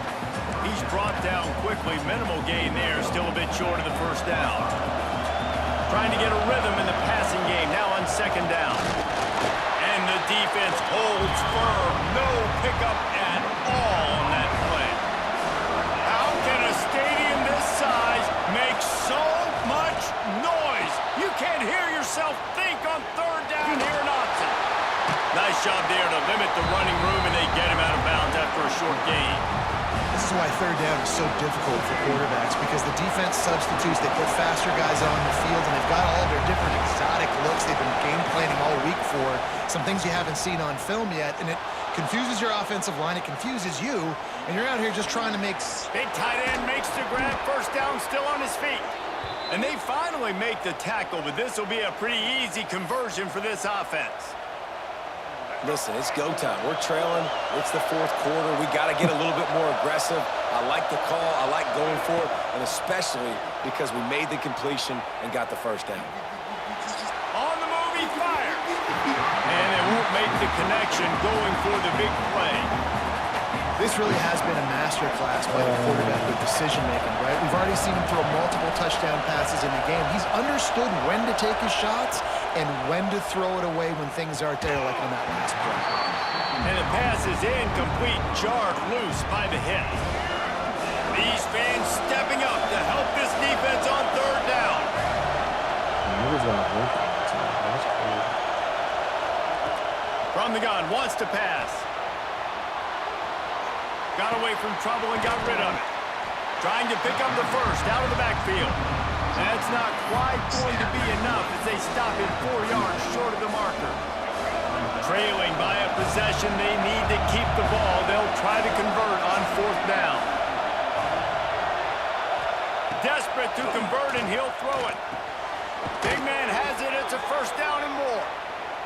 He's brought down quickly. Minimal gain there. Still a bit short of the first down. Trying to get a rhythm in the passing game. Now on second down. And the defense holds firm. No pickup at all on that play. How can a stadium this size make so much noise? You can't hear yourself think on third down here in Austin. Nice job there to limit the running room, and they get him out of bounds after a short gain. This is why third down is so difficult for quarterbacks, because the defense substitutes. They put faster guys on the field, and they've got all their different exotic looks they've been game planning all week for. Some things you haven't seen on film yet, and it confuses your offensive line. It confuses you, and you're out here just trying to make... Big tight end makes the grab. First down, still on his feet. And they finally make the tackle, but this will be a pretty easy conversion for this offense. Listen, it's go time. We're trailing. It's the fourth quarter. We got to get a little bit more aggressive. I like the call. I like going for it, and especially because we made the completion and got the first down. On the move, he fires. And they won't make the connection going for the big play. This really has been a masterclass by the quarterback with decision-making, right? We've already seen him throw multiple touchdown passes in the game. He's understood when to take his shots and when to throw it away when things aren't there, like on that last play. And the pass is incomplete, jarred loose by the hit. These fans stepping up to help this defense on third down. From the gun, wants to pass. Got away from trouble and got rid of it. Trying to pick up the first out of the backfield. That's not quite going to be enough as they stop him 4 yards short of the marker. Trailing by a possession, they need to keep the ball. They'll try to convert on fourth down. Desperate to convert, and he'll throw it. Big man has it. It's a first down and more.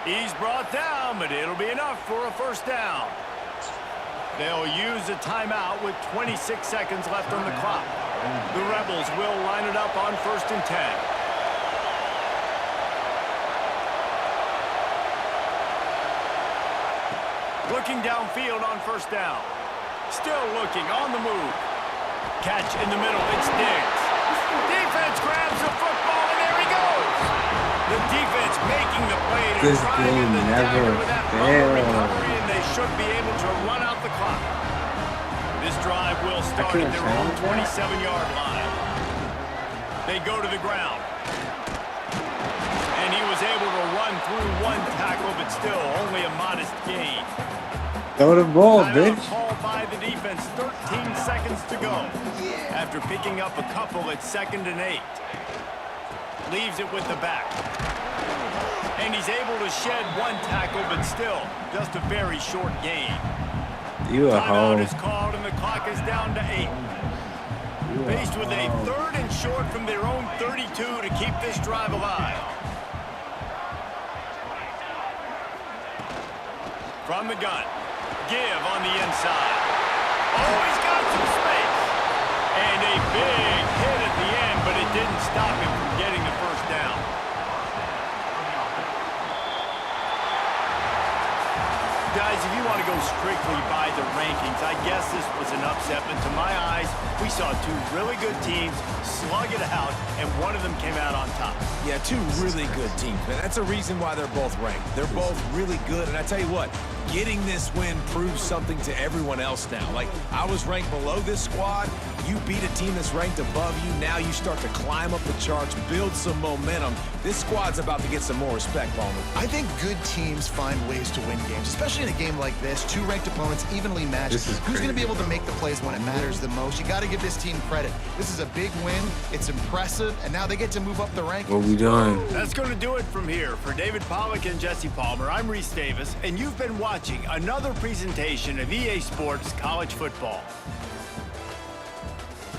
He's brought down, but it'll be enough for a first down. They'll use a timeout with 26 seconds left on the clock. The Rebels will line it up on 1st and 10. Looking downfield on first down. Still looking on the move. Catch in the middle. It's Diggs. Defense grabs the football, and there he goes. The defense making the play to This drive game in the never dagger with that bumper fails. recovery, and they should be able to run out the clock. This drive will start at their own 27-yard line. They go to the ground. And he was able to run through one tackle, but still only a modest gain. Throw the ball, Timeout bitch. called by the defense, 13 seconds to go. After picking up a couple at 2nd and 8. Leaves it with the back. And he's able to shed one tackle, but still just a very short gain. You a Timeout hoe. is called, and the clock is down to 8. Faced with a 3rd and short from their own 32 to keep this drive alive. From the gun. Give on the inside. Oh, he's got some space. And a big hit at the end, but it didn't stop him from getting the first down. Guys, if you want to go strictly by the rankings, I guess this was an upset, but to my eyes, we saw two really good teams slug it out, and one of them came out on top. Yeah, two really good teams, man. That's a reason why they're both ranked. They're both really good, and I tell you what, getting this win proves something to everyone else now. Like, I was ranked below this squad. You beat a team that's ranked above you. Now you start to climb up the charts, build some momentum. This squad's about to get some more respect, Palmer. I think good teams find ways to win games, especially in a game like this. Two ranked opponents evenly matched. This is Who's going to be crazy. able to make the plays when it matters the most? You got to give this team credit. This is a big win. It's impressive, and now they get to move up the rankings. What we doing? That's going to do it from here. For David Pollack and Jesse Palmer, I'm Reese Davis, and you've been watching another presentation of EA Sports College Football.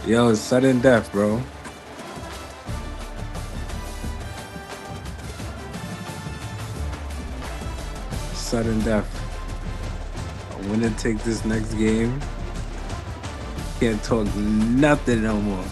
Yo, it's sudden death, bro. Sudden death. I want to take this next game. Can't talk nothing no more.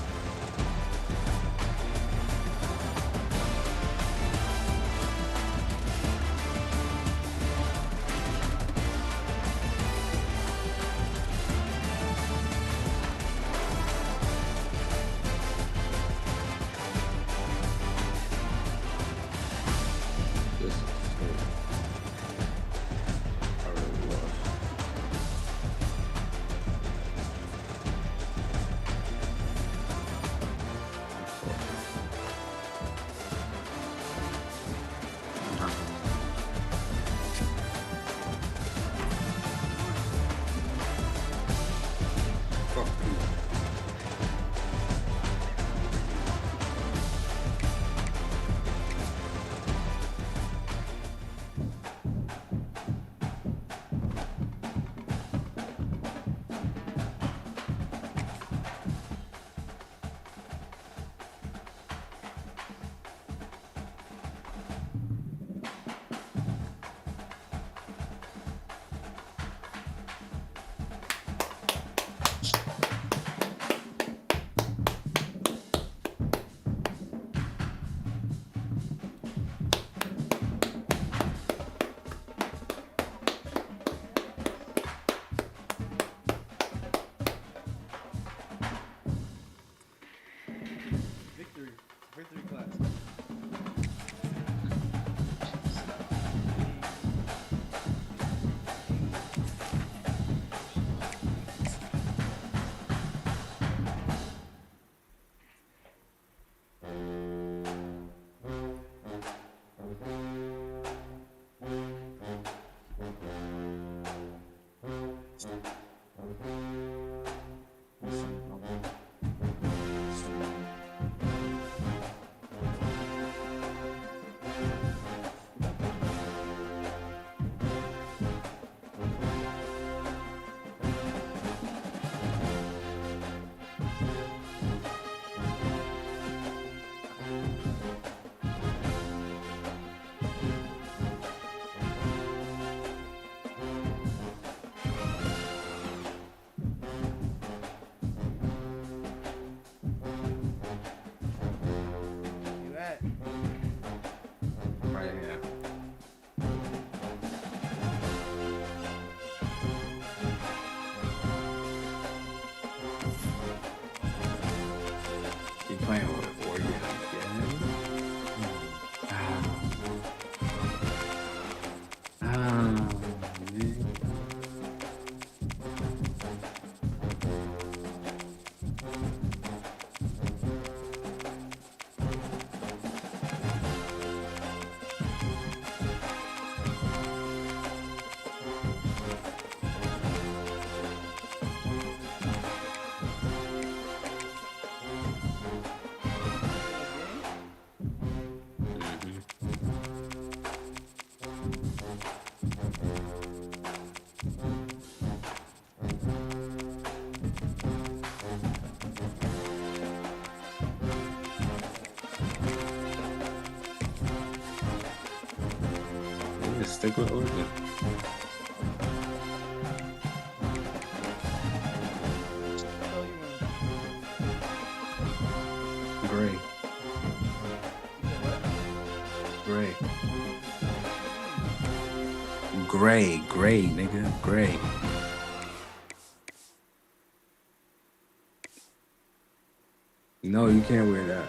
Stick with Oregon. Gray. Gray. Gray, nigga. Gray. No, you can't wear that.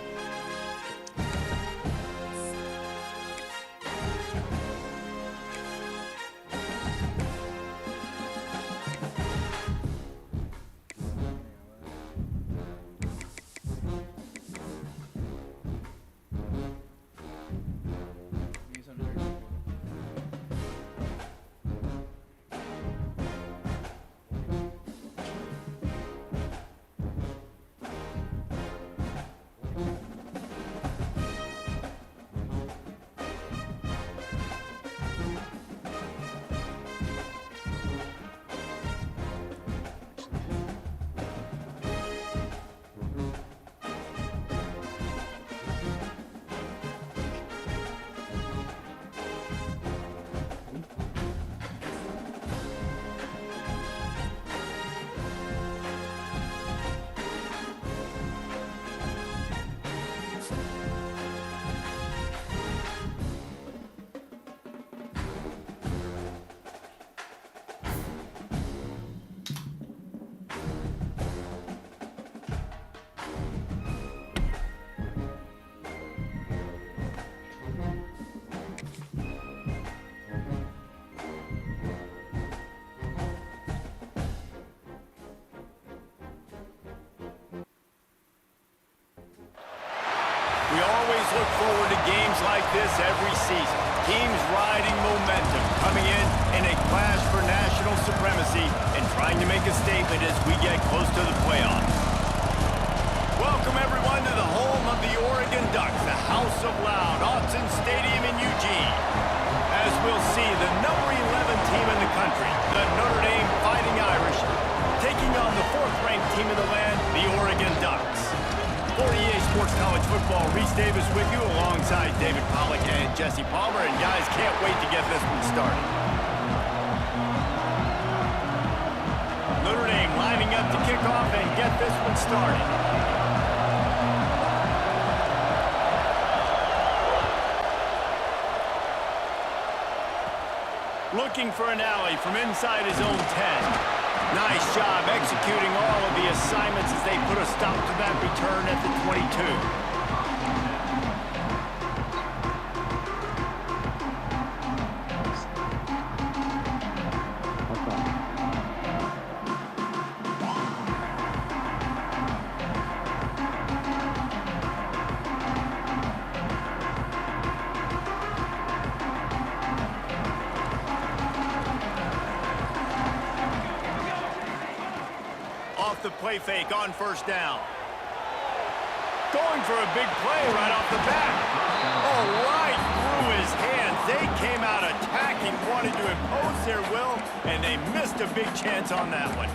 We always look forward to games like this every season. Teams riding momentum, coming in a clash for national supremacy and trying to make a statement as we get close to the playoffs. Welcome everyone to the home of the Oregon Ducks, the House of Loud, Autzen Stadium in Eugene. As we'll see, the number 11 team in the country, the Notre Dame Fighting Irish, taking on the 4th-ranked team in the land, the Oregon Ducks. For EA Sports College Football, Reese Davis with you alongside David Pollack and Jesse Palmer. And guys, can't wait to get this one started. Notre Dame lining up to kick off and get this one started. Looking for an alley from inside his own 10. Nice job executing all of the assignments as they put a stop to that return at the 22. The play fake on first down. Going for a big play right off the bat. Oh, right through his hands. They came out attacking, wanted to impose their will, and they missed a big chance on that one.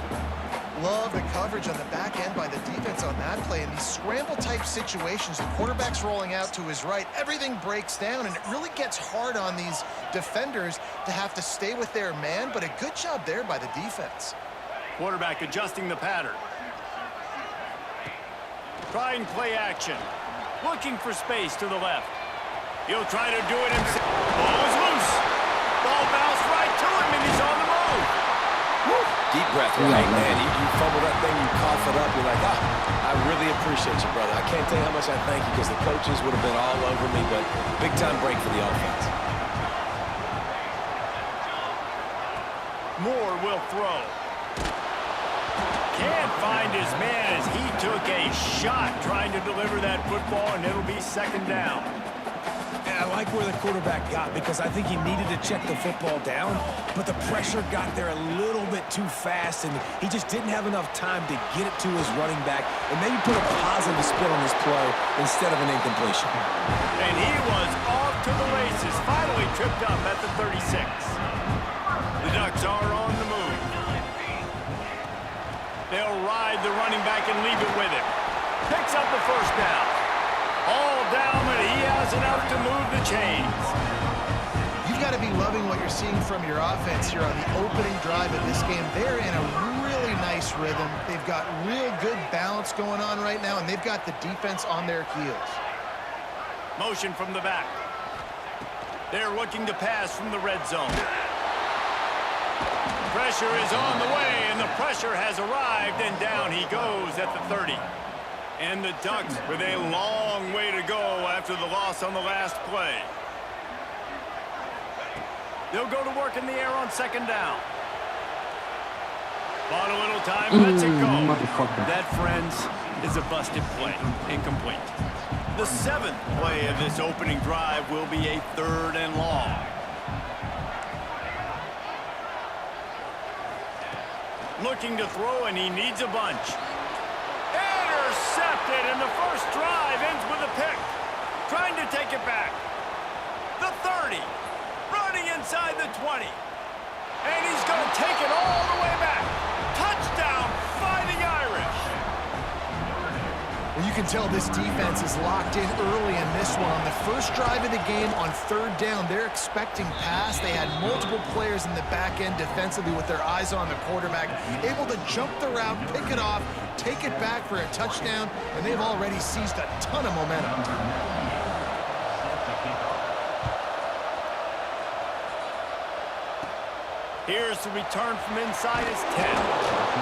Love the coverage on the back end by the defense on that play. In these scramble-type situations, the quarterback's rolling out to his right. Everything breaks down, and it really gets hard on these defenders to have to stay with their man, but a good job there by the defense. Quarterback adjusting the pattern. Trying play action. Looking for space to the left. He'll try to do it himself. Ball is loose. Ball bounced right to him, and he's on the move. Woo. Deep breath, right, man. You fumble that thing, you cough it up. You're like, I really appreciate you, brother. I can't tell you how much I thank you because the coaches would have been all over me, but big-time break for the offense. Moore will throw. Can't find his man as he took a shot trying to deliver that football, and it'll be second down. And I like where the quarterback got because I think he needed to check the football down, but the pressure got there a little bit too fast, and he just didn't have enough time to get it to his running back and maybe put a positive spin on his play instead of an incompletion. And he was off to the races, finally tripped up at the 36. The Ducks are on the move. They'll ride the running back and leave it with him. Picks up the first down. All down, but he has enough to move the chains. You've got got to be loving what you're seeing from your offense here on the opening drive of this game. They're in a really nice rhythm. They've got real good balance going on right now, and they've got the defense on their heels. Motion from the back. They're looking to pass from the red zone. Pressure is on the way, and the pressure has arrived, and down he goes at the 30. And the Ducks with a long way to go after the loss on the last play. They'll go to work in the air on second down. Bought a little time, lets it go. That, friends, is a busted play. Incomplete. The 7th play of this opening drive will be a 3rd and long. Looking to throw, and he needs a bunch. Intercepted, and the first drive ends with a pick. Trying to take it back. The 30. Running inside the 20. And he's going to take it all the way back. Touchdown, Fighting Irish. Well, you can tell this defense is locked in early in this one. On the first drive of the game on 3rd down, they're expecting pass. They had multiple players in the back end defensively with their eyes on the quarterback, able to jump the route, pick it off, take it back for a touchdown, and they've already seized a ton of momentum. Here's the return from inside his 10.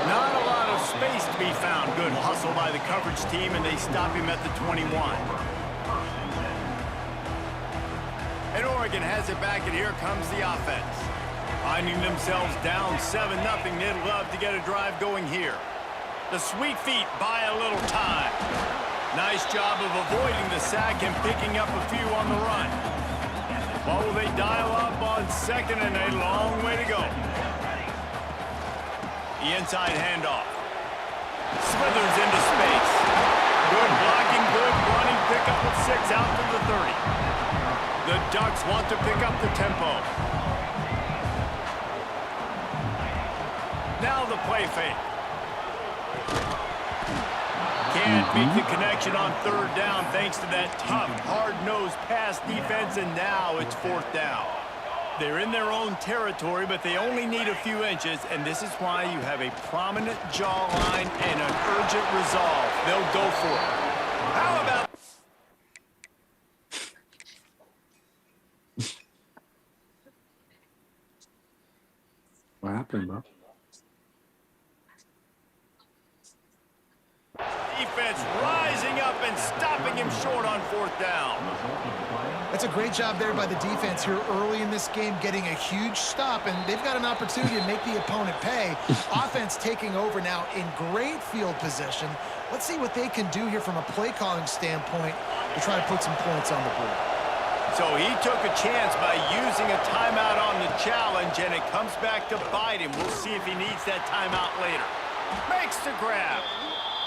Not a lot of space to be found. Good hustle by the coverage team, and they stop him at the 21. And Oregon has it back, and here comes the offense. Finding themselves down 7-0, they'd love to get a drive going here. The sweet feet buy a little time. Nice job of avoiding the sack and picking up a few on the run. What will they dial up on 2nd and a long way to go? The inside handoff. Slithers into space. Good blocking, good running pickup with 6 out to the 30. The Ducks want to pick up the tempo. Now the play fake. Can't make the connection on 3rd down thanks to that tough, hard-nosed pass defense, and now it's 4th down. They're in their own territory, but they only need a few inches, and this is why you have a prominent jawline and an urgent resolve. They'll go for it. How about... What happened, bro? Defense rising up and stopping him short on 4th down. That's a great job there by the defense here early in this game, getting a huge stop, and they've got an opportunity to make the opponent pay. Offense taking over now in great field position. Let's see what they can do here from a play calling standpoint to try to put some points on the board. So he took a chance by using a timeout on the challenge, and it comes back to bite him. We'll see if he needs that timeout later. Makes the grab.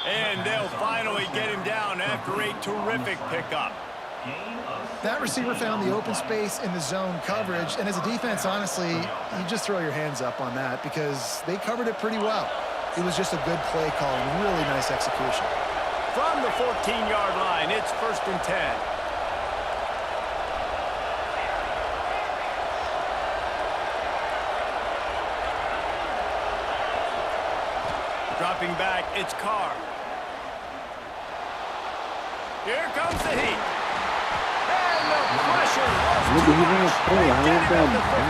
And they'll finally get him down after a terrific pickup. That receiver found the open space in the zone coverage, and as a defense, honestly, you just throw your hands up on that because they covered it pretty well. It was just a good play call and really nice execution. From the 14-yard line, it's 1st and 10. Dropping back, it's Carr. Here comes the heat. And the pressure was too much. They get him at the 15.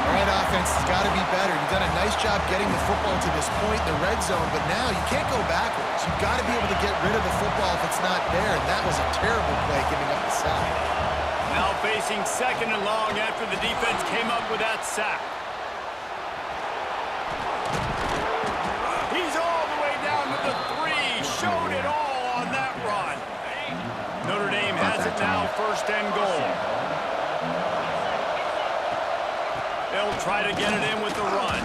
All right, offense has got to be better. You've done a nice job getting the football to this point in the red zone, but now you can't go backwards. You've got to be able to get rid of the football if it's not there, and that was a terrible play giving up the sack. Now facing 2nd and long after the defense came up with that sack. He's all the way down to the 3. Showed it all on that run. Notre Dame has it now, 1st and goal. They'll try to get it in with the run.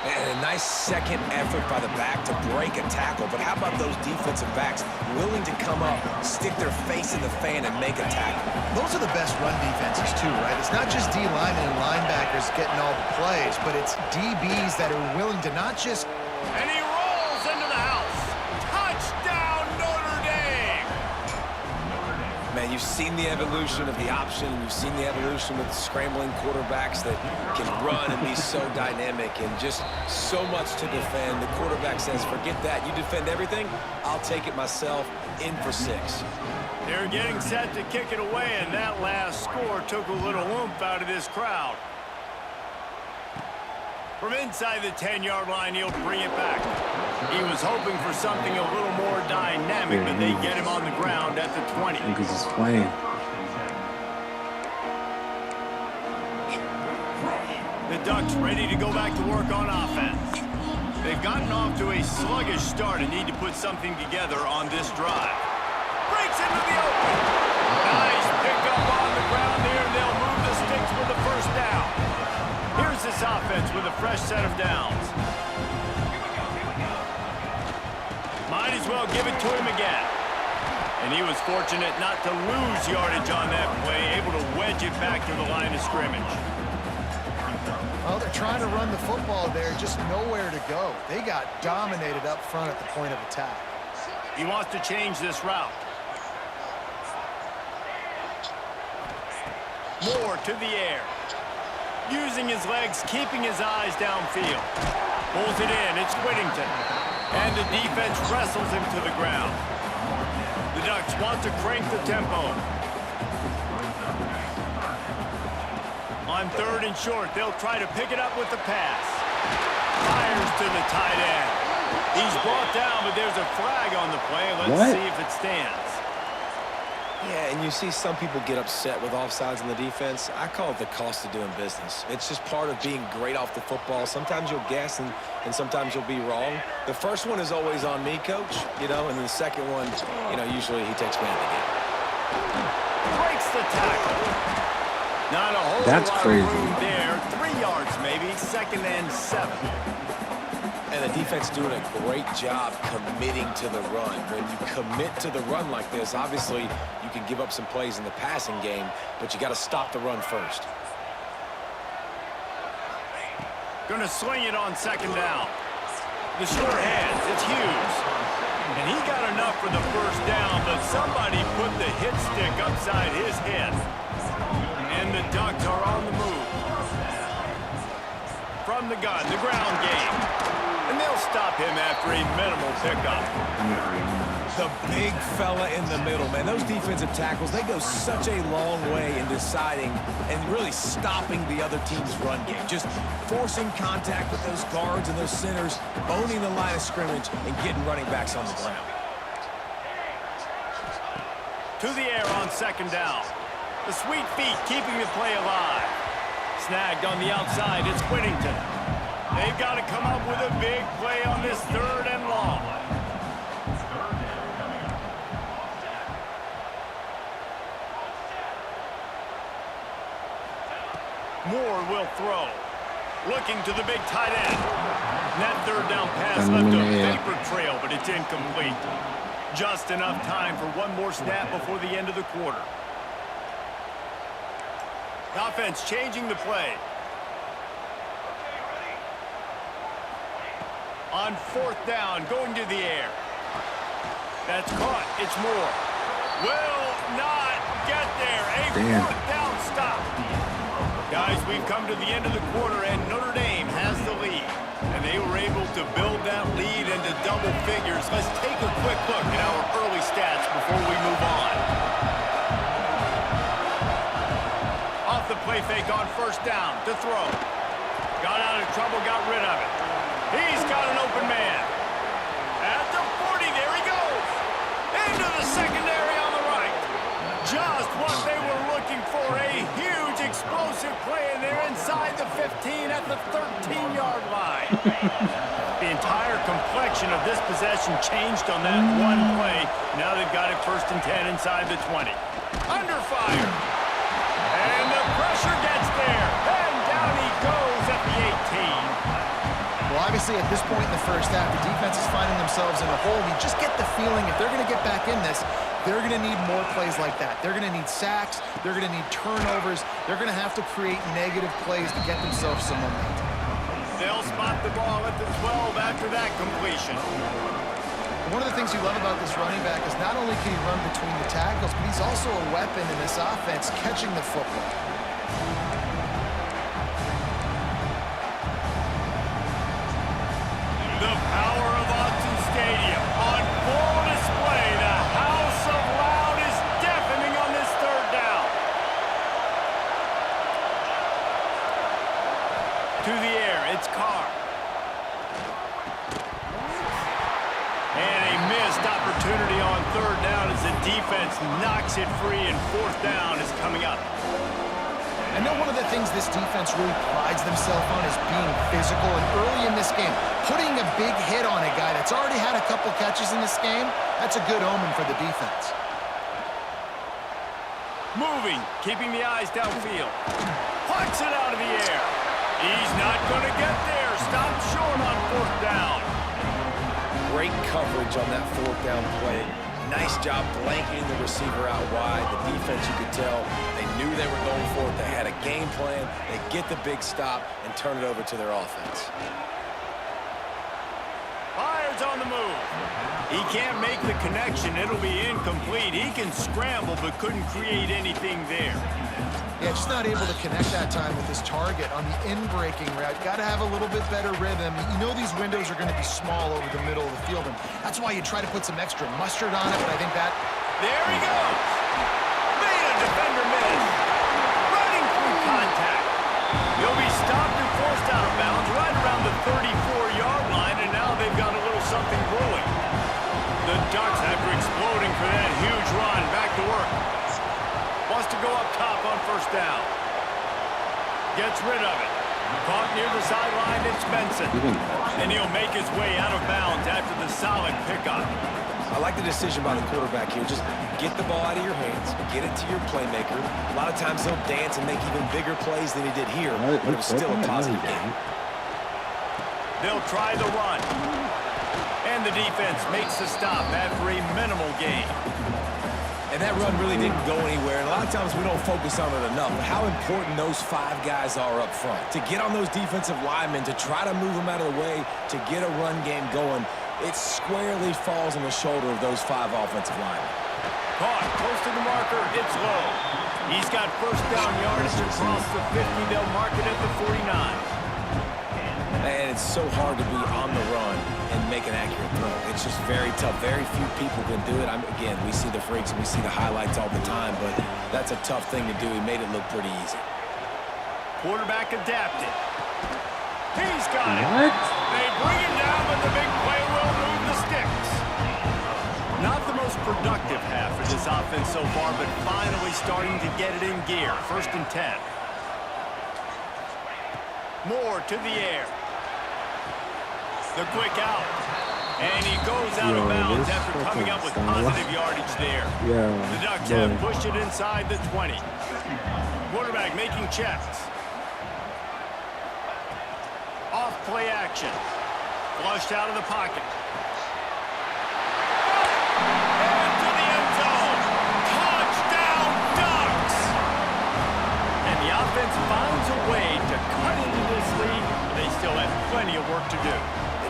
And a nice second effort by the back to break a tackle. But how about those defensive backs willing to come up, stick their face in the fan, and make a tackle? Those are the best run defenses, too, right? It's not just D-linemen and linebackers getting all the plays, but it's DBs that are willing to not just... And he rolls into the house. Touchdown, Notre Dame! Man, you've seen the evolution of the option. You've seen the evolution with scrambling quarterbacks that can run and be so dynamic and just so much to defend. The quarterback says, forget that. You defend everything, I'll take it myself. In for 6. They're getting set to kick it away, and that last score took a little oomph out of this crowd. From inside the 10-yard line, he'll bring it back. He was hoping for something a little more dynamic, but they get him on the ground at the 20. Because he's playing. The Ducks ready to go back to work on offense. They've gotten off to a sluggish start and need to put something together on this drive. Breaks into the open. Nice pickup on the ground here. They'll move the sticks with the first down. Here's this offense with a fresh set of downs. Might as well give it to him again. And he was fortunate not to lose yardage on that play, able to wedge it back to the line of scrimmage. Well, they're trying to run the football there, just nowhere to go. They got dominated up front at the point of attack. He wants to change this route. Moore to the air. Using his legs, keeping his eyes downfield. Pulls it in, it's Whittington. And the defense wrestles him to the ground. The Ducks want to crank the tempo. On 3rd and short, they'll try to pick it up with the pass. Fires to the tight end. He's brought down, but there's a flag on the play. Let's see if it stands. Yeah, and you see some people get upset with offsides in the defense. I call it the cost of doing business. It's just part of being great off the football. Sometimes you'll guess and sometimes you'll be wrong. The first one is always on me, coach, and then the second one, usually he takes me out of the game. Breaks the tackle. Not a whole That's lot crazy. of room there. 3 yards maybe, 2nd and 7. And the defense doing a great job committing to the run. When you commit to the run like this, obviously you can give up some plays in the passing game, but you got to stop the run first. Gonna swing it on 2nd down. The short hands, it's Hughes. And he got enough for the first down, but somebody put the hit stick upside his head. And the Ducks are on the move. From the gun, the ground game. And they'll stop him after a minimal pickup. The big fella in the middle, man. Those defensive tackles, they go such a long way in deciding and really stopping the other team's run game. Just forcing contact with those guards and those centers, owning the line of scrimmage, and getting running backs on the ground. To the air on 2nd down. The sweet feet keeping the play alive. Snagged on the outside, it's Whittington. They've got to come up with a big play on this 3rd and long. Moore will throw. Looking to the big tight end. And that 3rd down pass left a vapor trail, but it's incomplete. Just enough time for one more snap before the end of the quarter. The offense changing the play. On 4th down, going to the air. That's caught. It's Moore. Will not get there. A 4th down stop. Guys, we've come to the end of the quarter, and Notre Dame has the lead. And they were able to build that lead into double figures. Let's take a quick look at our early stats before we move on. Off the play fake on 1st down to throw. Got out of trouble, got rid of it. He's got an open man. At the 40, there he goes. Into the secondary on the right. Just what they were looking for, a huge explosive play, and they're inside the 15 at the 13-yard line. The entire complexion of this possession changed on that one play. Now they've got it 1st and 10 inside the 20. Under fire. And the pressure gets there. And down he goes at the 18. Well, obviously, at this point in the first half, the defense is finding themselves in a hole. You just get the feeling if they're going to get back in this, they're going to need more plays like that. They're going to need sacks. They're going to need turnovers. They're going to have to create negative plays to get themselves some momentum. They'll spot the ball at the 12 after that completion. One of the things you love about this running back is not only can he run between the tackles, but he's also a weapon in this offense catching the football. The power of Autzen Stadium on full display. The House of Loud is deafening on this third down. To the air, it's Carr. And a missed opportunity on third down as the defense knocks it free, and fourth down is coming up. I know one of the things this defense really prides themselves on is being physical, and early in this game, putting a big hit on a guy that's already had a couple catches in this game, that's a good omen for the defense. Moving, keeping the eyes downfield. Plucks it out of the air. He's not going to get there. Stopped short on fourth down. Great coverage on that fourth down play. Nice job blanketing the receiver out wide. The defense, you could tell, they knew they were going for it. They had a game plan. They get the big stop and turn it over to their offense. Byers on the move. He can't make the connection. It'll be incomplete. He can scramble, but couldn't create anything there. Yeah, just not able to connect that time with his target on the in-breaking route. Got to have a little bit better rhythm. You know these windows are going to be small over the middle of the field, and that's why you try to put some extra mustard on it, but I think that... There he goes. Made a defender miss. Running through contact. He'll be stopped and forced out of bounds right around the 34-yard line, and now they've got a little something brewing. The Ducks, after exploding for that huge run, back to work. Wants to go up top on first down. Gets rid of it. Caught near the sideline, it's Benson. And he'll make his way out of bounds after the solid pickup. I like the decision by the quarterback here. Just get the ball out of your hands, get it to your playmaker. A lot of times he'll dance and make even bigger plays than he did here, but it was still a positive game. They'll try the run. And the defense makes the stop after a minimal gain. And that run really didn't go anywhere. And a lot of times we don't focus on it enough. But how important those five guys are up front. To get on those defensive linemen, to try to move them out of the way, to get a run game going, it squarely falls on the shoulder of those five offensive linemen. Caught close to the marker. It's low. He's got first down yardage across the 50. They'll mark it at the 49. And it's so hard to be on the run and make an accurate throw. It's just very tough. Very few people can do it. Again, we see the freaks and we see the highlights all the time, but that's a tough thing to do. He made it look pretty easy. Quarterback adapted. He's got it. They bring him down, but the big play will move the sticks. Not the most productive half for this offense so far, but finally starting to get it in gear. First and 10. Moore to the air. The quick out. And he goes out of bounds after coming up with positive yardage there. The Ducks have pushed it inside the 20. Quarterback making checks. Off play action. Flushed out of the pocket. And to the end zone. Touchdown, Ducks! And the offense finds a way to cut into this lead. They still have plenty of work to do.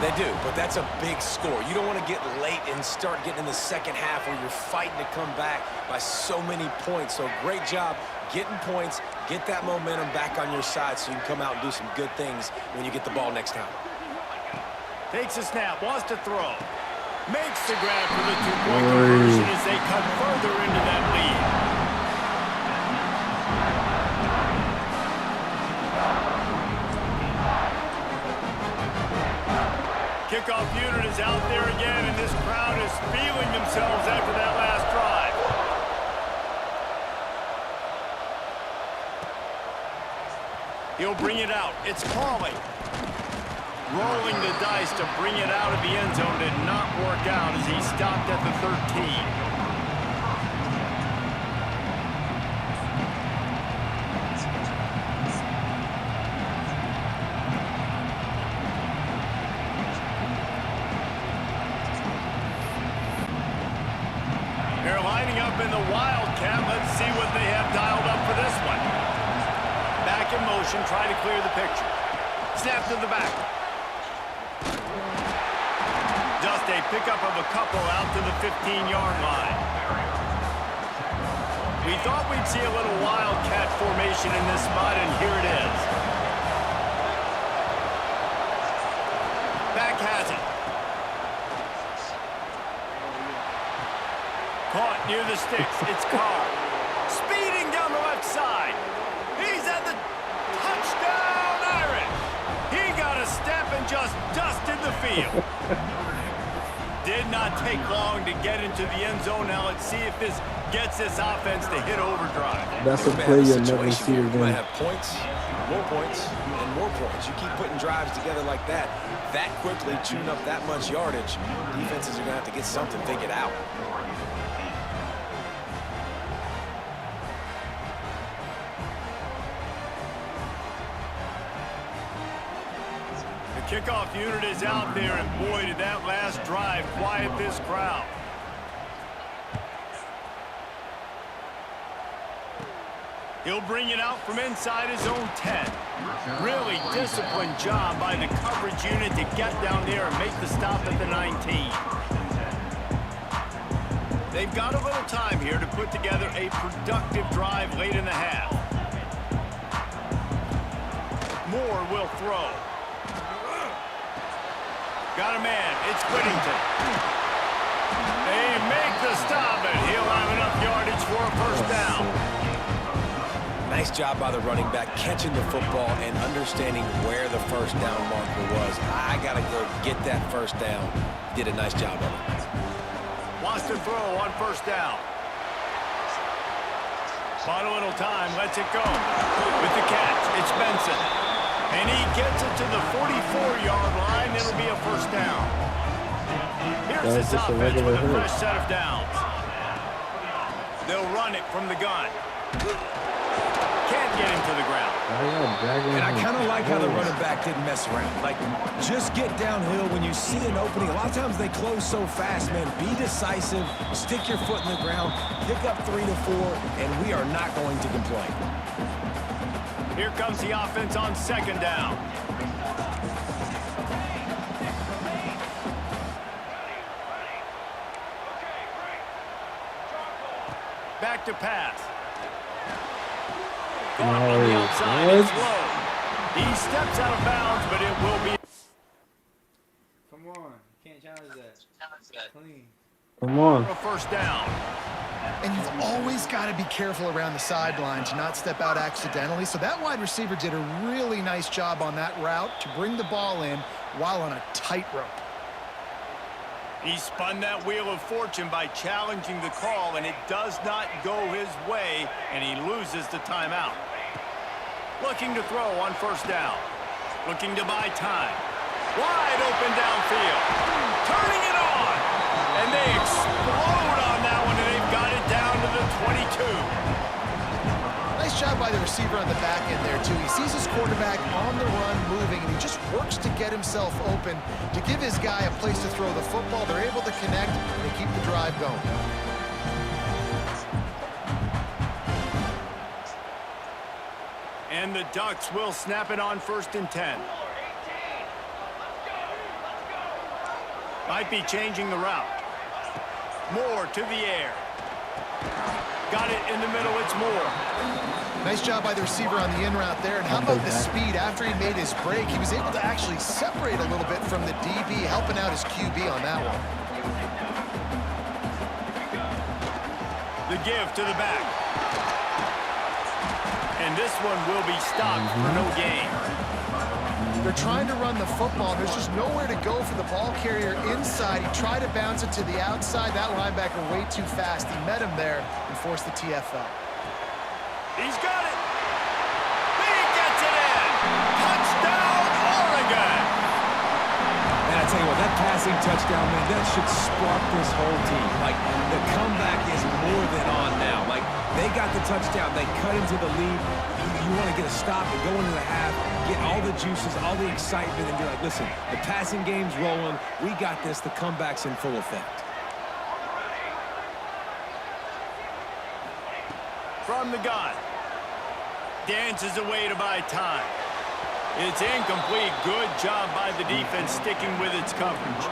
They do, but that's a big score. You don't want to get late and start getting in the second half where you're fighting to come back by so many points. So great job getting points, get that momentum back on your side so you can come out and do some good things when you get the ball next time. Takes a snap, wants to throw. Makes the grab for the two-point conversion as they cut further into that lead. Kickoff unit is out there again, and this crowd is feeling themselves after that last drive. He'll bring it out. It's Crawley. Rolling the dice to bring it out of the end zone did not work out as he stopped at the 13. In the Wildcat, let's see what they have dialed up for this one. Back in motion, try to clear the picture. Snap to the back. Just a pickup of a couple out to the 15-yard line. We thought we'd see a little wildcat formation in this spot, and here it is. Back has it. Caught near the sticks. It's Carr. Speeding down the left side. He's at the touchdown Irish. He got a step and just dusted the field. Did not take long to get into the end zone. Now let's see if this gets this offense to hit overdrive. That's a play you'll never see You again. might have points, and more points. You keep putting drives together like that quickly, tune up that much yardage. Defenses are going to have to get something figured out. Kickoff unit is out there, and boy, did that last drive quiet this crowd. He'll bring it out from inside his own 10. Really disciplined job by the coverage unit to get down there and make the stop at the 19. They've got a little time here to put together a productive drive late in the half. Moore will throw. Got a man. It's Whittington. They make the stop, and he'll have enough yardage for a first down. Nice job by the running back catching the football and understanding where the first down marker was. I got to go get that first down. Did a nice job of it. Wants to throw on first down. Bought a little time. Lets it go. With the catch, it's Benson. And he gets it to the 44-yard line. It'll be a first down. Here's this offense with a fresh set of downs. They'll run it from the gun. Can't get him to the ground. And I kind of like how the running back didn't mess around. Like, just get downhill when you see an opening. A lot of times they close so fast, man. Be decisive. Stick your foot in the ground. Pick up 3 to 4, and we are not going to complain. Here comes the offense on second down. Back to pass. Caught on the outside. It's low. He steps out of bounds, but it will be. Come on. Can't challenge that. Clean. Come on. A first down. And you've always got to be careful around the sideline to not step out accidentally. So that wide receiver did a really nice job on that route to bring the ball in while on a tightrope. He spun that wheel of fortune by challenging the call, and it does not go his way, and he loses the timeout. Looking to throw on first down. Looking to buy time. Wide open downfield. Turning it on. And they explode on that one, and they've got it down to the 22. Nice job by the receiver on the back end there, too. He sees his quarterback on the run moving, and he just works to get himself open to give his guy a place to throw the football. They're able to connect, and they keep the drive going. And the Ducks will snap it on 1st and 10. Might be changing the route. Moore to the air. Got it in the middle. It's Moore. Nice job by the receiver on the in route there. And how about the speed? After he made his break, he was able to actually separate a little bit from the DB, helping out his QB on that one. The give to the back. And this one will be stopped for no gain. They're trying to run the football. There's just nowhere to go for the ball carrier inside. He tried to bounce it to the outside. That linebacker way too fast. He met him there and forced the TFL. He's got it. He gets it in. Touchdown, Oregon. And I tell you what, that passing touchdown, man, that should spark this whole team. Like, the comeback is more than on now. Like, they got the touchdown. They cut into the lead. You want to get a stop and go into the half, get all the juices, all the excitement, and be like, listen, the passing game's rolling. We got this. The comeback's in full effect. From the gun. Dances away to buy time. It's incomplete. Good job by the defense sticking with its coverage.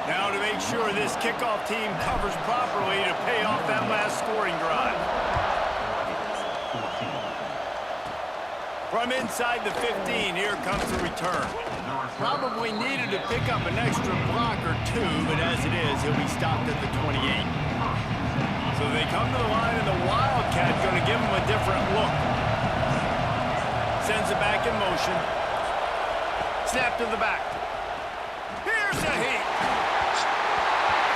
Now to make sure this kickoff team covers properly to pay off that last scoring drive. From inside the 15, here comes the return. Probably needed to pick up an extra block or two, but as it is, he'll be stopped at the 28. So they come to the line, and the Wildcat going to give him a different look. Sends it back in motion. Snap to the back. Here's the heat.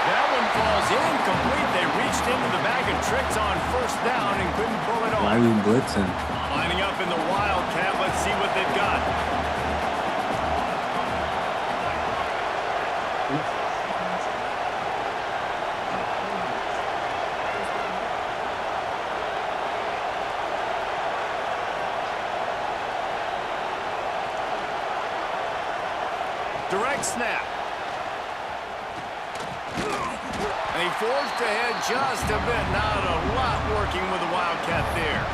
That one falls incomplete. They reached into the bag of tricks on first down and couldn't pull it off. Why are you blitzing? Lining up in the Wildcat. Let's see what they've got. Direct snap. And he forced ahead just a bit. Not a lot working with the Wildcat there.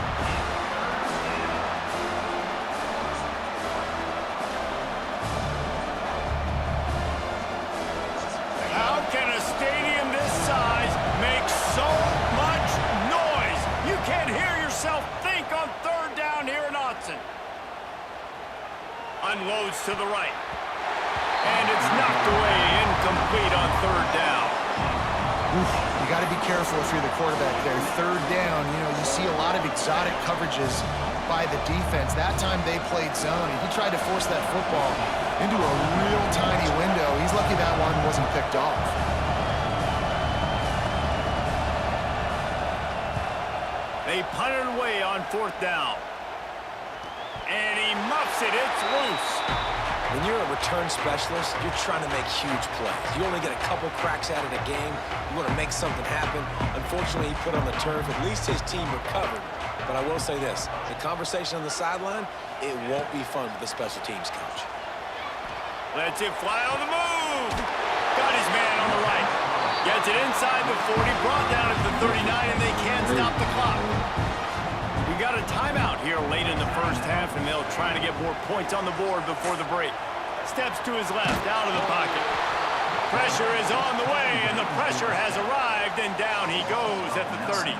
How can a stadium this size make so much noise? You can't hear yourself think on third down here in Autzen. Unloads to the right. And it's knocked away, incomplete on third down. Oof, you got to be careful if you're the quarterback there. Third down, you know, you see a lot of exotic coverages by the defense. That time they played zone, and he tried to force that football into a real tiny window. He's lucky that one wasn't picked off. They punted away on fourth down. And he muffs it. It's loose. When you're a return specialist, you're trying to make huge plays. You only get a couple cracks at it a game. You want to make something happen. Unfortunately, he put on the turf. At least his team recovered. But I will say this, the conversation on the sideline, it won't be fun with the special teams coach. Lets it fly on the move. Got his man on the right. Gets it inside the 40, brought down at the 39, and they can't stop the clock. We got a timeout here late in the first half, and they'll try to get more points on the board before the break. Steps to his left, out of the pocket. Pressure is on the way, and the pressure has arrived, and down he goes at the 30.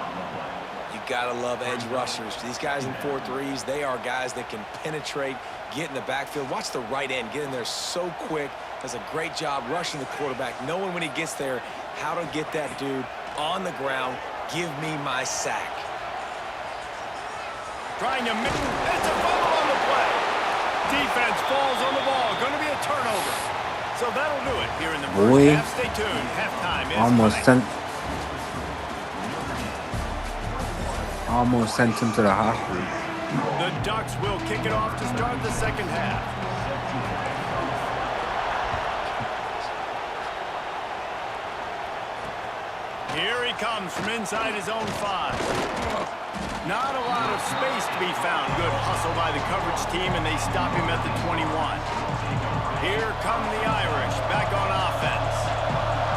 You gotta love edge rushers. These guys in 4-3s, they are guys that can penetrate, get in the backfield. Watch the right end get in there so quick. Does a great job rushing the quarterback, knowing when he gets there how to get that dude on the ground. Give me my sack. Trying to miss. It's a fumble on the play. Defense falls on the ball. Going to be a turnover. So that'll do it here in the first half. Stay tuned. Halftime is almost sent him to the hospital. The Ducks will kick it off to start the second half. Here he comes from inside his own 5. Not a lot of space to be found. Good hustle by the coverage team, and they stop him at the 21. Here come the Irish, back on offense.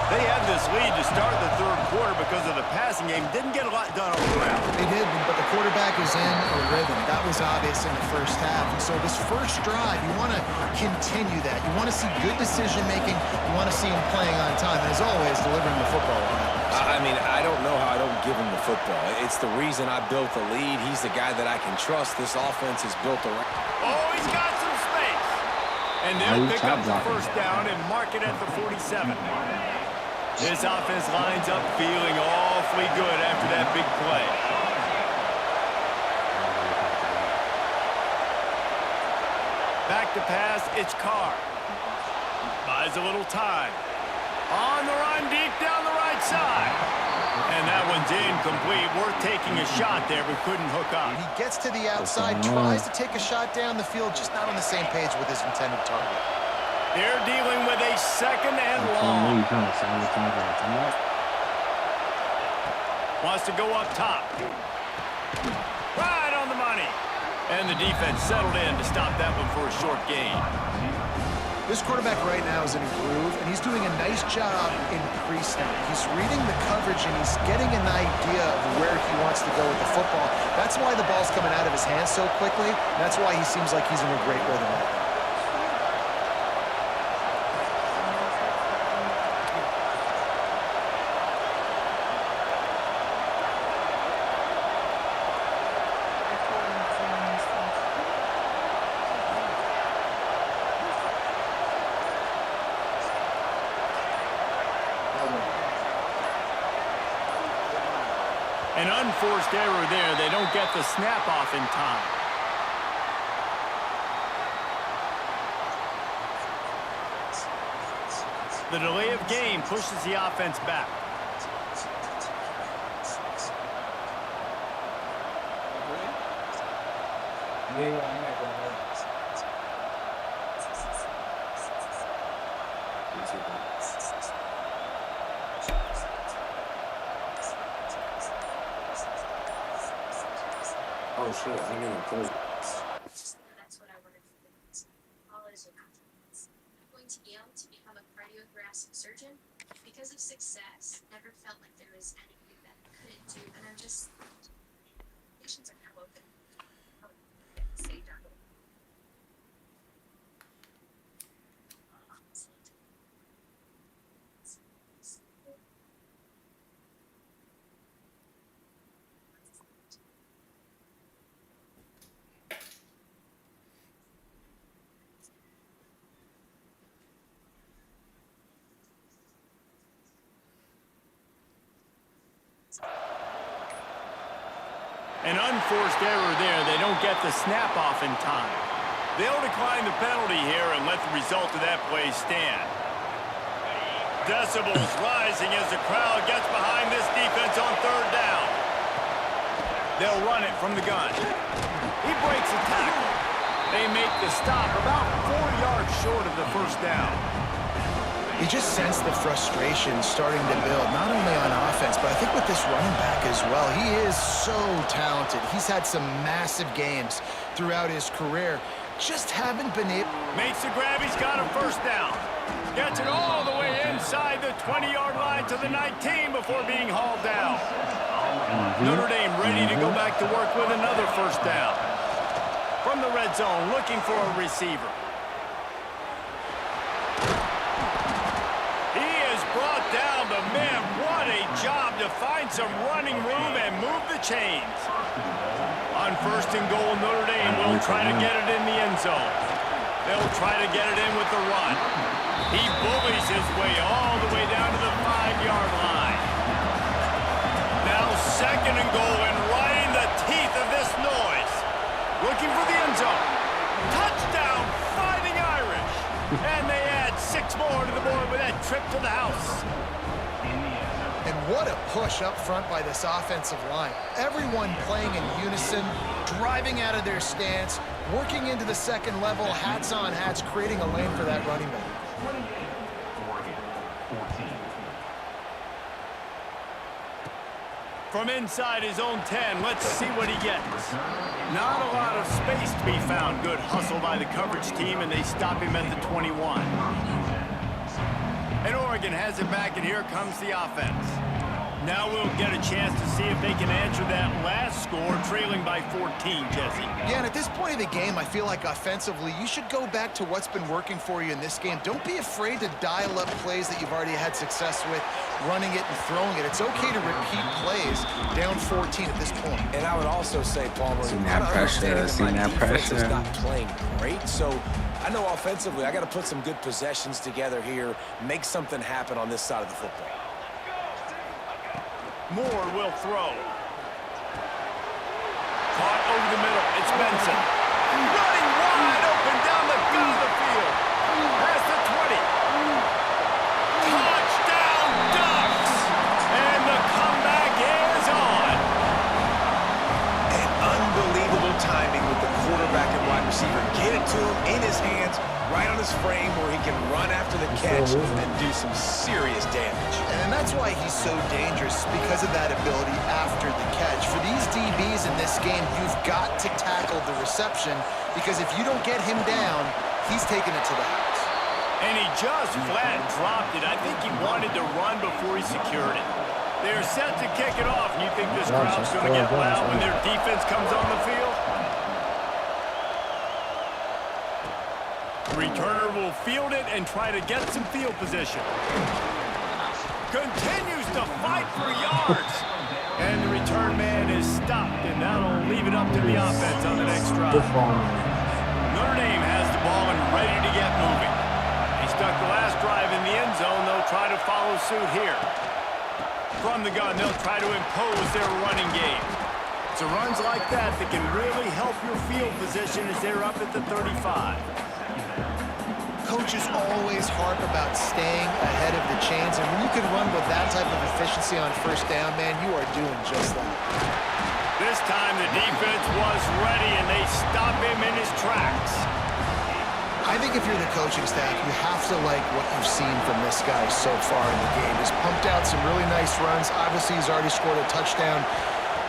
They had this lead to start the third quarter because of the passing game. Didn't get a lot done on the ground. They did, but the quarterback is in a rhythm. That was obvious in the first half. And so this first drive, you want to continue that. You want to see good decision-making. You want to see him playing on time. And as always, delivering the football. I mean, I don't know how I don't give him the football. It's the reason I built the lead. He's the guy that I can trust. This offense is built around. Oh, he's got some space. And they'll pick up the first down and mark it at the 47. This offense lines up feeling awfully good after that big play. Back to pass, it's Carr. Buys a little time. On the run, deep down the right side. And that one's incomplete. Worth taking a shot there, but couldn't hook up. He gets to the outside, tries to take a shot down the field, just not on the same page with his intended target. They're dealing with a second and long. Wants to go up top. Right on the money. And the defense settled in to stop that one for a short gain. This quarterback right now is in a groove, and he's doing a nice job in pre-snap. He's reading the coverage, and he's getting an idea of where he wants to go with the football. That's why the ball's coming out of his hands so quickly. That's why he seems like he's in a great rhythm right now. An unforced error there. They don't get the snap off in time. The delay of game pushes the offense back. Oh shit, I didn't even play. That's what I wanted to do. College and afterwards. I'm going to Yale to become a cardiothoracic surgeon. Because of success, never felt like there was anything that I couldn't do, and I'm just patients are now open. Say that. An unforced error there. They don't get the snap off in time. They'll decline the penalty here and let the result of that play stand. Decibels rising as the crowd gets behind this defense on third down. They'll run it from the gun. He breaks a tackle. They make the stop about 4 yards short of the first down. You just sense the frustration starting to build, not only on offense, but I think with this running back as well. He is so talented. He's had some massive games throughout his career. Just haven't been able... Makes the grab. He's got a first down. Gets it all the way inside the 20-yard line to the 19 before being hauled down. Notre Dame ready to go back to work with another first down. From the red zone, looking for a receiver. Brought down, but man, what a job to find some running room and move the chains. On first and goal, Notre Dame will try to get it in the end zone. They'll try to get it in with the run. He bullies his way all the way down to the 5-yard line. Now second and goal, and right in the teeth of this noise. Looking for the end zone. Touchdown, Fighting Irish. And they add 6 more to the board with that trip to the house. And what a push up front by this offensive line. Everyone playing in unison, driving out of their stance, working into the second level, hats on hats, creating a lane for that running back. From inside his own 10, let's see what he gets. Not a lot of space to be found. Good hustle by the coverage team, and they stop him at the 21. And Oregon has it back, and here comes the offense. Now we'll get a chance to see if they can answer that last score, trailing by 14, Jesse. Yeah, and at this point of the game, I feel like offensively, you should go back to what's been working for you in this game. Don't be afraid to dial up plays that you've already had success with, running it and throwing it. It's okay to repeat plays down 14 at this point. And I would also say, Palmer, See that pressure, is not playing great, so I know offensively I got to put some good possessions together here, make something happen on this side of the football. Moore will throw. Caught over the middle. It's Benson. Running wide open down the gut of the field. Past the 20. Touchdown Ducks! And the comeback is on. And unbelievable timing with the quarterback and wide receiver. Get it to him in his hands, right on his frame where he can run after the catch and do some serious damage. And that's why he's so dangerous, because of that ability after the catch. For these DBs in this game, you've got to tackle the reception, because if you don't get him down, he's taking it to the house. And he just flat dropped it. I think he wanted to run before he secured it. They're set to kick it off, and you think this crowd's going to get loud when their defense comes on the field? Returner will field it and try to get some field position. Continues to fight for yards. And the return man is stopped, and that'll leave it up to the offense on the next drive. Notre Dame has the ball and ready to get moving. They stuck the last drive in the end zone. They'll try to follow suit here. From the gun, they'll try to impose their running game. It's runs like that that can really help your field position as they're up at the 35. Coaches always harp about staying ahead of the chains, and when you can run with that type of efficiency on first down, man, you are doing just that. This time the defense was ready, and they stop him in his tracks. I think if you're the coaching staff, you have to like what you've seen from this guy so far in the game. He's pumped out some really nice runs. Obviously, he's already scored a touchdown.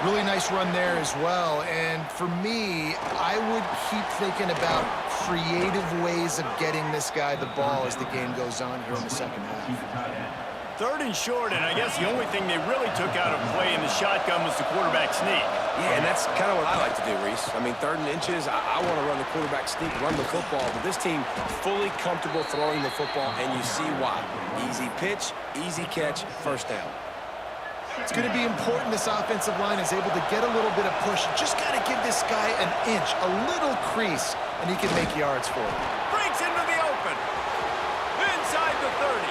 Really nice run there as well. And for me, I would keep thinking about creative ways of getting this guy the ball as the game goes on here in the second half. 3rd and short, and I guess the only thing they really took out of play in the shotgun was the quarterback sneak. Yeah, and that's kind of what I like to do, Reese. I mean, 3rd and inches, I want to run the quarterback sneak, run the football, but this team fully comfortable throwing the football, and you see why. Easy pitch, easy catch, first down. It's going to be important this offensive line is able to get a little bit of push. Just got to give this guy an inch, a little crease, and he can make yards for it. Breaks into the open. Inside the 30.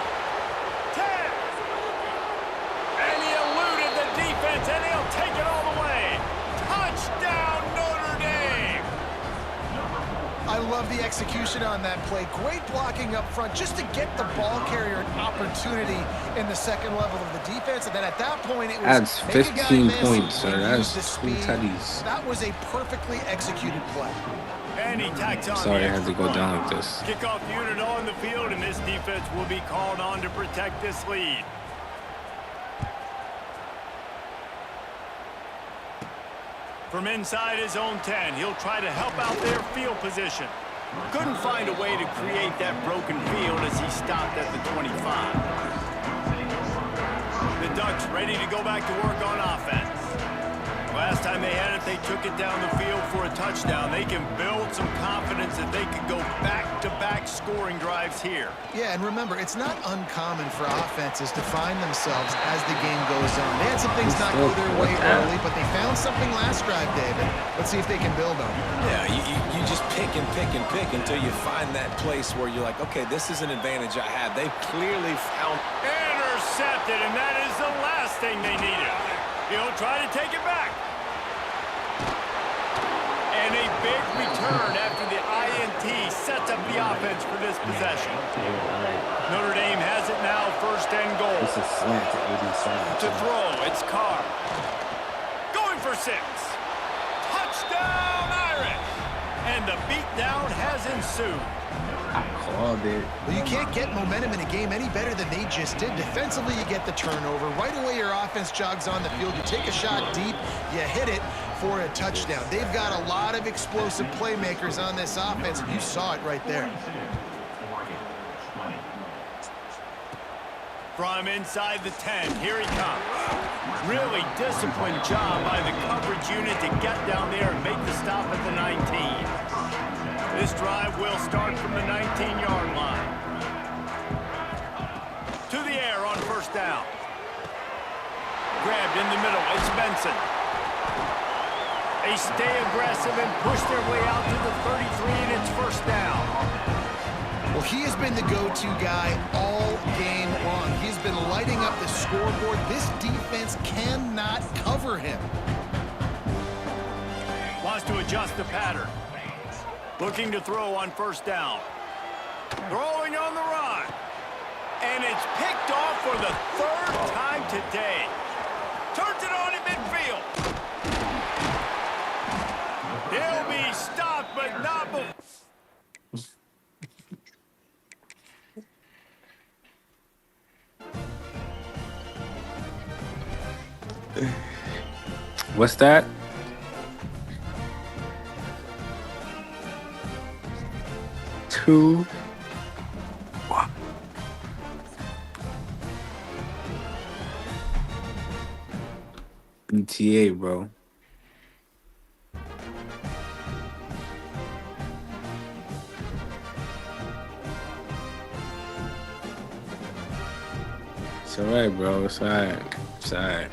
10. And he eluded the defense, and he'll take it all the way. Touchdown, Notre Dame. I love the execution on that play. Great blocking up front just to get the ball carrier an opportunity in the second level of the defense. And then at that point, it was That's 15 points, sir. That's 2 tutties. That was a perfectly executed play. And he tacks on. Sorry I had to go down like this. Kickoff unit on the field, and this defense will be called on to protect this lead. From inside his own 10, he'll try to help out their field position. Couldn't find a way to create that broken field as he stopped at the 25. The Ducks ready to go back to work on offense. Last time they had it, they took it down the field for a touchdown. They can build some confidence that they could go back-to-back scoring drives here. Yeah, and remember, it's not uncommon for offenses to find themselves as the game goes on. They had some things not go their way early, but they found something last drive, David. Let's see if they can build on it. Yeah, you just pick and pick and pick until you find that place where you're like, okay, this is an advantage I have. They've clearly found... Intercepted, and that is the last thing they needed. He'll try to take it back. And a big return after the INT sets up the offense for this possession. Notre Dame has it now, 1st and goal. This is slant to 87. To throw, it's Carr. Going for 6. Touchdown, Irish. And the beatdown has ensued. I called it. Well, you can't get momentum in a game any better than they just did. Defensively, you get the turnover. Right away, your offense jogs on the field. You take a shot deep, you hit it for a touchdown. They've got a lot of explosive playmakers on this offense, and you saw it right there. From inside the 10, here he comes. Really disciplined job by the coverage unit to get down there and make the stop at the 19. This drive will start from the 19-yard line. To the air on 1st down. Grabbed in the middle, it's Benson. They stay aggressive and push their way out to the 33, and it's 1st down. Well, he has been the go-to guy all game long. He's been lighting up the scoreboard. This defense cannot cover him. Wants to adjust the pattern. Looking to throw on 1st down. Throwing on the run. And it's picked off for the 3rd time today. Turns it on in midfield. He'll be stopped, but not before. What's that? Two. BTA, bro. It's alright, bro. It's alright. It's alright.